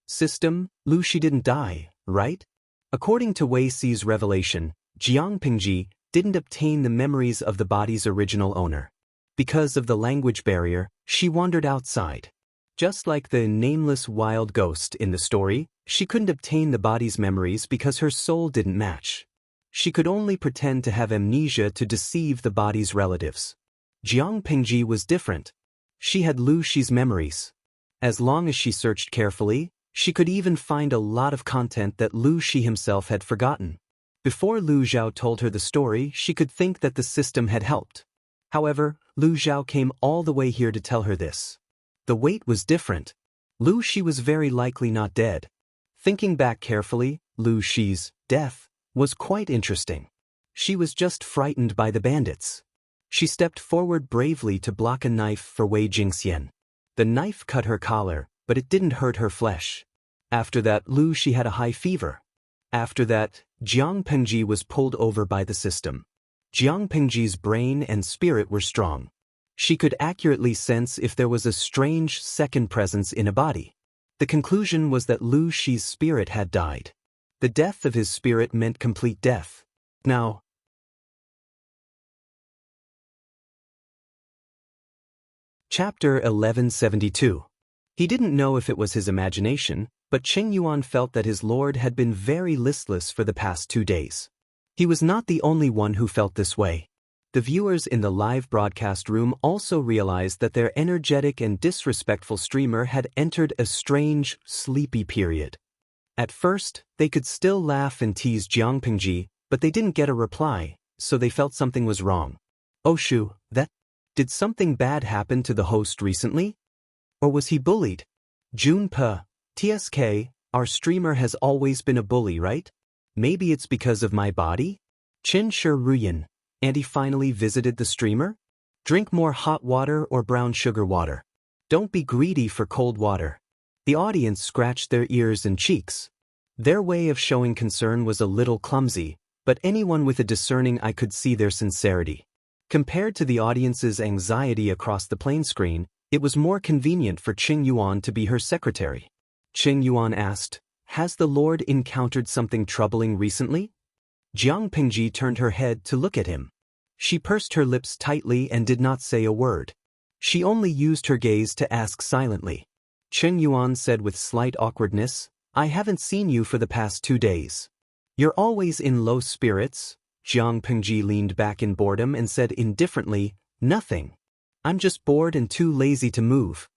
S1: System, Lu Shi didn't die, right? According to Wei Si's revelation, Jiang Pingji didn't obtain the memories of the body's original owner. Because of the language barrier, she wandered outside. Just like the nameless wild ghost in the story, she couldn't obtain the body's memories because her soul didn't match. She could only pretend to have amnesia to deceive the body's relatives. Jiang Pingji was different. She had Lu Shi's memories. As long as she searched carefully, she could even find a lot of content that Lu Shi himself had forgotten. Before Lu Xiao told her the story, she could think that the system had helped. However, Lu Xiao came all the way here to tell her this. The weight was different. Lu Shi was very likely not dead. Thinking back carefully, Lu Shi's death was quite interesting. She was just frightened by the bandits. She stepped forward bravely to block a knife for Wei Jingxian. The knife cut her collar, but it didn't hurt her flesh. After that, Lu Shi had a high fever. After that, Jiang Pingji was pulled over by the system. Jiang Pingji's brain and spirit were strong. She could accurately sense if there was a strange second presence in a body. The conclusion was that Lu Shi's spirit had died. The death of his spirit meant complete death. Now, Chapter 1172. He didn't know if it was his imagination, but Cheng Yuan felt that his lord had been very listless for the past 2 days. He was not the only one who felt this way. The viewers in the live broadcast room also realized that their energetic and disrespectful streamer had entered a strange, sleepy period. At first, they could still laugh and tease Jiang Pingji, but they didn't get a reply, so they felt something was wrong. Oh shoo, did something bad happen to the host recently? Or was he bullied? June TSK, our streamer has always been a bully, right? Maybe it's because of my body? Qin Shi Ruyan, and he finally visited the streamer? Drink more hot water or brown sugar water. Don't be greedy for cold water. The audience scratched their ears and cheeks. Their way of showing concern was a little clumsy, but anyone with a discerning eye could see their sincerity. Compared to the audience's anxiety across the plain screen, it was more convenient for Qing Yuan to be her secretary. Qing Yuan asked, "Has the Lord encountered something troubling recently?" Jiang Pingji turned her head to look at him. She pursed her lips tightly and did not say a word. She only used her gaze to ask silently. Qing Yuan said with slight awkwardness, "I haven't seen you for the past 2 days. You're always in low spirits." Jiang Pingji leaned back in boredom and said indifferently, "Nothing. I'm just bored and too lazy to move."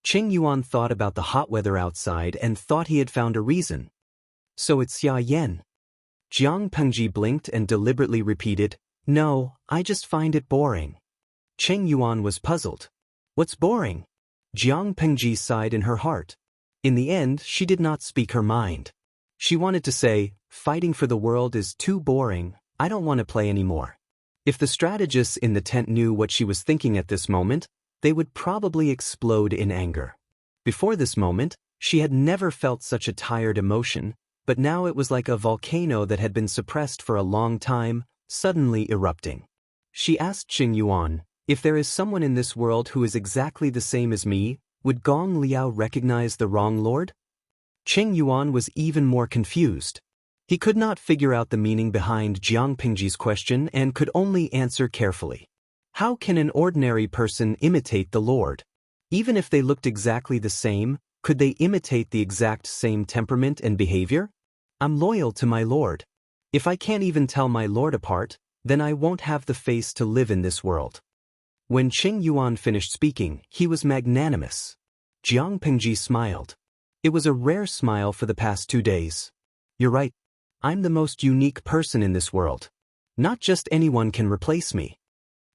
S1: Qing Yuan thought about the hot weather outside and thought he had found a reason. "So it's Xia Yan." Jiang Pingji blinked and deliberately repeated, "No, I just find it boring." Qing Yuan was puzzled. "What's boring?" Jiang Pingji sighed in her heart. In the end, she did not speak her mind. She wanted to say, "Fighting for the world is too boring. I don't want to play anymore." If the strategists in the tent knew what she was thinking at this moment, they would probably explode in anger. Before this moment, she had never felt such a tired emotion, but now it was like a volcano that had been suppressed for a long time, suddenly erupting. She asked Qing Yuan, "If there is someone in this world who is exactly the same as me, would Gong Liao recognize the wrong lord?" Qing Yuan was even more confused. He could not figure out the meaning behind Jiang Pingji's question and could only answer carefully. How can an ordinary person imitate the Lord? Even if they looked exactly the same, could they imitate the exact same temperament and behavior? "I'm loyal to my Lord. If I can't even tell my Lord apart, then I won't have the face to live in this world." When Qing Yuan finished speaking, he was magnanimous. Jiang Pingji smiled. It was a rare smile for the past 2 days. "You're right. I'm the most unique person in this world. Not just anyone can replace me."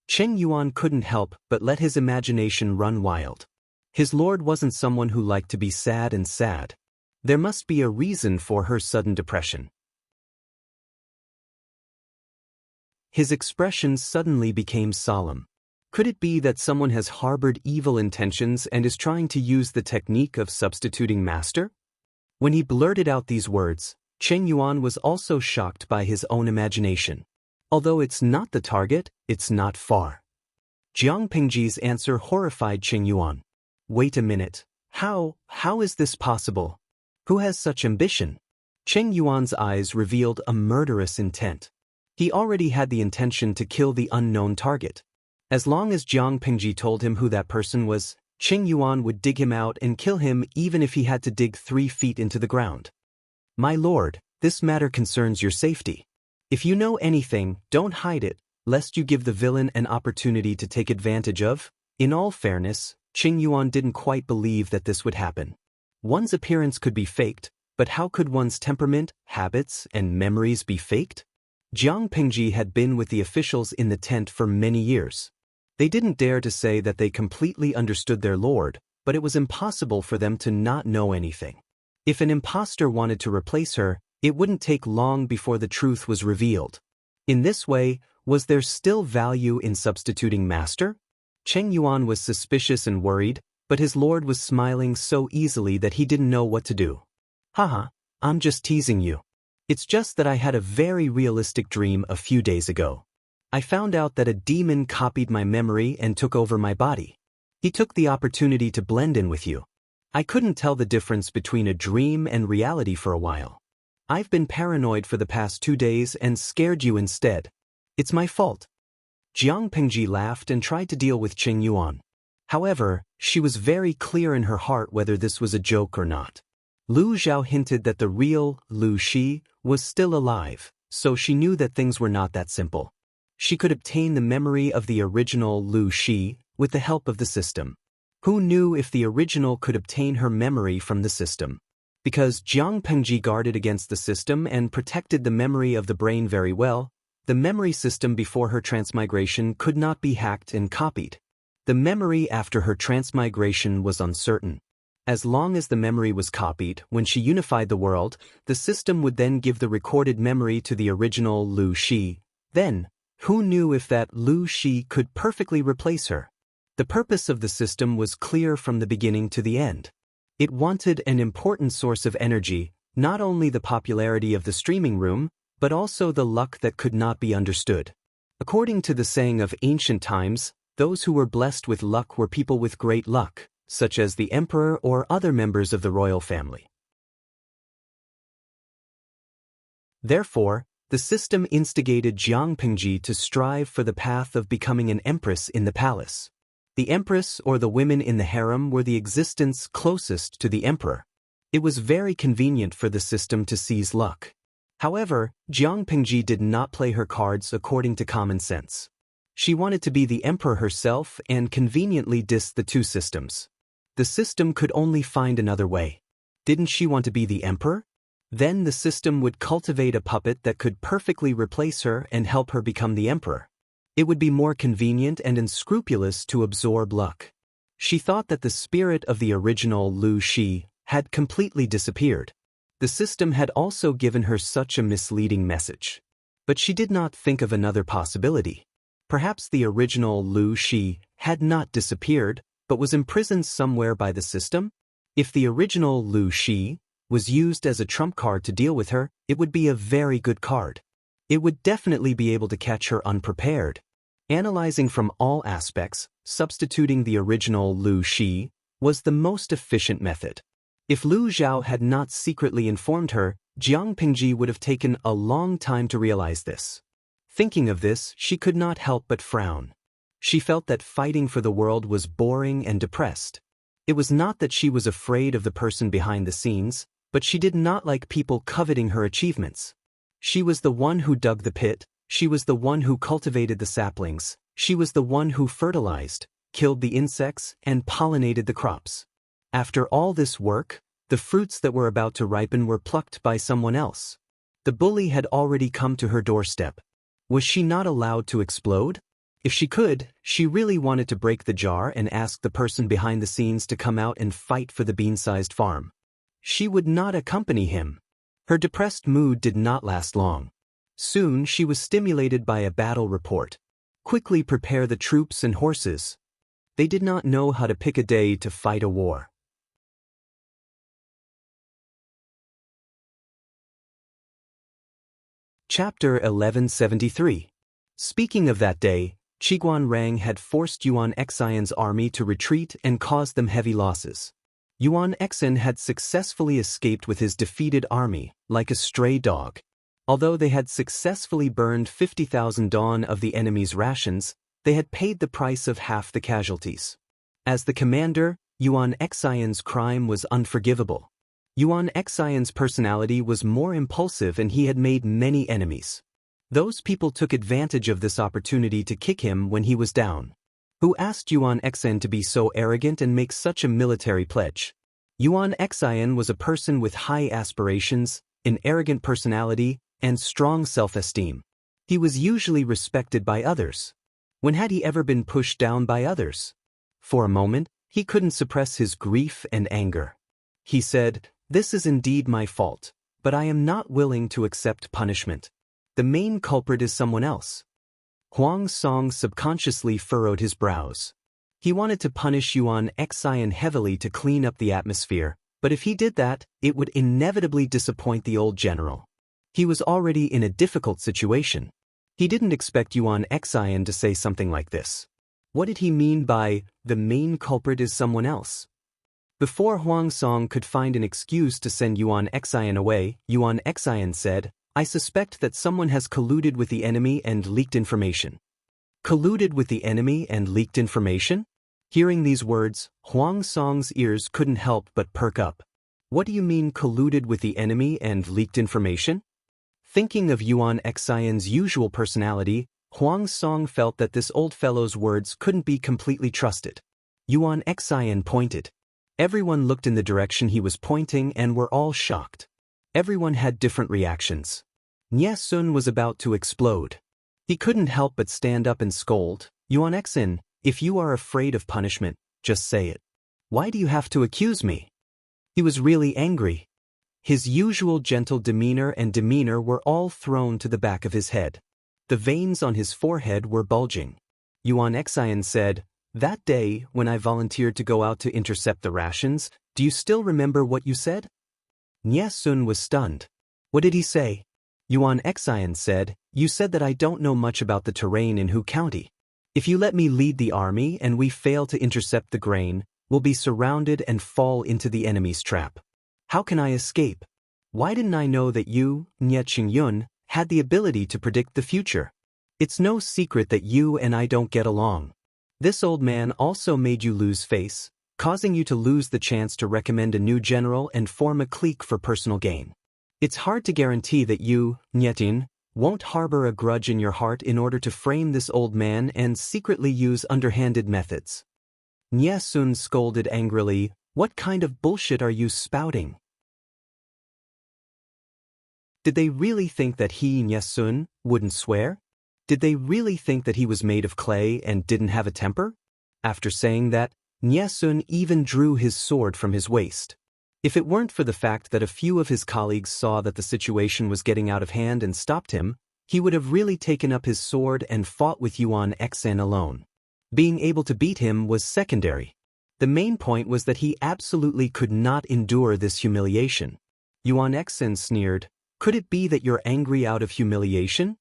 S1: Qing Yuan couldn't help but let his imagination run wild. His lord wasn't someone who liked to be sad and sad. There must be a reason for her sudden depression. His expression suddenly became solemn. Could it be that someone has harbored evil intentions and is trying to use the technique of substituting master? When he blurted out these words, Qing Yuan was also shocked by his own imagination. Although it's not the target, it's not far. Jiang Pingji's answer horrified Qing Yuan. "Wait a minute. How is this possible? Who has such ambition?" Qing Yuan's eyes revealed a murderous intent. He already had the intention to kill the unknown target. As long as Jiang Pingji told him who that person was, Qing Yuan would dig him out and kill him even if he had to dig 3 feet into the ground. "My lord, this matter concerns your safety. If you know anything, don't hide it, lest you give the villain an opportunity to take advantage of." In all fairness, Qing Yuan didn't quite believe that this would happen. One's appearance could be faked, but how could one's temperament, habits, and memories be faked? Jiang Pingji had been with the officials in the tent for many years. They didn't dare to say that they completely understood their lord, but it was impossible for them to not know anything. If an imposter wanted to replace her, it wouldn't take long before the truth was revealed. In this way, was there still value in substituting master? Qing Yuan was suspicious and worried, but his lord was smiling so easily that he didn't know what to do. "Haha, I'm just teasing you. It's just that I had a very realistic dream a few days ago. I found out that a demon copied my memory and took over my body. He took the opportunity to blend in with you. I couldn't tell the difference between a dream and reality for a while. I've been paranoid for the past 2 days and scared you instead. It's my fault." Jiang Pingji laughed and tried to deal with Qing Yuan. However, she was very clear in her heart whether this was a joke or not. Lu Zhao hinted that the real Lu Shi was still alive, so she knew that things were not that simple. She could obtain the memory of the original Lu Shi with the help of the system. Who knew if the original could obtain her memory from the system? Because Jiang Pingji guarded against the system and protected the memory of the brain very well, The memory system before her transmigration could not be hacked and copied. The memory after her transmigration was uncertain. As long as the memory was copied, when she unified the world, the system would then give the recorded memory to the original Lu Shi. Then, who knew if that Lu Shi could perfectly replace her? The purpose of the system was clear from the beginning to the end. It wanted an important source of energy, not only the popularity of the streaming room, but also the luck that could not be understood. According to the saying of ancient times, those who were blessed with luck were people with great luck, such as the emperor or other members of the royal family. Therefore, the system instigated Jiang Pingji to strive for the path of becoming an empress in the palace. The empress or the women in the harem were the existence closest to the emperor. It was very convenient for the system to seize luck. However, Jiang Pingji did not play her cards according to common sense. She wanted to be the emperor herself and conveniently diss the two systems. The system could only find another way. Didn't she want to be the emperor? Then the system would cultivate a puppet that could perfectly replace her and help her become the emperor. It would be more convenient and unscrupulous to absorb luck. She thought that the spirit of the original Lu Shi had completely disappeared. The system had also given her such a misleading message. But she did not think of another possibility. Perhaps the original Lu Shi had not disappeared, but was imprisoned somewhere by the system? If the original Lu Shi was used as a trump card to deal with her, it would be a very good card. It would definitely be able to catch her unprepared. Analyzing from all aspects, substituting the original Lu Shi was the most efficient method. If Lu Zhao had not secretly informed her, Jiang Pingji would have taken a long time to realize this. Thinking of this, she could not help but frown. She felt that fighting for the world was boring and depressed. It was not that she was afraid of the person behind the scenes, but she did not like people coveting her achievements. She was the one who dug the pit, she was the one who cultivated the saplings, she was the one who fertilized, killed the insects, and pollinated the crops. After all this work, the fruits that were about to ripen were plucked by someone else. The bully had already come to her doorstep. Was she not allowed to explode? If she could, she really wanted to break the jar and ask the person behind the scenes to come out and fight for the bean-sized farm. She would not accompany him. Her depressed mood did not last long. Soon she was stimulated by a battle report. Quickly prepare the troops and horses. They did not know how to pick a day to fight a war. Chapter 1173. Speaking of that day, Qiguan Rang had forced Yuan Xian's army to retreat and caused them heavy losses. Yuan Xian had successfully escaped with his defeated army, like a stray dog. Although they had successfully burned 50,000 dawn of the enemy's rations, they had paid the price of half the casualties. As the commander, Yuan Xian's crime was unforgivable. Yuan Xian's personality was more impulsive and he had made many enemies. Those people took advantage of this opportunity to kick him when he was down. Who asked Yuan Xian to be so arrogant and make such a military pledge? Yuan Xian was a person with high aspirations, an arrogant personality, and strong self-esteem. He was usually respected by others. When had he ever been pushed down by others? For a moment, he couldn't suppress his grief and anger. He said, "This is indeed my fault, but I am not willing to accept punishment. The main culprit is someone else." Huang Song subconsciously furrowed his brows. He wanted to punish Yuan Xian heavily to clean up the atmosphere, but if he did that, it would inevitably disappoint the old general. He was already in a difficult situation. He didn't expect Yuan Xian to say something like this. What did he mean by, "the main culprit is someone else"? Before Huang Song could find an excuse to send Yuan Xian away, Yuan Xian said, "I suspect that someone has colluded with the enemy and leaked information." Colluded with the enemy and leaked information? Hearing these words, Huang Song's ears couldn't help but perk up. What do you mean colluded with the enemy and leaked information? Thinking of Yuan Xian's usual personality, Huang Song felt that this old fellow's words couldn't be completely trusted. Yuan Xian pointed. Everyone looked in the direction he was pointing and were all shocked. Everyone had different reactions. Nie Sun was about to explode. He couldn't help but stand up and scold, Yuan Xin, if you are afraid of punishment, just say it. Why do you have to accuse me? He was really angry. His usual gentle demeanor were all thrown to the back of his head. The veins on his forehead were bulging. Yuan Xian said, that day, when I volunteered to go out to intercept the rations, do you still remember what you said? Nie Sun was stunned. What did he say? Yuan Xian said, you said that I don't know much about the terrain in Hu County. If you let me lead the army and we fail to intercept the grain, we'll be surrounded and fall into the enemy's trap. How can I escape? Why didn't I know that you, Nie Qingyun, had the ability to predict the future? It's no secret that you and I don't get along. This old man also made you lose face, causing you to lose the chance to recommend a new general and form a clique for personal gain. It's hard to guarantee that you, Nietin, won't harbor a grudge in your heart in order to frame this old man and secretly use underhanded methods. Nie Sun scolded angrily, what kind of bullshit are you spouting? Did they really think that he, Nie Sun, wouldn't swear? Did they really think that he was made of clay and didn't have a temper? After saying that, Nie Sun even drew his sword from his waist. If it weren't for the fact that a few of his colleagues saw that the situation was getting out of hand and stopped him, he would have really taken up his sword and fought with Yuan Xen alone. Being able to beat him was secondary. The main point was that he absolutely could not endure this humiliation. Yuan Xen sneered, could it be that you're angry out of humiliation?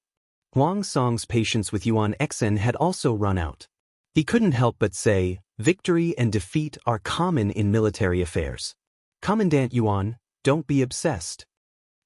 S1: Huang Song's patience with Yuan Xen had also run out. He couldn't help but say, victory and defeat are common in military affairs. Commandant Yuan, don't be obsessed.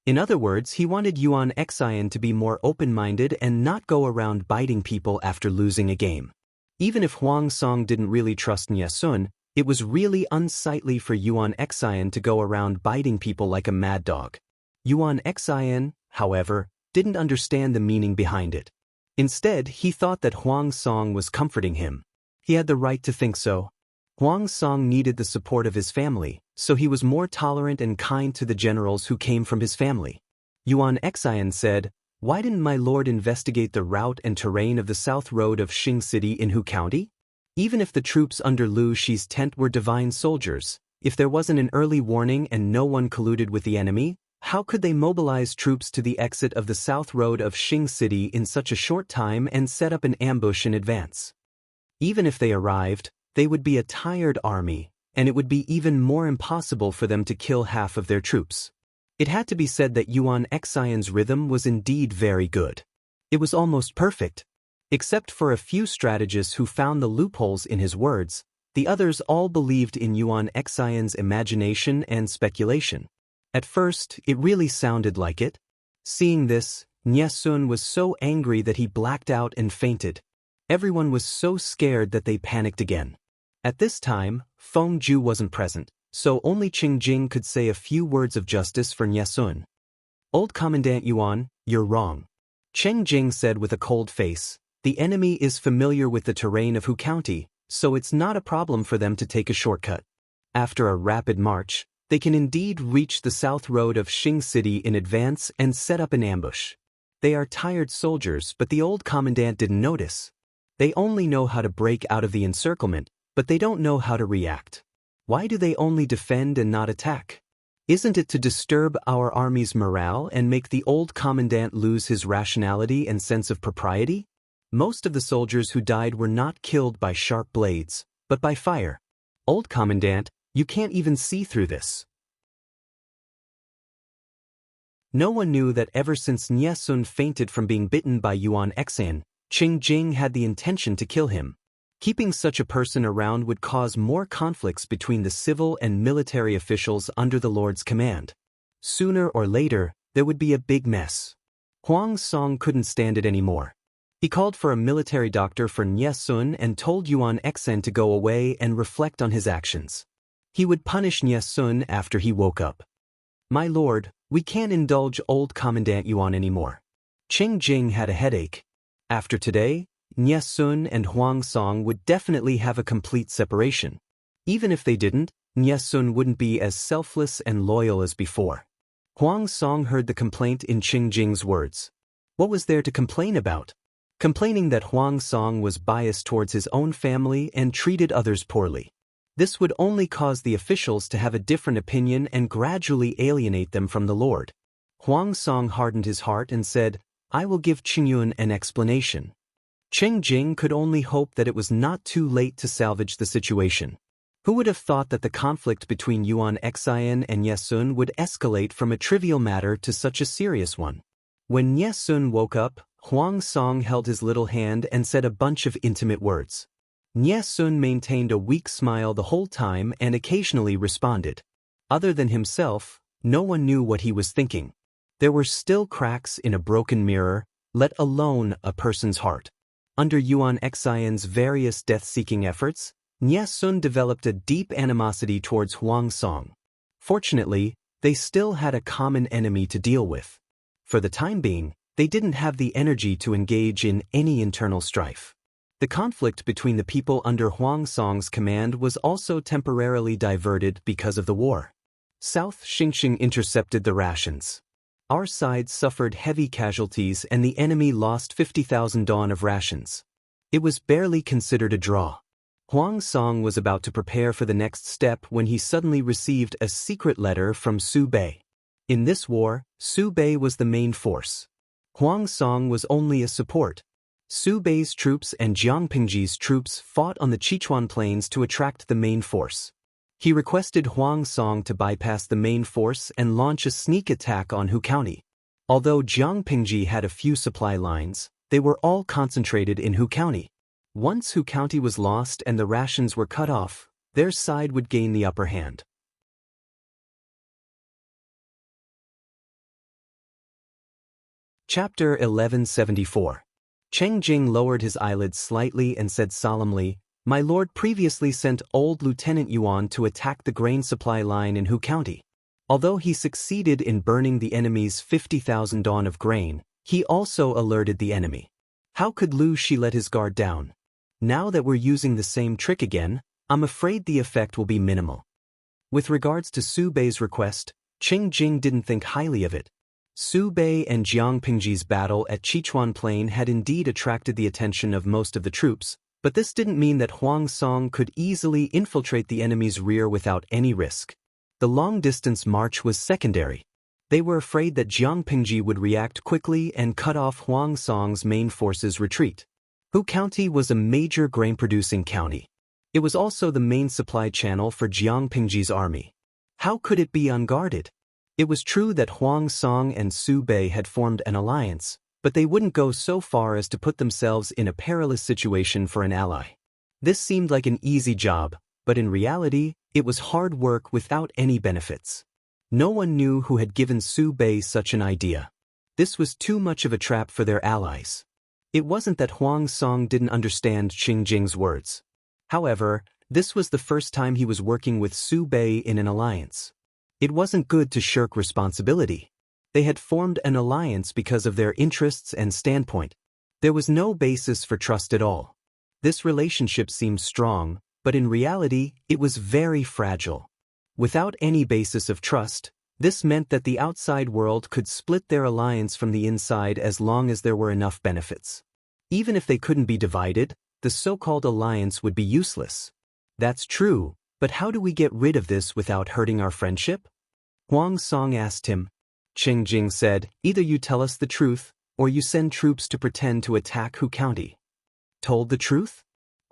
S1: In other words, he wanted Yuan Xian to be more open-minded and not go around biting people after losing a game. Even if Huang Song didn't really trust Nie Sun, it was really unsightly for Yuan Xian to go around biting people like a mad dog. Yuan Xian, however, didn't understand the meaning behind it. Instead, he thought that Huang Song was comforting him. He had the right to think so. Huang Song needed the support of his family, so he was more tolerant and kind to the generals who came from his family. Yuan Xian said, why didn't my lord investigate the route and terrain of the south road of Xing City in Hu County? Even if the troops under Lu Shi's tent were divine soldiers, if there wasn't an early warning and no one colluded with the enemy, how could they mobilize troops to the exit of the south road of Xing City in such a short time and set up an ambush in advance? Even if they arrived, they would be a tired army, and it would be even more impossible for them to kill half of their troops. It had to be said that Yuan Xian's rhythm was indeed very good. It was almost perfect. Except for a few strategists who found the loopholes in his words, the others all believed in Yuan Xian's imagination and speculation. At first, it really sounded like it. Seeing this, Nie Sun was so angry that he blacked out and fainted. Everyone was so scared that they panicked again. At this time, Feng Ju wasn't present, so only Qing Jing could say a few words of justice for Nie Sun. Old Commandant Yuan, you're wrong. Qing Jing said with a cold face, the enemy is familiar with the terrain of Hu County, so it's not a problem for them to take a shortcut. After a rapid march, they can indeed reach the south road of Xing City in advance and set up an ambush. They are tired soldiers, but the old commandant didn't notice. They only know how to break out of the encirclement, but they don't know how to react. Why do they only defend and not attack? Isn't it to disturb our army's morale and make the old commandant lose his rationality and sense of propriety? Most of the soldiers who died were not killed by sharp blades, but by fire. Old commandant, you can't even see through this. No one knew that ever since Nie Sun fainted from being bitten by Yuan Xan, Qing Jing had the intention to kill him. Keeping such a person around would cause more conflicts between the civil and military officials under the Lord's command. Sooner or later, there would be a big mess. Huang Song couldn't stand it anymore. He called for a military doctor for Nie Sun and told Yuan Xan to go away and reflect on his actions. He would punish Nie Sun after he woke up. My lord, we can't indulge old Commandant Yuan anymore. Qing Jing had a headache. After today, Nie Sun and Huang Song would definitely have a complete separation. Even if they didn't, Nie Sun wouldn't be as selfless and loyal as before. Huang Song heard the complaint in Qing Jing's words. What was there to complain about? complaining that Huang Song was biased towards his own family and treated others poorly. This would only cause the officials to have a different opinion and gradually alienate them from the Lord. Huang Song hardened his heart and said, "I will give Qingyun an explanation." Cheng Jing could only hope that it was not too late to salvage the situation. Who would have thought that the conflict between Yuan Xian and Yesun would escalate from a trivial matter to such a serious one? When Yesun woke up, Huang Song held his little hand and said a bunch of intimate words. Yesun maintained a weak smile the whole time and occasionally responded. Other than himself, no one knew what he was thinking. There were still cracks in a broken mirror, let alone a person's heart. Under Yuan Xian's various death-seeking efforts, Yesun developed a deep animosity towards Huang Song. Fortunately, they still had a common enemy to deal with. For the time being, they didn't have the energy to engage in any internal strife. The conflict between the people under Huang Song's command was also temporarily diverted because of the war. South Xingxing intercepted the rations. Our side suffered heavy casualties and the enemy lost 50,000 dawn of rations. It was barely considered a draw. Huang Song was about to prepare for the next step when he suddenly received a secret letter from Su Bei. In this war, Su Bei was the main force. Huang Song was only a support. Su Bei's troops and Jiang Pingji's troops fought on the Sichuan plains to attract the main force. He requested Huang Song to bypass the main force and launch a sneak attack on Hu County. Although Jiang Pingji had a few supply lines, they were all concentrated in Hu County. Once Hu County was lost and the rations were cut off, their side would gain the upper hand. Chapter 1174. Cheng Jing lowered his eyelids slightly and said solemnly, "My lord previously sent old Lieutenant Yuan to attack the grain supply line in Hu County. Although he succeeded in burning the enemy's 50,000 dawn of grain, he also alerted the enemy. How could Lu Shi let his guard down? Now that we're using the same trick again, I'm afraid the effect will be minimal." With regards to Su Bei's request, Cheng Jing didn't think highly of it. Su Bei and Jiang Pingji's battle at Sichuan Plain had indeed attracted the attention of most of the troops, but this didn't mean that Huang Song could easily infiltrate the enemy's rear without any risk. The long-distance march was secondary. They were afraid that Jiang Pingji would react quickly and cut off Huang Song's main force's retreat. Hu County was a major grain-producing county. It was also the main supply channel for Jiang Pingji's army. How could it be unguarded? It was true that Huang Song and Su Bei had formed an alliance, but they wouldn't go so far as to put themselves in a perilous situation for an ally. This seemed like an easy job, but in reality, it was hard work without any benefits. No one knew who had given Su Bei such an idea. This was too much of a trap for their allies. It wasn't that Huang Song didn't understand Cheng Jing's words. However, this was the first time he was working with Su Bei in an alliance. It wasn't good to shirk responsibility. They had formed an alliance because of their interests and standpoint. There was no basis for trust at all. This relationship seemed strong, but in reality, it was very fragile. Without any basis of trust, this meant that the outside world could split their alliance from the inside as long as there were enough benefits. Even if they couldn't be divided, the so-called alliance would be useless. That's true, but how do we get rid of this without hurting our friendship? Huang Song asked him. Cheng Jing said, "Either you tell us the truth, or you send troops to pretend to attack Hu County." Told the truth?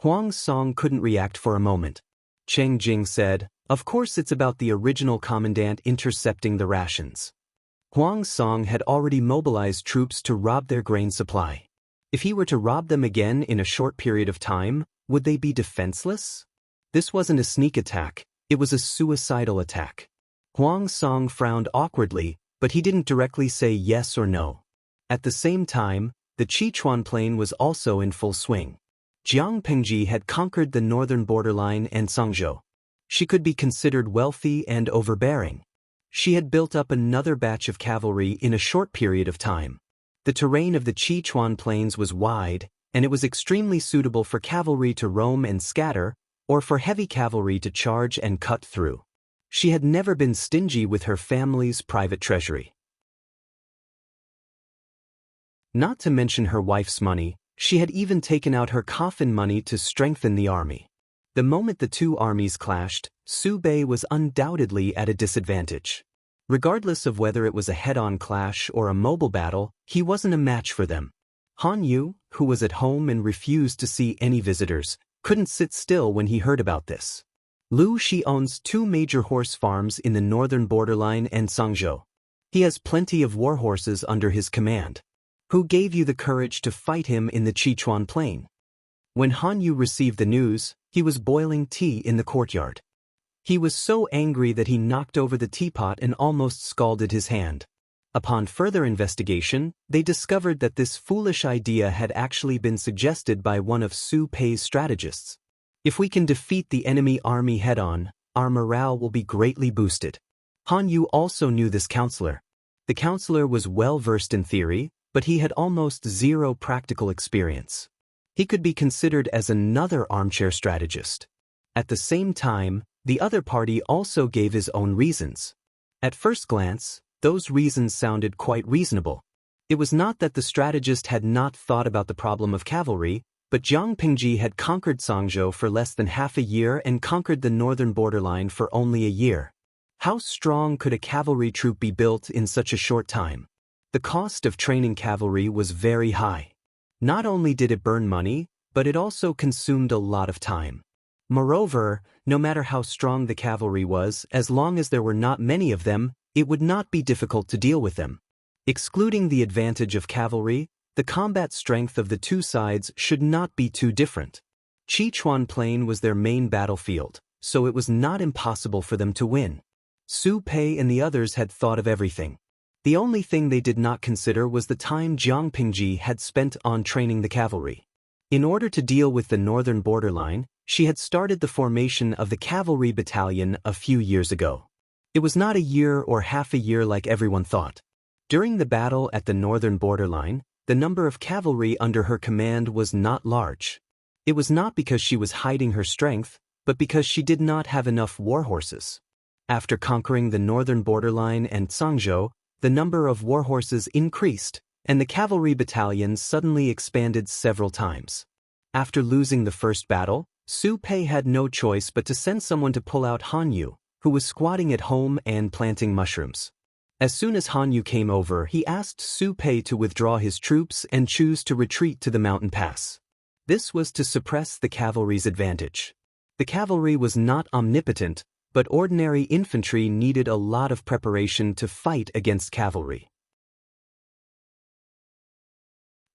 S1: Huang Song couldn't react for a moment. Cheng Jing said, "Of course it's about the original commandant intercepting the rations." Huang Song had already mobilized troops to rob their grain supply. If he were to rob them again in a short period of time, would they be defenseless? This wasn't a sneak attack, it was a suicidal attack. Huang Song frowned awkwardly, but he didn't directly say yes or no. At the same time, the Sichuan Plain was also in full swing. Jiang Pingji had conquered the northern borderline and Sangzhou. She could be considered wealthy and overbearing. She had built up another batch of cavalry in a short period of time. The terrain of the Sichuan Plains was wide, and it was extremely suitable for cavalry to roam and scatter, or for heavy cavalry to charge and cut through. She had never been stingy with her family's private treasury. Not to mention her wife's money, She had even taken out her coffin money to strengthen the army. The moment the two armies clashed, Su Bei was undoubtedly at a disadvantage. Regardless of whether it was a head-on clash or a mobile battle, he wasn't a match for them. Han Yu, who was at home and refused to see any visitors, couldn't sit still when he heard about this. Lu Shi owns 2 major horse farms in the northern borderline and Sangzhou. He has plenty of war horses under his command. Who gave you the courage to fight him in the Sichuan plain? When Han Yu received the news, he was boiling tea in the courtyard. He was so angry that he knocked over the teapot and almost scalded his hand. Upon further investigation, they discovered that this foolish idea had actually been suggested by one of Su Pei's strategists. If we can defeat the enemy army head-on, our morale will be greatly boosted. Han Yu also knew this counselor. The counselor was well-versed in theory, but he had almost zero practical experience. He could be considered as another armchair strategist. At the same time, the other party also gave his own reasons. At first glance, those reasons sounded quite reasonable. It was not that the strategist had not thought about the problem of cavalry, but Jiang Pingji had conquered Sangzhou for less than half a year and conquered the northern borderline for only a year. How strong could a cavalry troop be built in such a short time? The cost of training cavalry was very high. Not only did it burn money, but it also consumed a lot of time. Moreover, no matter how strong the cavalry was, as long as there were not many of them, it would not be difficult to deal with them. Excluding the advantage of cavalry, the combat strength of the two sides should not be too different. Sichuan Plain was their main battlefield, so it was not impossible for them to win. Su Pei and the others had thought of everything. The only thing they did not consider was the time Jiang Pingji had spent on training the cavalry. In order to deal with the northern borderline, she had started the formation of the cavalry battalion a few years ago. It was not a year or half a year like everyone thought. During the battle at the northern borderline, the number of cavalry under her command was not large. It was not because she was hiding her strength, but because she did not have enough war horses. After conquering the northern borderline and Sangzhou, the number of war horses increased, and the cavalry battalions suddenly expanded several times. After losing the first battle, Su Pei had no choice but to send someone to pull out Han Yu, who was squatting at home and planting mushrooms. As soon as Han Yu came over, he asked Su Pei to withdraw his troops and choose to retreat to the mountain pass. This was to suppress the cavalry's advantage. The cavalry was not omnipotent, but ordinary infantry needed a lot of preparation to fight against cavalry.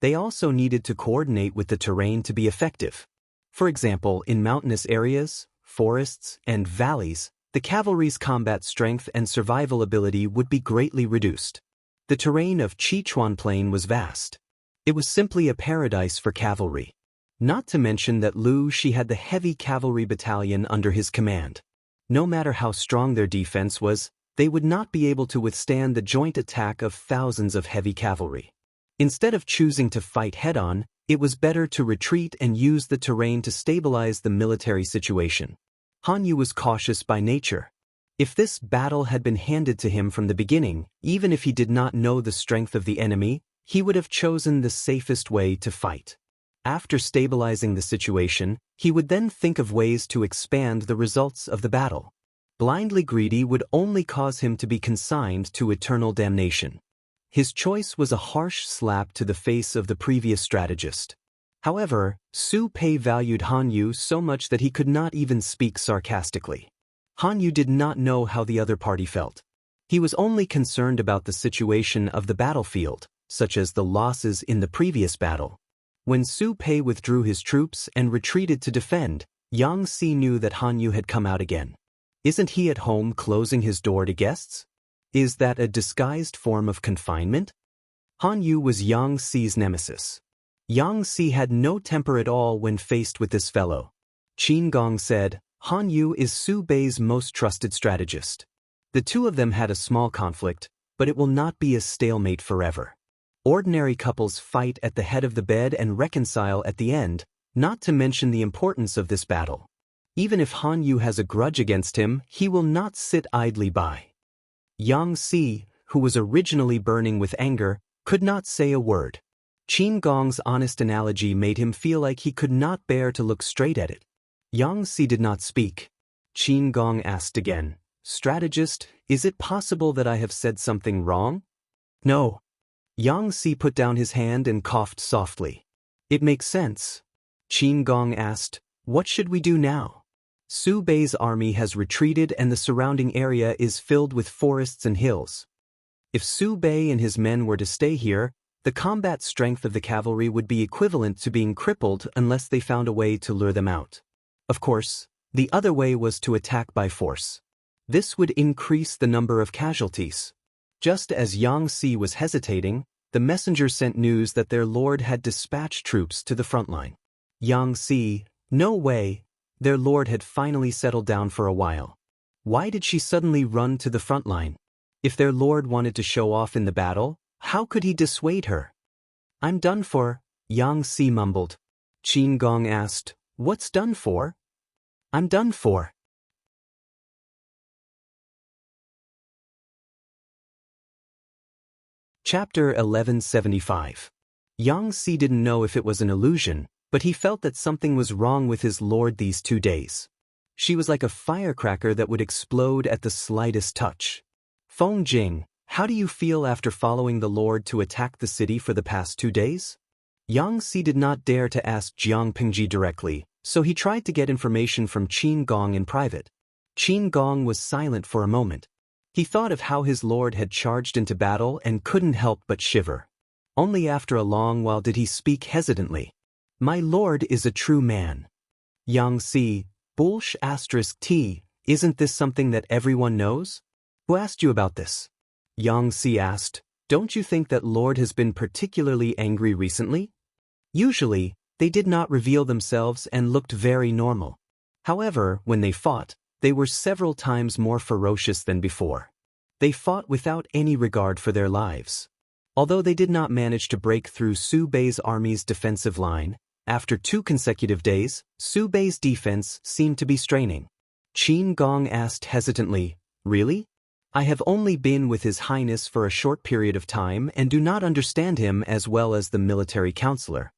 S1: They also needed to coordinate with the terrain to be effective. For example, in mountainous areas, forests, and valleys, the cavalry's combat strength and survival ability would be greatly reduced. The terrain of Sichuan Plain was vast. It was simply a paradise for cavalry. Not to mention that Lu Shi had the heavy cavalry battalion under his command. No matter how strong their defense was, they would not be able to withstand the joint attack of thousands of heavy cavalry. Instead of choosing to fight head-on, it was better to retreat and use the terrain to stabilize the military situation. Han Yu was cautious by nature. If this battle had been handed to him from the beginning, even if he did not know the strength of the enemy, he would have chosen the safest way to fight. After stabilizing the situation, he would then think of ways to expand the results of the battle. Blindly greedy would only cause him to be consigned to eternal damnation. His choice was a harsh slap to the face of the previous strategist. However, Su Pei valued Han Yu so much that he could not even speak sarcastically. Han Yu did not know how the other party felt. He was only concerned about the situation of the battlefield, such as the losses in the previous battle. When Su Pei withdrew his troops and retreated to defend, Yang Si knew that Han Yu had come out again. Isn't he at home closing his door to guests? Is that a disguised form of confinement? Han Yu was Yang Si's nemesis. Yang Si had no temper at all when faced with this fellow. Qin Gong said, Han Yu is Su Bei's most trusted strategist. The two of them had a small conflict, but it will not be a stalemate forever. Ordinary couples fight at the head of the bed and reconcile at the end, not to mention the importance of this battle. Even if Han Yu has a grudge against him, he will not sit idly by. Yang Si, who was originally burning with anger, could not say a word. Qin Gong's honest analogy made him feel like he could not bear to look straight at it. Yang Si did not speak. Qin Gong asked again, "Strategist, is it possible that I have said something wrong?" "No." Yang Si put down his hand and coughed softly. "It makes sense." Qin Gong asked, "What should we do now?" Su Bei's army has retreated and the surrounding area is filled with forests and hills. If Su Bei and his men were to stay here, the combat strength of the cavalry would be equivalent to being crippled unless they found a way to lure them out. Of course, the other way was to attack by force. This would increase the number of casualties. Just as Yang Si was hesitating, the messenger sent news that their lord had dispatched troops to the front line. Yang Si, no way, their lord had finally settled down for a while. Why did she suddenly run to the front line? If their lord wanted to show off in the battle, how could he dissuade her? "I'm done for," Yang Si mumbled. Qin Gong asked, "What's done for?" "I'm done for." Chapter 1175. Yang Si didn't know if it was an illusion, but he felt that something was wrong with his lord these 2 days. She was like a firecracker that would explode at the slightest touch. "Feng Jing, how do you feel after following the lord to attack the city for the past 2 days?" Yang Si did not dare to ask Jiang Pingji directly, so he tried to get information from Qin Gong in private. Qin Gong was silent for a moment. He thought of how his lord had charged into battle and couldn't help but shiver. Only after a long while did he speak hesitantly. "My lord is a true man." Yang Si, Bullsh *T, isn't this something that everyone knows? "Who asked you about this?" Yang Si asked, "Don't you think that lord has been particularly angry recently?" Usually, they did not reveal themselves and looked very normal. However, when they fought, they were several times more ferocious than before. They fought without any regard for their lives. Although they did not manage to break through Su Bei's army's defensive line, after 2 consecutive days, Su Bei's defense seemed to be straining. Qin Gong asked hesitantly, "Really? I have only been with His Highness for a short period of time and do not understand him as well as the military counselor."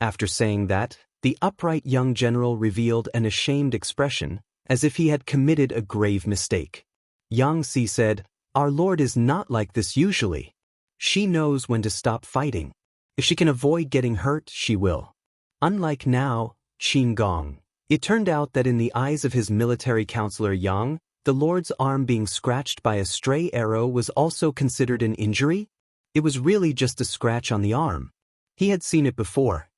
S1: After saying that, the upright young general revealed an ashamed expression, as if he had committed a grave mistake. Yang Si said, "Our lord is not like this usually. She knows when to stop fighting. If she can avoid getting hurt, she will." Unlike now, Qin Gong. It turned out that in the eyes of his military counselor Yang, the lord's arm being scratched by a stray arrow was also considered an injury? It was really just a scratch on the arm. He had seen it before.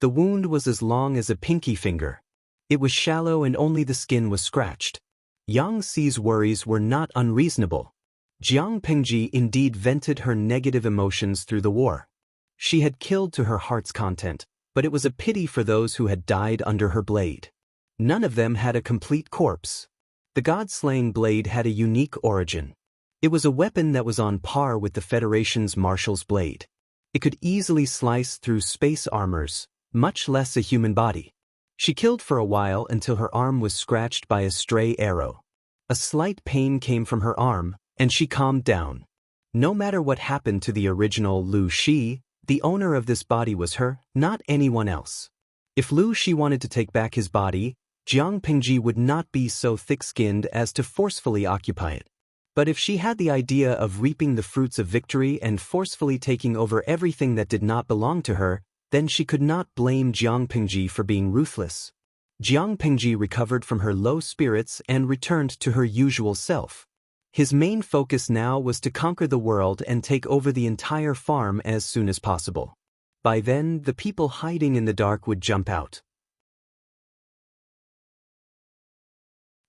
S1: The wound was as long as a pinky finger. It was shallow and only the skin was scratched. Yang Si's worries were not unreasonable. Jiang Pingji indeed vented her negative emotions through the war. She had killed to her heart's content, but it was a pity for those who had died under her blade. None of them had a complete corpse. The god-slaying blade had a unique origin. It was a weapon that was on par with the Federation's Marshal's blade. It could easily slice through space armors, much less a human body. She killed for a while until her arm was scratched by a stray arrow. A slight pain came from her arm, and she calmed down. No matter what happened to the original Lu Shi, the owner of this body was her, not anyone else. If Lu Shi wanted to take back his body, Jiang Pingji would not be so thick-skinned as to forcefully occupy it. But if she had the idea of reaping the fruits of victory and forcefully taking over everything that did not belong to her, then she could not blame Jiang Pingji for being ruthless. Jiang Pingji recovered from her low spirits and returned to her usual self. His main focus now was to conquer the world and take over the entire farm as soon as possible. By then, the people hiding in the dark would jump out.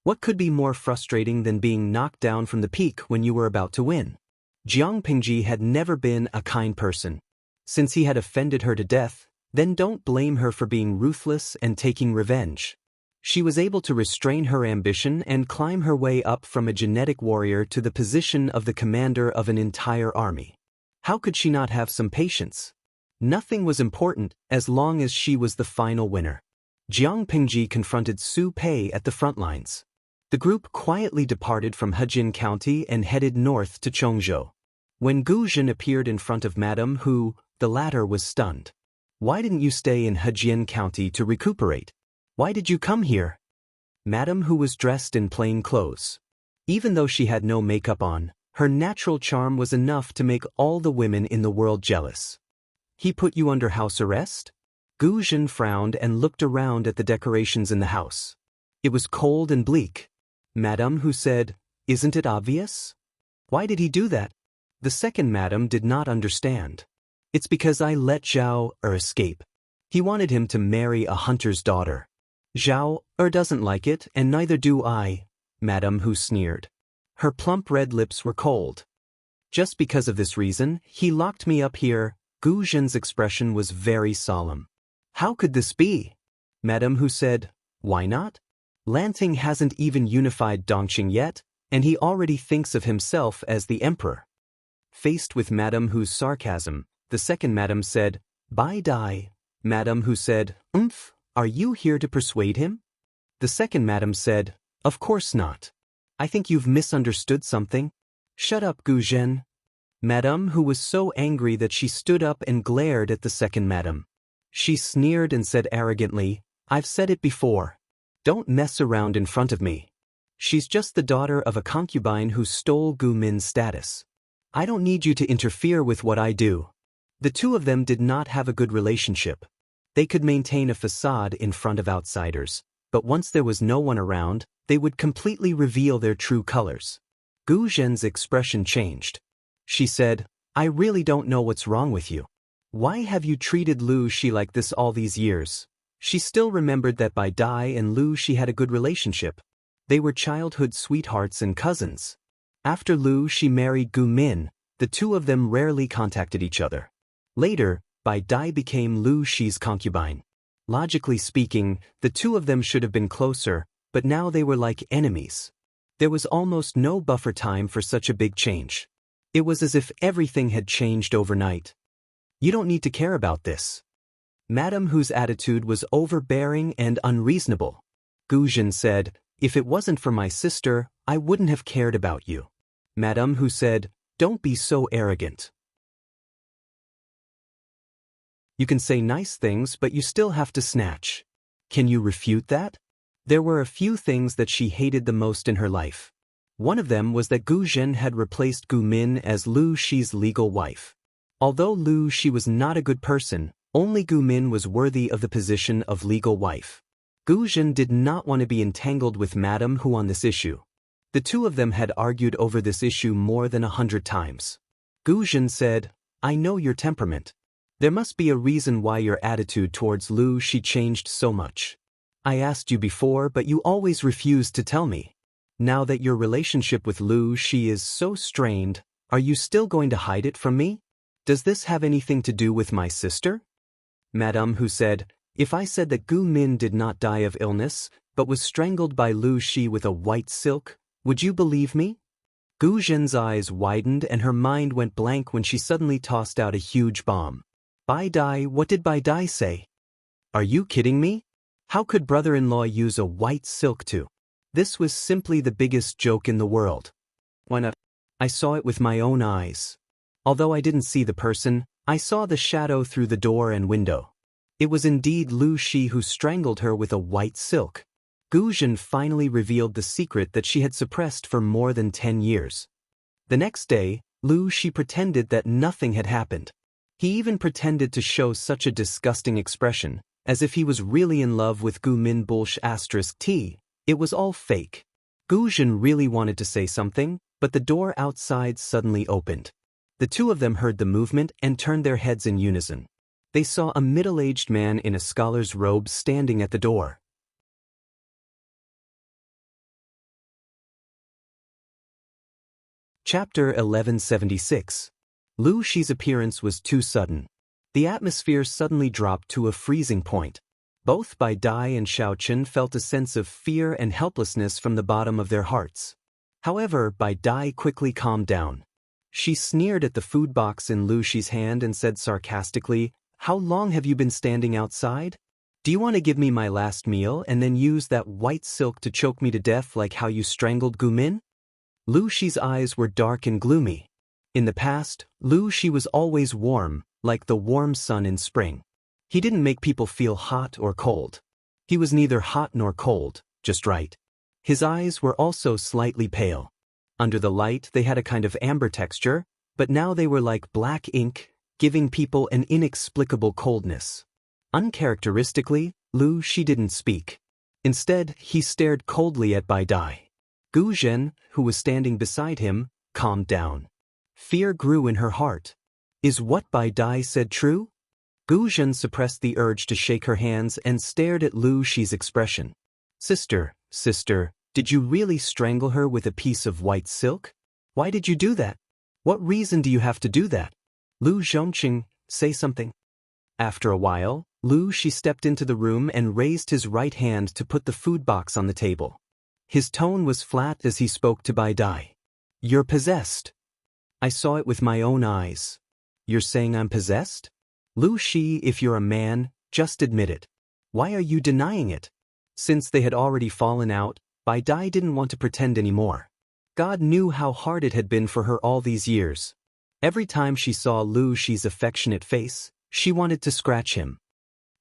S1: What could be more frustrating than being knocked down from the peak when you were about to win? Jiang Pingji had never been a kind person. Since he had offended her to death, then don't blame her for being ruthless and taking revenge. She was able to restrain her ambition and climb her way up from a genetic warrior to the position of the commander of an entire army. How could she not have some patience? Nothing was important as long as she was the final winner. Jiang Pingji confronted Su Pei at the front lines. The group quietly departed from Hejin County and headed north to Chongzhou. When Gu Zhen appeared in front of Madame Hu, The latter was stunned. Why didn't you stay in Hejian County to recuperate? Why did you come here? Madam, who was dressed in plain clothes. Even though she had no makeup on, her natural charm was enough to make all the women in the world jealous. He put you under house arrest? Gu Zhen frowned and looked around at the decorations in the house. It was cold and bleak. Madam, who said, "Isn't it obvious?" Why did he do that? The second madam did not understand. It's because I let Zhao escape. He wanted him to marry a hunter's daughter. Zhao doesn't like it, and neither do I, Madam, who sneered. Her plump red lips were cold. Just because of this reason, he locked me up here. Gu Zhen's expression was very solemn. How could this be? Madam, who said, why not? Lanting hasn't even unified Dongqing yet, and he already thinks of himself as the emperor. Faced with Madam Hu's sarcasm, the second madam said, Bai Dai. Madam Hu said, are you here to persuade him? The second madam said, of course not. I think you've misunderstood something. Shut up, Gu Zhen. Madam Hu was so angry that she stood up and glared at the second madam. She sneered and said arrogantly, I've said it before. Don't mess around in front of me. She's just the daughter of a concubine who stole Gu Min's status. I don't need you to interfere with what I do. The two of them did not have a good relationship. They could maintain a facade in front of outsiders, but once there was no one around, they would completely reveal their true colors. Gu Zhen's expression changed. She said, I really don't know what's wrong with you. Why have you treated Lu Shi like this all these years? She still remembered that Bai Dai and Lu Shi had a good relationship. They were childhood sweethearts and cousins. After Lu Shi married Gu Min, the two of them rarely contacted each other. Later, Bai Dai became Lu Shi's concubine. Logically speaking, the two of them should have been closer, but now they were like enemies. There was almost no buffer time for such a big change. It was as if everything had changed overnight. You don't need to care about this. Madam Hu's attitude was overbearing and unreasonable. Gu Zhen said, if it wasn't for my sister, I wouldn't have cared about you. Madam Hu said, don't be so arrogant. You can say nice things, but you still have to snatch. Can you refute that? There were a few things that she hated the most in her life. One of them was that Gu Zhen had replaced Gu Min as Lu Shi's legal wife. Although Lu Shi was not a good person, only Gu Min was worthy of the position of legal wife. Gu Zhen did not want to be entangled with Madam Hu on this issue. The two of them had argued over this issue more than 100 times. Gu Zhen said, I know your temperament. There must be a reason why your attitude towards Lu Shi changed so much. I asked you before, but you always refused to tell me. Now that your relationship with Lu Shi is so strained, are you still going to hide it from me? Does this have anything to do with my sister? Madame Hu said, if I said that Gu Min did not die of illness, but was strangled by Lu Shi with a white silk, would you believe me? Gu Zhen's eyes widened and her mind went blank when she suddenly tossed out a huge bomb. Bai Dai, what did Bai Dai say? Are you kidding me? How could brother-in-law use a white silk too? This was simply the biggest joke in the world. Why not? I saw it with my own eyes. Although I didn't see the person, I saw the shadow through the door and window. It was indeed Lu Shi who strangled her with a white silk. Gu Zhen finally revealed the secret that she had suppressed for more than 10 years. The next day, Lu Shi pretended that nothing had happened. He even pretended to show such a disgusting expression, as if he was really in love with Gu Min *T. It was all fake. Gu Zhen really wanted to say something, but the door outside suddenly opened. The two of them heard the movement and turned their heads in unison. They saw a middle-aged man in a scholar's robe standing at the door. Chapter 1176. Lu Shi's appearance was too sudden. The atmosphere suddenly dropped to a freezing point. Both Bai Dai and Xiaochen felt a sense of fear and helplessness from the bottom of their hearts. However, Bai Dai quickly calmed down. She sneered at the food box in Lu Shi's hand and said sarcastically, how long have you been standing outside? Do you want to give me my last meal and then use that white silk to choke me to death like how you strangled Gu Min? Lu Shi's eyes were dark and gloomy. In the past, Lu Shi was always warm, like the warm sun in spring. He didn't make people feel hot or cold. He was neither hot nor cold, just right. His eyes were also slightly pale. Under the light they had a kind of amber texture, but now they were like black ink, giving people an inexplicable coldness. Uncharacteristically, Lu Shi didn't speak. Instead, he stared coldly at Bai Dai. Gu Zhen, who was standing beside him, calmed down. Fear grew in her heart. Is what Bai Dai said true? Gu Zhen suppressed the urge to shake her hands and stared at Lu Shi's expression. Sister, did you really strangle her with a piece of white silk? Why did you do that? What reason do you have to do that? Lu Zhongqing, say something. After a while, Lu Shi stepped into the room and raised his right hand to put the food box on the table. His tone was flat as he spoke to Bai Dai. You're possessed. I saw it with my own eyes. You're saying I'm possessed? Lu Shi, if you're a man, just admit it. Why are you denying it? Since they had already fallen out, Bai Dai didn't want to pretend anymore. God knew how hard it had been for her all these years. Every time she saw Lu Shi's affectionate face, she wanted to scratch him.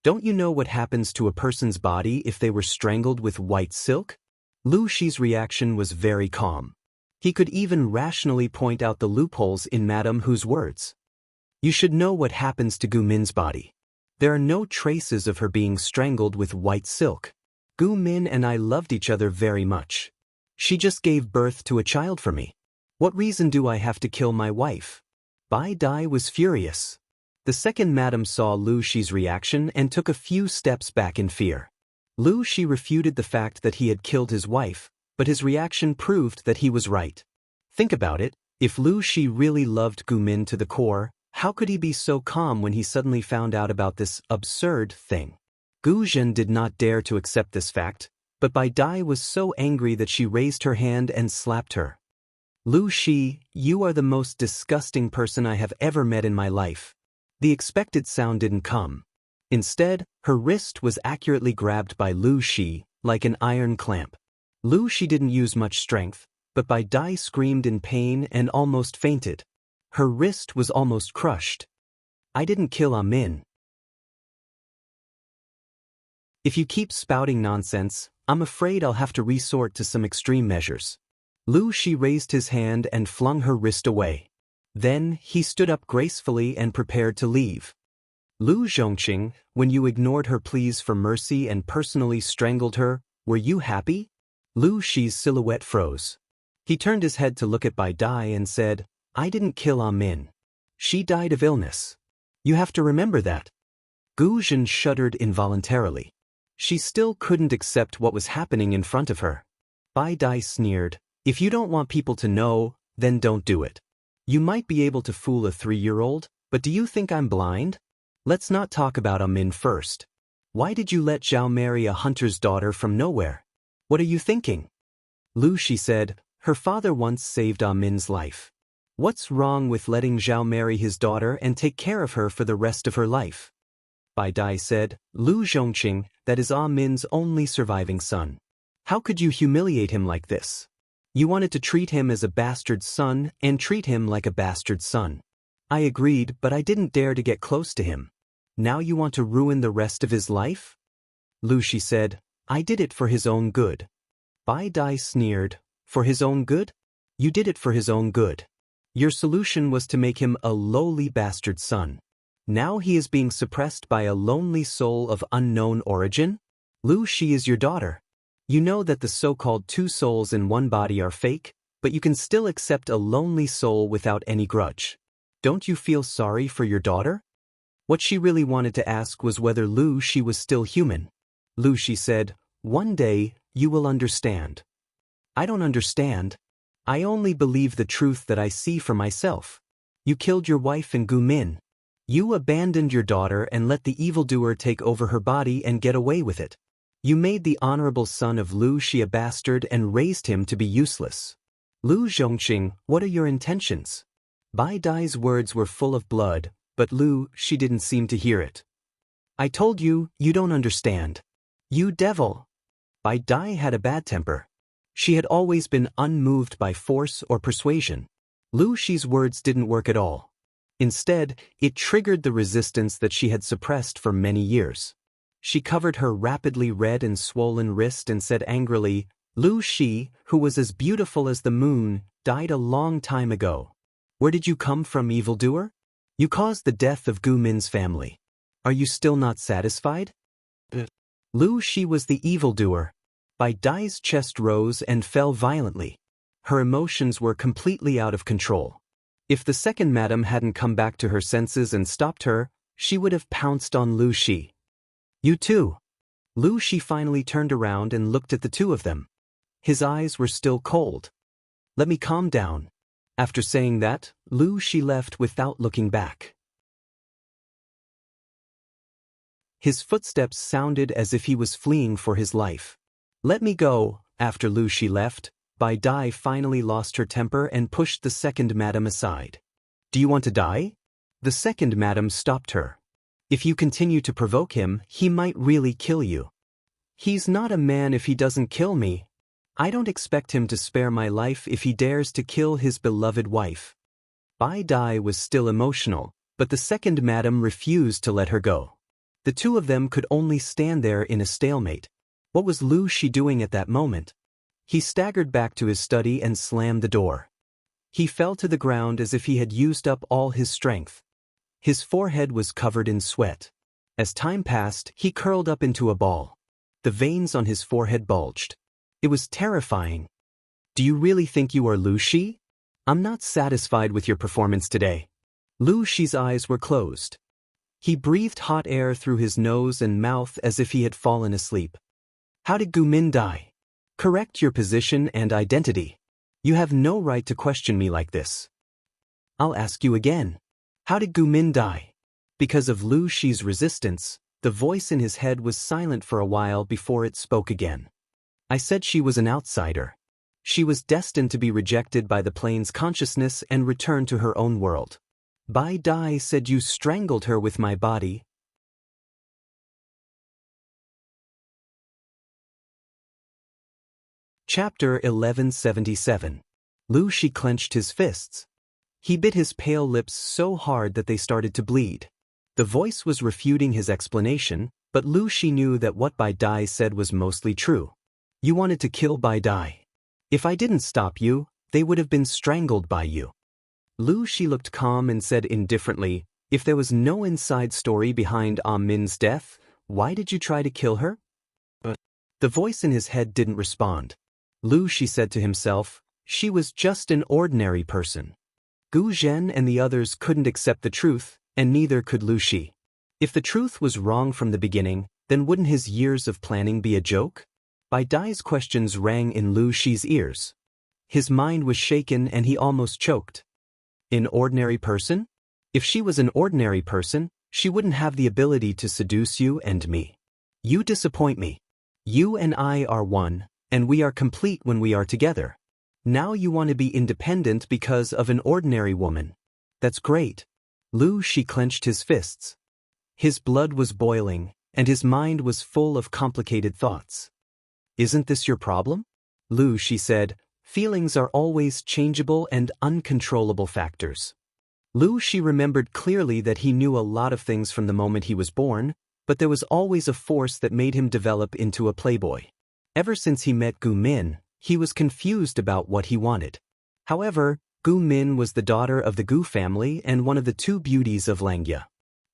S1: Don't you know what happens to a person's body if they were strangled with white silk? Lu Shi's reaction was very calm. He could even rationally point out the loopholes in Madame Hu's words. You should know what happens to Gu Min's body. There are no traces of her being strangled with white silk. Gu Min and I loved each other very much. She just gave birth to a child for me. What reason do I have to kill my wife? Bai Dai was furious. The second madam saw Lu Shi's reaction and took a few steps back in fear. Lu Shi refuted the fact that he had killed his wife, but his reaction proved that he was right. Think about it, if Lu Shi really loved Gu Min to the core, how could he be so calm when he suddenly found out about this absurd thing? Gu Zhen did not dare to accept this fact, but Bai Dai was so angry that she raised her hand and slapped her. Lu Shi, you are the most disgusting person I have ever met in my life. The expected sound didn't come. Instead, her wrist was accurately grabbed by Lu Shi, like an iron clamp. Lu Shi didn't use much strength, but Bai Dai screamed in pain and almost fainted. Her wrist was almost crushed. I didn't kill Amin. If you keep spouting nonsense, I'm afraid I'll have to resort to some extreme measures. Lu Shi raised his hand and flung her wrist away. Then, he stood up gracefully and prepared to leave. Lu Zhongqing, when you ignored her pleas for mercy and personally strangled her, were you happy? Lu Shi's silhouette froze. He turned his head to look at Bai Dai and said, I didn't kill Amin. She died of illness. You have to remember that. Gu Zhen shuddered involuntarily. She still couldn't accept what was happening in front of her. Bai Dai sneered, if you don't want people to know, then don't do it. You might be able to fool a 3-year-old, but do you think I'm blind? Let's not talk about Amin first. Why did you let Zhao marry a hunter's daughter from nowhere? What are you thinking? Lu Shi said, her father once saved Amin's life. What's wrong with letting Zhao marry his daughter and take care of her for the rest of her life? Bai Dai said, Lu Zhongqing, that is Amin's only surviving son. How could you humiliate him like this? You wanted to treat him as a bastard son and treat him like a bastard son. I agreed, but I didn't dare to get close to him. Now you want to ruin the rest of his life? Lu Shi said, I did it for his own good. Bai Dai sneered, for his own good? You did it for his own good. Your solution was to make him a lowly bastard son. Now he is being suppressed by a lonely soul of unknown origin? Lu Shi is your daughter. You know that the so-called 2 souls in one body are fake, but you can still accept a lonely soul without any grudge. Don't you feel sorry for your daughter? What she really wanted to ask was whether Lu Shi was still human. Lu Shi said, one day, you will understand. I don't understand. I only believe the truth that I see for myself. You killed your wife and Gu Min. You abandoned your daughter and let the evildoer take over her body and get away with it. You made the honorable son of Lu Shi a bastard and raised him to be useless. Lu Zhongqing, what are your intentions? Bai Dai's words were full of blood, but Lu Shi didn't seem to hear it. I told you, you don't understand. You devil! Bai Dai had a bad temper. She had always been unmoved by force or persuasion. Lu Shi's words didn't work at all. Instead, it triggered the resistance that she had suppressed for many years. She covered her rapidly red and swollen wrist and said angrily, Lu Shi, who was as beautiful as the moon, died a long time ago. Where did you come from, evildoer? You caused the death of Gu Min's family. Are you still not satisfied? Lu Shi was the evildoer. Bai Dai's chest rose and fell violently. Her emotions were completely out of control. If the second madam hadn't come back to her senses and stopped her, she would have pounced on Lu Shi. You too. Lu Shi finally turned around and looked at the two of them. His eyes were still cold. Let me calm down. After saying that, Lu Shi left without looking back. His footsteps sounded as if he was fleeing for his life. Let me go. After Lu Shi left, Bai Dai finally lost her temper and pushed the second madam aside. Do you want to die? The second madam stopped her. If you continue to provoke him, he might really kill you. He's not a man if he doesn't kill me. I don't expect him to spare my life if he dares to kill his beloved wife. Bai Dai was still emotional, but the second madam refused to let her go. The two of them could only stand there in a stalemate. What was Lu Shi doing at that moment? He staggered back to his study and slammed the door. He fell to the ground as if he had used up all his strength. His forehead was covered in sweat. As time passed, he curled up into a ball. The veins on his forehead bulged. It was terrifying. Do you really think you are Lu Shi? I'm not satisfied with your performance today. Lu Shi's eyes were closed. He breathed hot air through his nose and mouth as if he had fallen asleep. How did Gu Min die? Correct your position and identity. You have no right to question me like this. I'll ask you again. How did Gu Min die? Because of Lu Shi's resistance, the voice in his head was silent for a while before it spoke again. I said she was an outsider. She was destined to be rejected by the plane's consciousness and return to her own world. Bai Dai said you strangled her with my body. Chapter 1177. Lu Shi clenched his fists. He bit his pale lips so hard that they started to bleed. The voice was refuting his explanation, but Lu Shi knew that what Bai Dai said was mostly true. You wanted to kill Bai Dai. If I didn't stop you, they would have been strangled by you. Lu Shi looked calm and said indifferently, if there was no inside story behind Min's death, why did you try to kill her? But the voice in his head didn't respond. Lu Shi said to himself, she was just an ordinary person. Gu Zhen and the others couldn't accept the truth, and neither could Lu Shi. If the truth was wrong from the beginning, then wouldn't his years of planning be a joke? Bai Dai's questions rang in Lu Shi's ears. His mind was shaken and he almost choked. An ordinary person? If she was an ordinary person, she wouldn't have the ability to seduce you and me. You disappoint me. You and I are one, and we are complete when we are together. Now you want to be independent because of an ordinary woman. That's great. Lu Shi clenched his fists. His blood was boiling, and his mind was full of complicated thoughts. Isn't this your problem? Lu Shi said, feelings are always changeable and uncontrollable factors. Lu Shi remembered clearly that he knew a lot of things from the moment he was born, but there was always a force that made him develop into a playboy. Ever since he met Gu Min, he was confused about what he wanted. However, Gu Min was the daughter of the Gu family and one of the two beauties of Langya.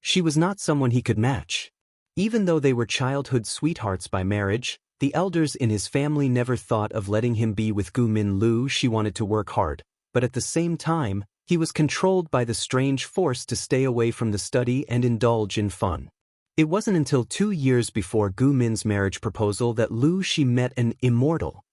S1: She was not someone he could match. Even though they were childhood sweethearts by marriage, the elders in his family never thought of letting him be with Gu Min. Lu Shi wanted to work hard, but at the same time, he was controlled by the strange force to stay away from the study and indulge in fun. It wasn't until 2 years before Gu Min's marriage proposal that Lu Shi met an immortal.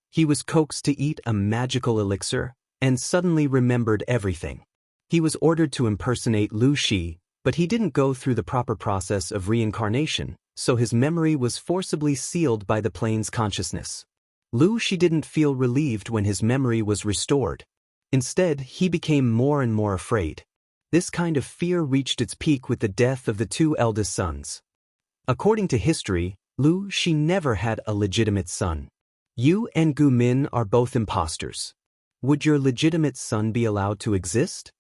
S1: He was coaxed to eat a magical elixir, and suddenly remembered everything. He was ordered to impersonate Lu Shi, but he didn't go through the proper process of reincarnation, so his memory was forcibly sealed by the plane's consciousness. Lu Shi didn't feel relieved when his memory was restored. Instead, he became more and more afraid. This kind of fear reached its peak with the death of the two eldest sons. According to history, Lu Shi never had a legitimate son. You and Gu Min are both imposters. would your legitimate son be allowed to exist?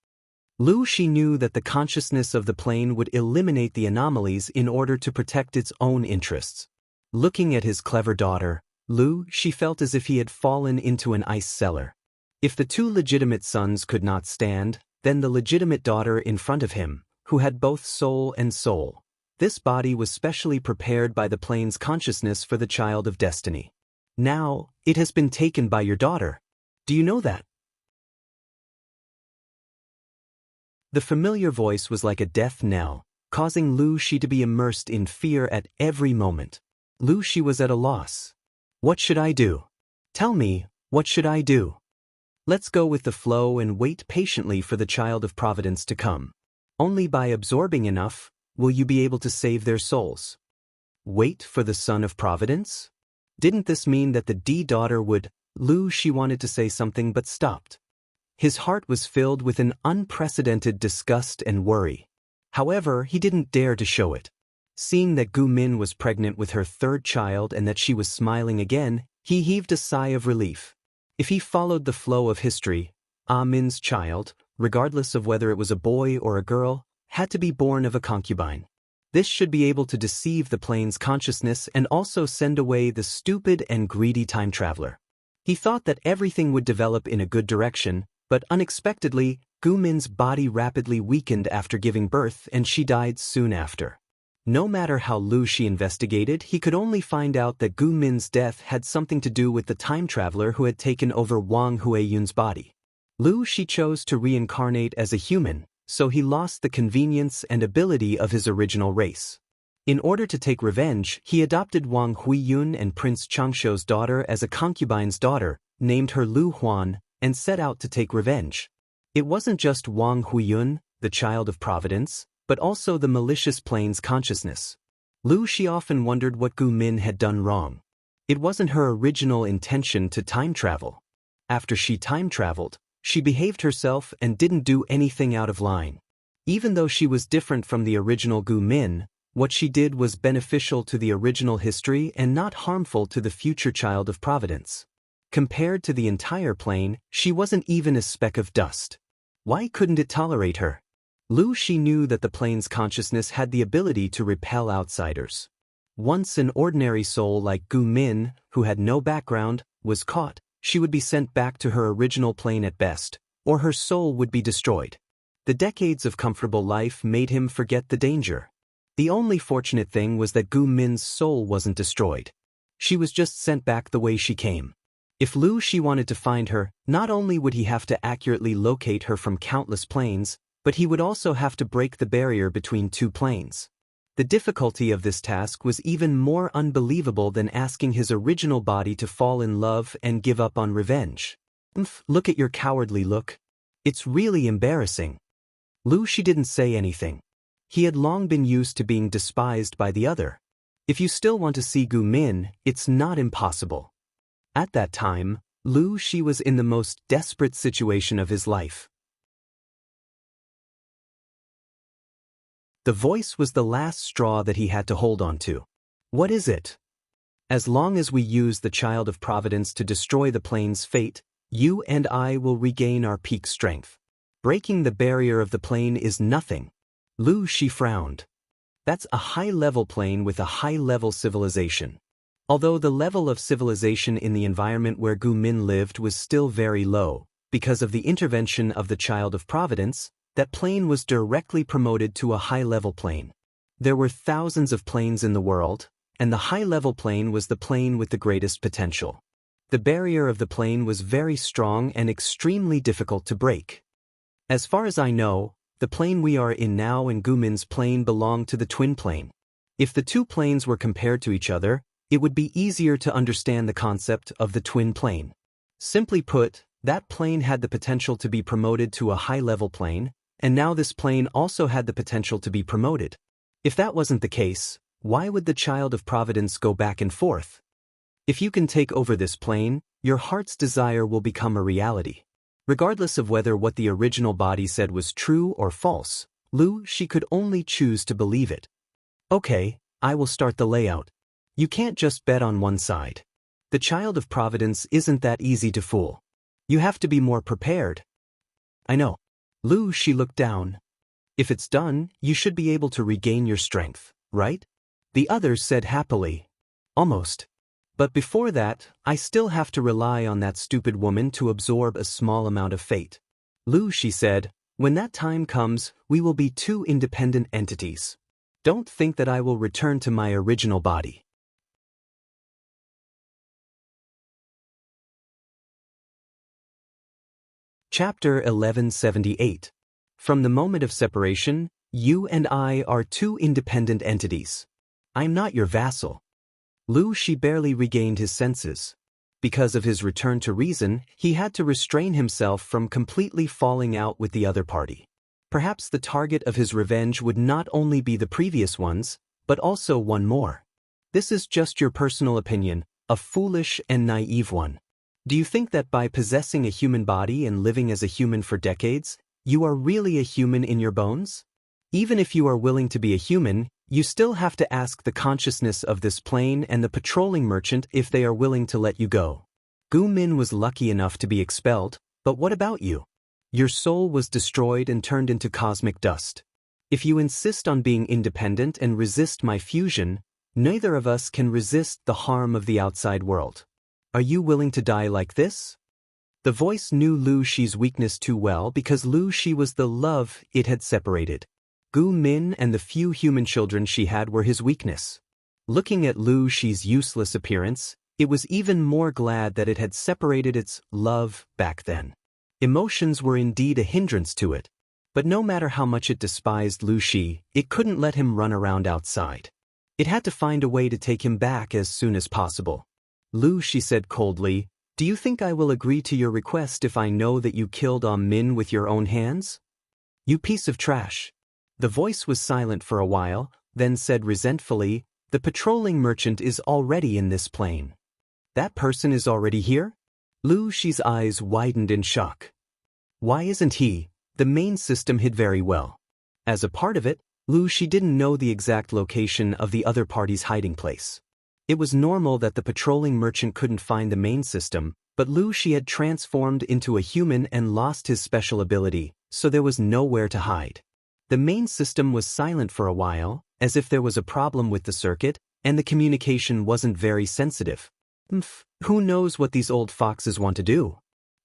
S1: Lu Shi knew that the consciousness of the plane would eliminate the anomalies in order to protect its own interests. Looking at his clever daughter, Lu Shi felt as if he had fallen into an ice cellar. If the two legitimate sons could not stand, then the legitimate daughter in front of him, who had both soul and soul. This body was specially prepared by the plane's consciousness for the child of destiny. Now, it has been taken by your daughter. Do you know that? The familiar voice was like a death knell, causing Lu Shi to be immersed in fear at every moment. Lu Shi was at a loss. What should I do? Tell me, what should I do? Let's go with the flow and wait patiently for the child of providence to come. Only by absorbing enough will you be able to save their souls. Wait for the son of providence? Didn't this mean that the daughter would? Lu Shi wanted to say something but stopped. His heart was filled with an unprecedented disgust and worry. However, he didn't dare to show it. Seeing that Gu Min was pregnant with her third child and that she was smiling again, he heaved a sigh of relief. If he followed the flow of history, Min's child, regardless of whether it was a boy or a girl, had to be born of a concubine. This should be able to deceive the plane's consciousness and also send away the stupid and greedy time traveler. He thought that everything would develop in a good direction, but unexpectedly, Gu Min's body rapidly weakened after giving birth and she died soon after. No matter how Lu Shi investigated, he could only find out that Gu Min's death had something to do with the time traveler who had taken over Wang Huiyun's body. Lu Shi chose to reincarnate as a human, so he lost the convenience and ability of his original race. In order to take revenge, he adopted Wang Huiyun and Prince Changshuo's daughter as a concubine's daughter, named her Lu Huan, and set out to take revenge. It wasn't just Wang Huiyun, the child of providence, but also the malicious plane's consciousness. Lu Shi often wondered what Gu Min had done wrong. It wasn't her original intention to time travel. After she time traveled, she behaved herself and didn't do anything out of line. Even though she was different from the original Gu Min, what she did was beneficial to the original history and not harmful to the future child of providence. Compared to the entire plane, she wasn't even a speck of dust. Why couldn't it tolerate her? Lu Shi knew that the plane's consciousness had the ability to repel outsiders. Once an ordinary soul like Gu Min, who had no background, was caught, she would be sent back to her original plane at best, or her soul would be destroyed. The decades of comfortable life made him forget the danger. The only fortunate thing was that Gu Min's soul wasn't destroyed. She was just sent back the way she came. If Lu Shi wanted to find her, not only would he have to accurately locate her from countless planes, but he would also have to break the barrier between two planes. The difficulty of this task was even more unbelievable than asking his original body to fall in love and give up on revenge. Look at your cowardly look. It's really embarrassing. Lu Shi didn't say anything. He had long been used to being despised by the other. If you still want to see Gu Min, it's not impossible. At that time, Lu Shi was in the most desperate situation of his life. The voice was the last straw that he had to hold on to. What is it? As long as we use the child of providence to destroy the plane's fate, you and I will regain our peak strength. Breaking the barrier of the plane is nothing. Lu Shi frowned. That's a high-level plane with a high-level civilization. Although the level of civilization in the environment where Gu Min lived was still very low, because of the intervention of the child of providence, that plane was directly promoted to a high-level plane. There were thousands of planes in the world, and the high-level plane was the plane with the greatest potential. The barrier of the plane was very strong and extremely difficult to break. As far as I know, the plane we are in now and Gu Min's plane belong to the twin plane. If the two planes were compared to each other, it would be easier to understand the concept of the twin plane. Simply put, that plane had the potential to be promoted to a high-level plane, and now this plane also had the potential to be promoted. If that wasn't the case, why would the child of providence go back and forth? If you can take over this plane, your heart's desire will become a reality. Regardless of whether what the original body said was true or false, Lu Shi could only choose to believe it. Okay, I will start the layout. You can't just bet on one side. The child of providence isn't that easy to fool. You have to be more prepared. I know. Lu Shi looked down. If it's done, you should be able to regain your strength, right? The others said happily. Almost. But before that, I still have to rely on that stupid woman to absorb a small amount of fate. Lu Shi said, when that time comes, we will be two independent entities. Don't think that I will return to my original body. Chapter 1178. From the moment of separation, you and I are two independent entities. I'm not your vassal. Lu Shi barely regained his senses. Because of his return to reason, he had to restrain himself from completely falling out with the other party. Perhaps the target of his revenge would not only be the previous ones, but also one more. This is just your personal opinion, a foolish and naive one. Do you think that by possessing a human body and living as a human for decades, you are really a human in your bones? Even if you are willing to be a human, you still have to ask the consciousness of this plane and the patrolling merchant if they are willing to let you go. Gu Min was lucky enough to be expelled, but what about you? Your soul was destroyed and turned into cosmic dust. If you insist on being independent and resist my fusion, neither of us can resist the harm of the outside world. Are you willing to die like this? The voice knew Lu Shi's weakness too well because Lu Shi was the love it had separated. Gu Min and the few human children she had were his weakness. Looking at Lu Shi's useless appearance, it was even more glad that it had separated its love back then. Emotions were indeed a hindrance to it, but no matter how much it despised Lu Shi, it couldn't let him run around outside. It had to find a way to take him back as soon as possible. Lu Shi said coldly, "Do you think I will agree to your request if I know that you killed Min with your own hands? You piece of trash." The voice was silent for a while, then said resentfully, "The patrolling merchant is already in this plane." "That person is already here?" Lu Shi's eyes widened in shock. Why isn't he? The main system hid very well. As a part of it, Lu Shi didn't know the exact location of the other party's hiding place. It was normal that the patrolling merchant couldn't find the main system, but Lu Shi had transformed into a human and lost his special ability, so there was nowhere to hide. The main system was silent for a while, as if there was a problem with the circuit, and the communication wasn't very sensitive. Who knows what these old foxes want to do?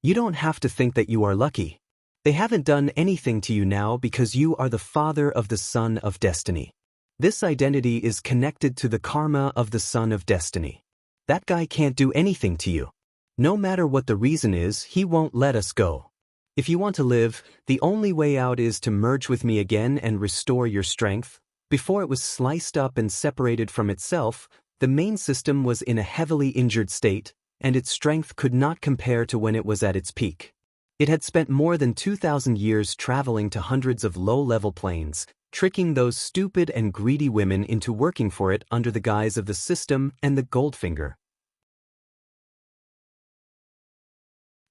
S1: You don't have to think that you are lucky. They haven't done anything to you now because you are the father of the son of destiny. This identity is connected to the karma of the son of destiny. That guy can't do anything to you. No matter what the reason is, he won't let us go. If you want to live, the only way out is to merge with me again and restore your strength. Before it was sliced up and separated from itself, the main system was in a heavily injured state, and its strength could not compare to when it was at its peak. It had spent more than 2,000 years traveling to hundreds of low-level planes, tricking those stupid and greedy women into working for it under the guise of the system and the Goldfinger.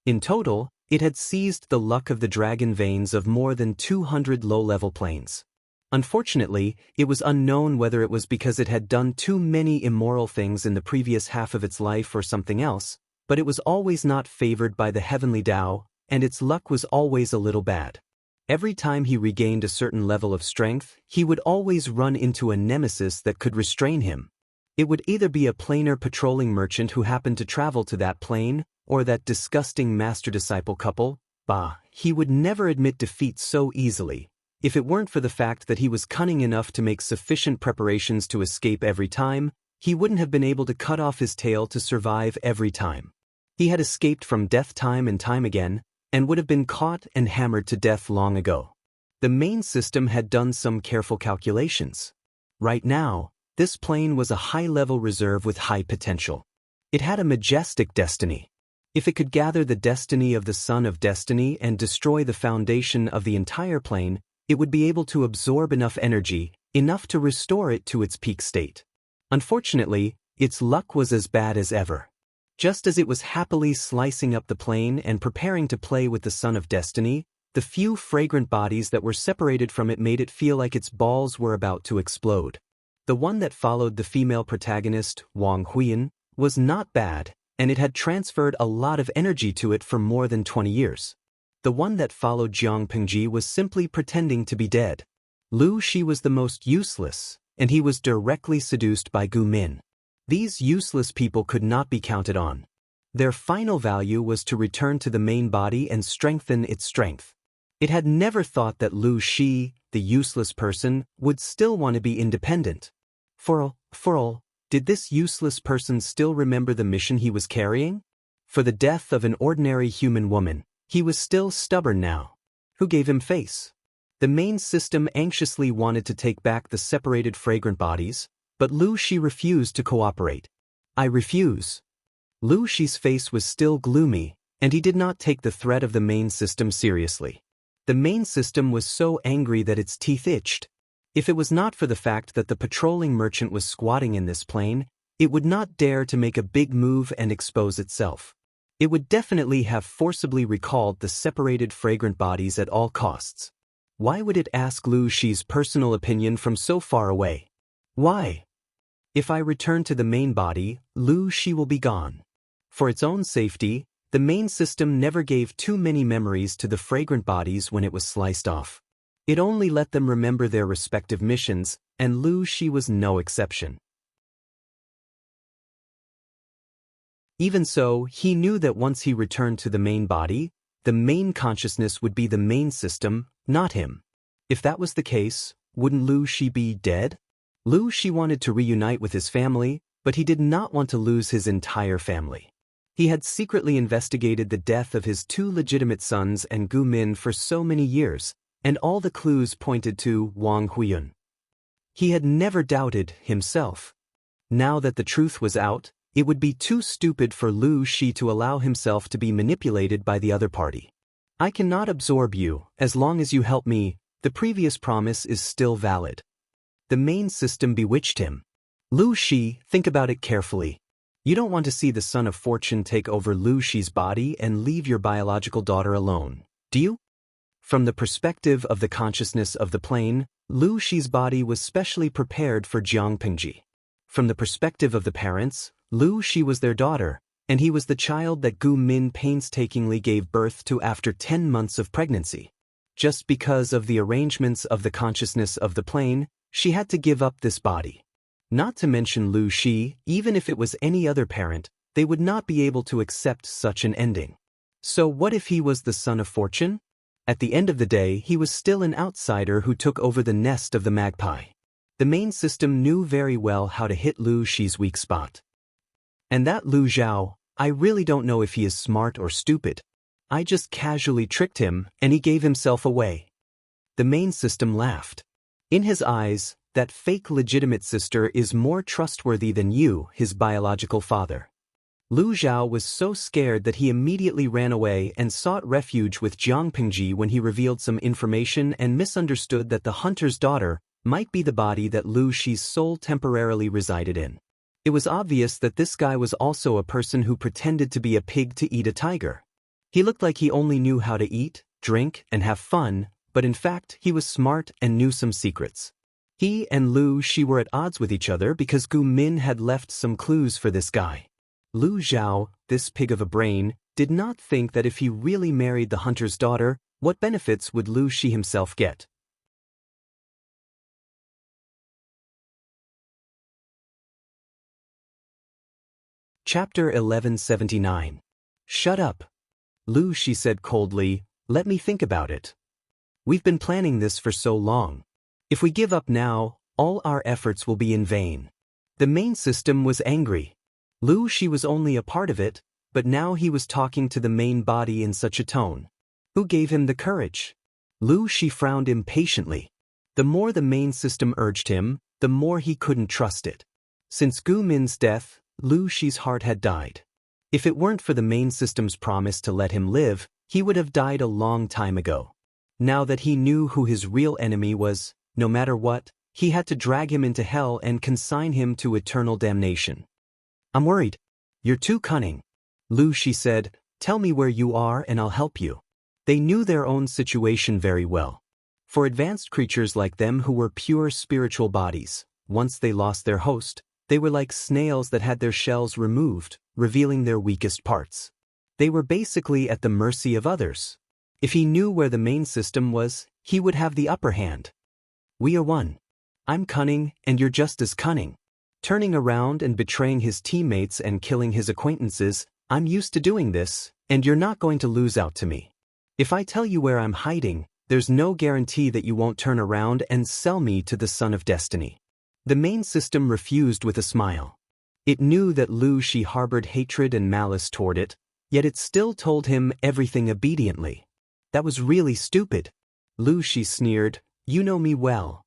S1: In total, it had seized the luck of the dragon veins of more than 200 low-level planes. Unfortunately, it was unknown whether it was because it had done too many immoral things in the previous half of its life or something else, but it was always not favored by the heavenly Tao, and its luck was always a little bad. Every time he regained a certain level of strength, he would always run into a nemesis that could restrain him. It would either be a planar patrolling merchant who happened to travel to that plane, or that disgusting master-disciple couple. He would never admit defeat so easily. If it weren't for the fact that he was cunning enough to make sufficient preparations to escape every time, he wouldn't have been able to cut off his tail to survive every time. He had escaped from death time and time again, and would have been caught and hammered to death long ago. The main system had done some careful calculations. Right now, this plane was a high-level reserve with high potential. It had a majestic destiny. If it could gather the destiny of the Son of Destiny and destroy the foundation of the entire plane, it would be able to absorb enough energy, enough to restore it to its peak state. Unfortunately, its luck was as bad as ever. Just as it was happily slicing up the plane and preparing to play with the Son of Destiny, the few fragrant bodies that were separated from it made it feel like its balls were about to explode. The one that followed the female protagonist, Wang Lin, was not bad. and it had transferred a lot of energy to it for more than 20 years. The one that followed Jiang Pengji was simply pretending to be dead. Lu Shi was the most useless, and he was directly seduced by Gu Min. These useless people could not be counted on. Their final value was to return to the main body and strengthen its strength. It had never thought that Lu Shi, the useless person, would still want to be independent. For all, did this useless person still remember the mission he was carrying? For the death of an ordinary human woman, he was still stubborn now. Who gave him face? The main system anxiously wanted to take back the separated fragrant bodies, but Lu Shi refused to cooperate. I refuse. Lu Shi's face was still gloomy, and he did not take the threat of the main system seriously. The main system was so angry that its teeth itched. If it was not for the fact that the patrolling merchant was squatting in this plane, it would not dare to make a big move and expose itself. It would definitely have forcibly recalled the separated fragrant bodies at all costs. Why would it ask Lu Shi's personal opinion from so far away? Why? If I return to the main body, Lu Shi will be gone. For its own safety, the main system never gave too many memories to the fragrant bodies when it was sliced off. It only let them remember their respective missions, and Lu Shi was no exception. Even so, he knew that once he returned to the main body, the main consciousness would be the main system, not him. If that was the case, wouldn't Lu Shi be dead? Lu Shi wanted to reunite with his family, but he did not want to lose his entire family. He had secretly investigated the death of his two legitimate sons and Gu Min for so many years, and all the clues pointed to Wang Huiyun. He had never doubted himself. Now that the truth was out, it would be too stupid for Lu Shi to allow himself to be manipulated by the other party. I cannot absorb you, as long as you help me, the previous promise is still valid. The main system bewitched him. Lu Shi, think about it carefully. You don't want to see the Son of Fortune take over Lu Shi's body and leave your biological daughter alone, do you? From the perspective of the consciousness of the plane, Lu Shi's body was specially prepared for Jiang Pengji. From the perspective of the parents, Lu Shi was their daughter, and he was the child that Gu Min painstakingly gave birth to after 10 months of pregnancy. Just because of the arrangements of the consciousness of the plane, she had to give up this body. Not to mention Lu Shi, even if it was any other parent, they would not be able to accept such an ending. So what if he was the Son of Fortune? At the end of the day, he was still an outsider who took over the nest of the magpie. The main system knew very well how to hit Lu Shi's weak spot. And that Lu Zhao, I really don't know if he is smart or stupid. I just casually tricked him, and he gave himself away. The main system laughed. In his eyes, that fake legitimate sister is more trustworthy than you, his biological father. Lu Zhao was so scared that he immediately ran away and sought refuge with Jiang Pengji when he revealed some information and misunderstood that the hunter's daughter might be the body that Lu Shi's soul temporarily resided in. It was obvious that this guy was also a person who pretended to be a pig to eat a tiger. He looked like he only knew how to eat, drink, and have fun, but in fact he was smart and knew some secrets. He and Lu Shi were at odds with each other because Gu Min had left some clues for this guy. Lu Zhao, this pig of a brain, did not think that if he really married the hunter's daughter, what benefits would Lu Shi himself get? Chapter 1179. Shut up. Lu Shi said coldly, let me think about it. We've been planning this for so long. If we give up now, all our efforts will be in vain. The main system was angry. Lu Shi was only a part of it, but now he was talking to the main body in such a tone. Who gave him the courage? Lu Shi frowned impatiently. The more the main system urged him, the more he couldn't trust it. Since Gu Min's death, Lu Shi's heart had died. If it weren't for the main system's promise to let him live, he would have died a long time ago. Now that he knew who his real enemy was, no matter what, he had to drag him into hell and consign him to eternal damnation. I'm worried. You're too cunning. Lu Shi said, tell me where you are and I'll help you. They knew their own situation very well. For advanced creatures like them who were pure spiritual bodies, once they lost their host, They were like snails that had their shells removed, revealing their weakest parts. They were basically at the mercy of others. If he knew where the main system was, he would have the upper hand. We are one. I'm cunning, and you're just as cunning. Turning around and betraying his teammates and killing his acquaintances, I'm used to doing this, and you're not going to lose out to me. If I tell you where I'm hiding, there's no guarantee that you won't turn around and sell me to the Son of Destiny. The main system refused with a smile. It knew that Lu Shi harbored hatred and malice toward it, yet it still told him everything obediently. That was really stupid. Lu Shi sneered, "You know me well.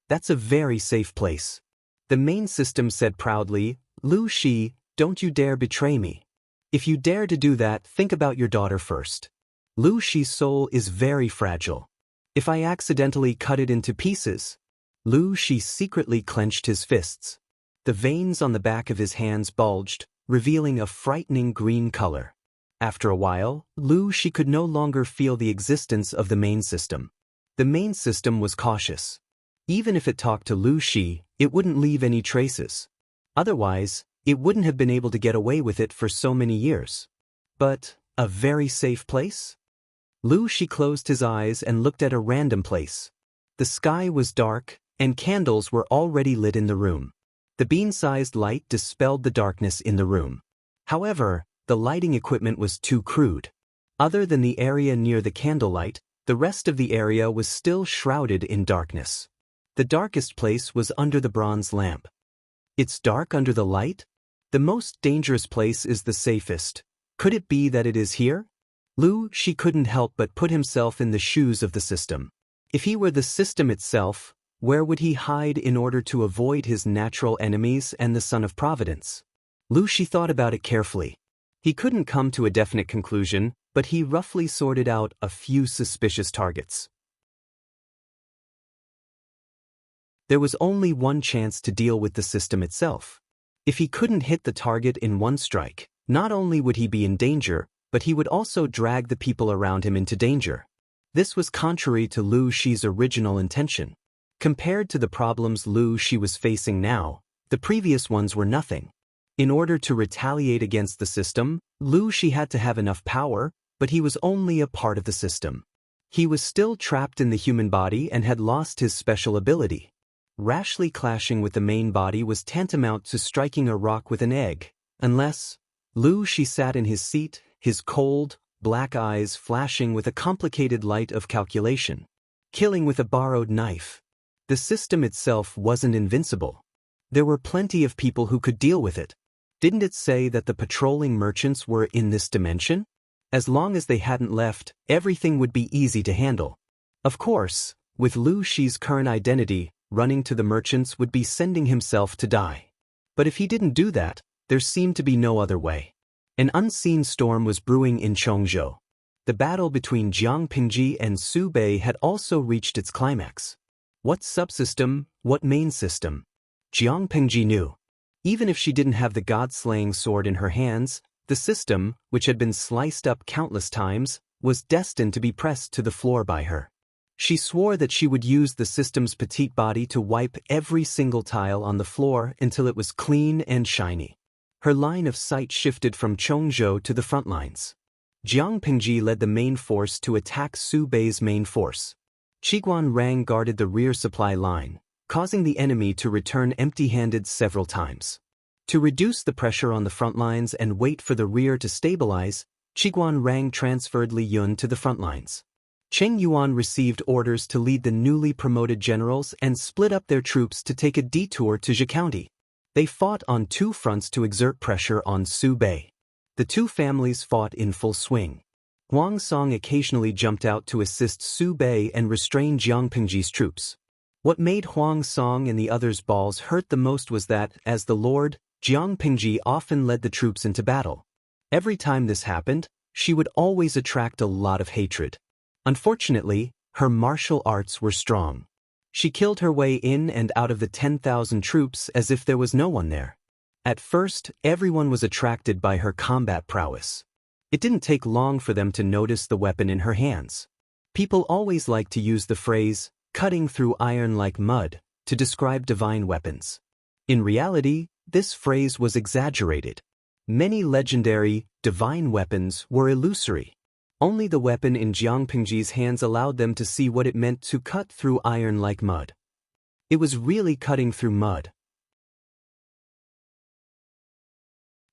S1: That's a very safe place." The main system said proudly, "Lu Shi, don't you dare betray me. If you dare to do that, think about your daughter first. Lu Shi's soul is very fragile. If I accidentally cut it into pieces..." Lu Shi secretly clenched his fists. The veins on the back of his hands bulged, revealing a frightening green color. After a while, Lu Shi could no longer feel the existence of the main system. The main system was cautious. Even if it talked to Lu Shi, it wouldn't leave any traces. Otherwise, it wouldn't have been able to get away with it for so many years. But, a very safe place? Lu Shi closed his eyes and looked at a random place. The sky was dark, and candles were already lit in the room. The bean-sized light dispelled the darkness in the room. However, the lighting equipment was too crude. Other than the area near the candlelight, the rest of the area was still shrouded in darkness. The darkest place was under the bronze lamp. It's dark under the light? The most dangerous place is the safest. Could it be that it is here? Lu Shi couldn't help but put himself in the shoes of the system. If he were the system itself, where would he hide in order to avoid his natural enemies and the Son of Providence? Lu Shi thought about it carefully. He couldn't come to a definite conclusion, but he roughly sorted out a few suspicious targets. There was only one chance to deal with the system itself. If he couldn't hit the target in one strike, not only would he be in danger, but he would also drag the people around him into danger. This was contrary to Lu Shi's original intention. Compared to the problems Lu Shi was facing now, the previous ones were nothing. In order to retaliate against the system, Lu Shi had to have enough power, but he was only a part of the system. He was still trapped in the human body and had lost his special ability. Rashly clashing with the main body was tantamount to striking a rock with an egg, unless... Lu Shi sat in his seat, his cold, black eyes flashing with a complicated light of calculation. Killing with a borrowed knife. The system itself wasn't invincible. There were plenty of people who could deal with it. Didn't it say that the patrolling merchants were in this dimension? As long as they hadn't left, everything would be easy to handle. Of course, with Lu Shi's current identity, running to the merchants would be sending himself to die. But if he didn't do that, there seemed to be no other way. An unseen storm was brewing in Chongzhou. The battle between Jiang Pingji and Su Bei had also reached its climax. What subsystem, what main system? Jiang Pingji knew. Even if she didn't have the god-slaying sword in her hands, the system, which had been sliced up countless times, was destined to be pressed to the floor by her. She swore that she would use the system's petite body to wipe every single tile on the floor until it was clean and shiny. Her line of sight shifted from Chongzhou to the front lines. Jiang Pingji led the main force to attack Su Bei's main force. Qiguan Rang guarded the rear supply line, causing the enemy to return empty-handed several times. To reduce the pressure on the front lines and wait for the rear to stabilize, Qiguan Rang transferred Li Yun to the front lines. Cheng Yuan received orders to lead the newly promoted generals and split up their troops to take a detour to Zhe County. They fought on two fronts to exert pressure on Su Bei. The two families fought in full swing. Huang Song occasionally jumped out to assist Su Bei and restrain Jiang Pingji's troops. What made Huang Song and the others' balls hurt the most was that, as the Lord, Jiang Pingji often led the troops into battle. Every time this happened, she would always attract a lot of hatred. Unfortunately, her martial arts were strong. She killed her way in and out of the 10,000 troops as if there was no one there. At first, everyone was attracted by her combat prowess. It didn't take long for them to notice the weapon in her hands. People always like to use the phrase, cutting through iron like mud, to describe divine weapons. In reality, this phrase was exaggerated. Many legendary, divine weapons were illusory. Only the weapon in Jiang Pingji's hands allowed them to see what it meant to cut through iron like mud. It was really cutting through mud.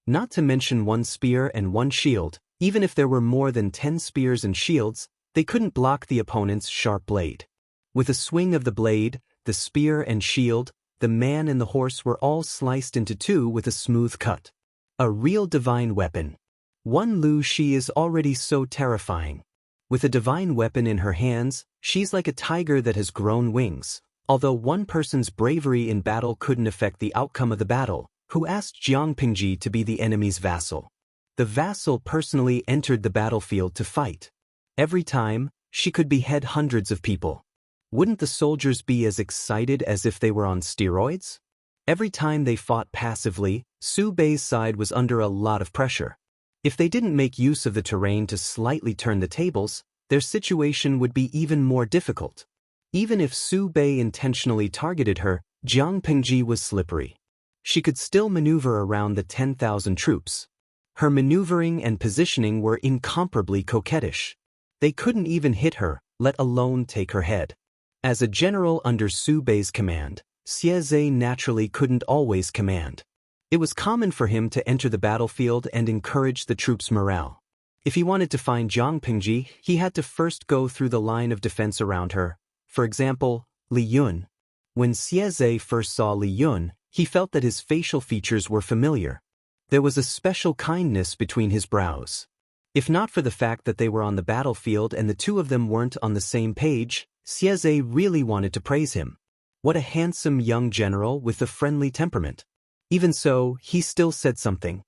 S1: Not to mention one spear and one shield, even if there were more than 10 spears and shields, they couldn't block the opponent's sharp blade. With a swing of the blade, the spear and shield, the man and the horse were all sliced into two with a smooth cut. A real divine weapon. One Lu Shi is already so terrifying. With a divine weapon in her hands, she's like a tiger that has grown wings. Although one person's bravery in battle couldn't affect the outcome of the battle, who asked Jiang Pingji to be the enemy's vassal. The vassal personally entered the battlefield to fight. Every time, she could behead hundreds of people. Wouldn't the soldiers be as excited as if they were on steroids? Every time they fought passively, Su Bei's side was under a lot of pressure. If they didn't make use of the terrain to slightly turn the tables, their situation would be even more difficult. Even if Su Bei intentionally targeted her, Jiang Pingji was slippery. She could still maneuver around the 10,000 troops. Her maneuvering and positioning were incomparably coquettish. They couldn't even hit her, let alone take her head. As a general under Su Bei's command, Xie Zhe naturally couldn't always command. It was common for him to enter the battlefield and encourage the troops' morale. If he wanted to find Jiang Pingji, he had to first go through the line of defense around her. For example, Li Yun. When Xie Zhe first saw Li Yun, he felt that his facial features were familiar. There was a special kindness between his brows. If not for the fact that they were on the battlefield and the two of them weren't on the same page, Xie Zhe really wanted to praise him. What a handsome young general with a friendly temperament. Even so, he still said something.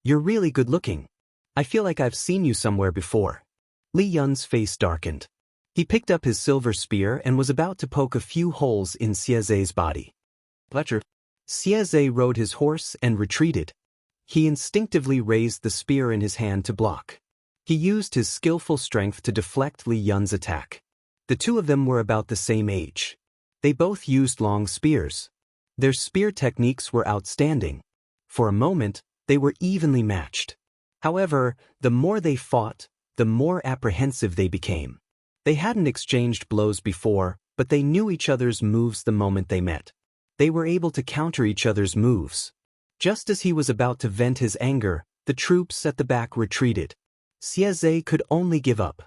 S1: "You're really good looking. I feel like I've seen you somewhere before." Li Yun's face darkened. He picked up his silver spear and was about to poke a few holes in Xie Zhe's body. "Pleasure." Xie Zhe rode his horse and retreated. He instinctively raised the spear in his hand to block. He used his skillful strength to deflect Li Yun's attack. The two of them were about the same age. They both used long spears. Their spear techniques were outstanding. For a moment, they were evenly matched. However, the more they fought, the more apprehensive they became. They hadn't exchanged blows before, but they knew each other's moves the moment they met. They were able to counter each other's moves. Just as he was about to vent his anger, the troops at the back retreated. Xie Zhe could only give up.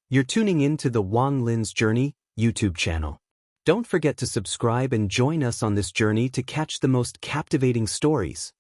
S1: You're tuning in to the Wang Lin's Journey YouTube channel. Don't forget to subscribe and join us on this journey to catch the most captivating stories.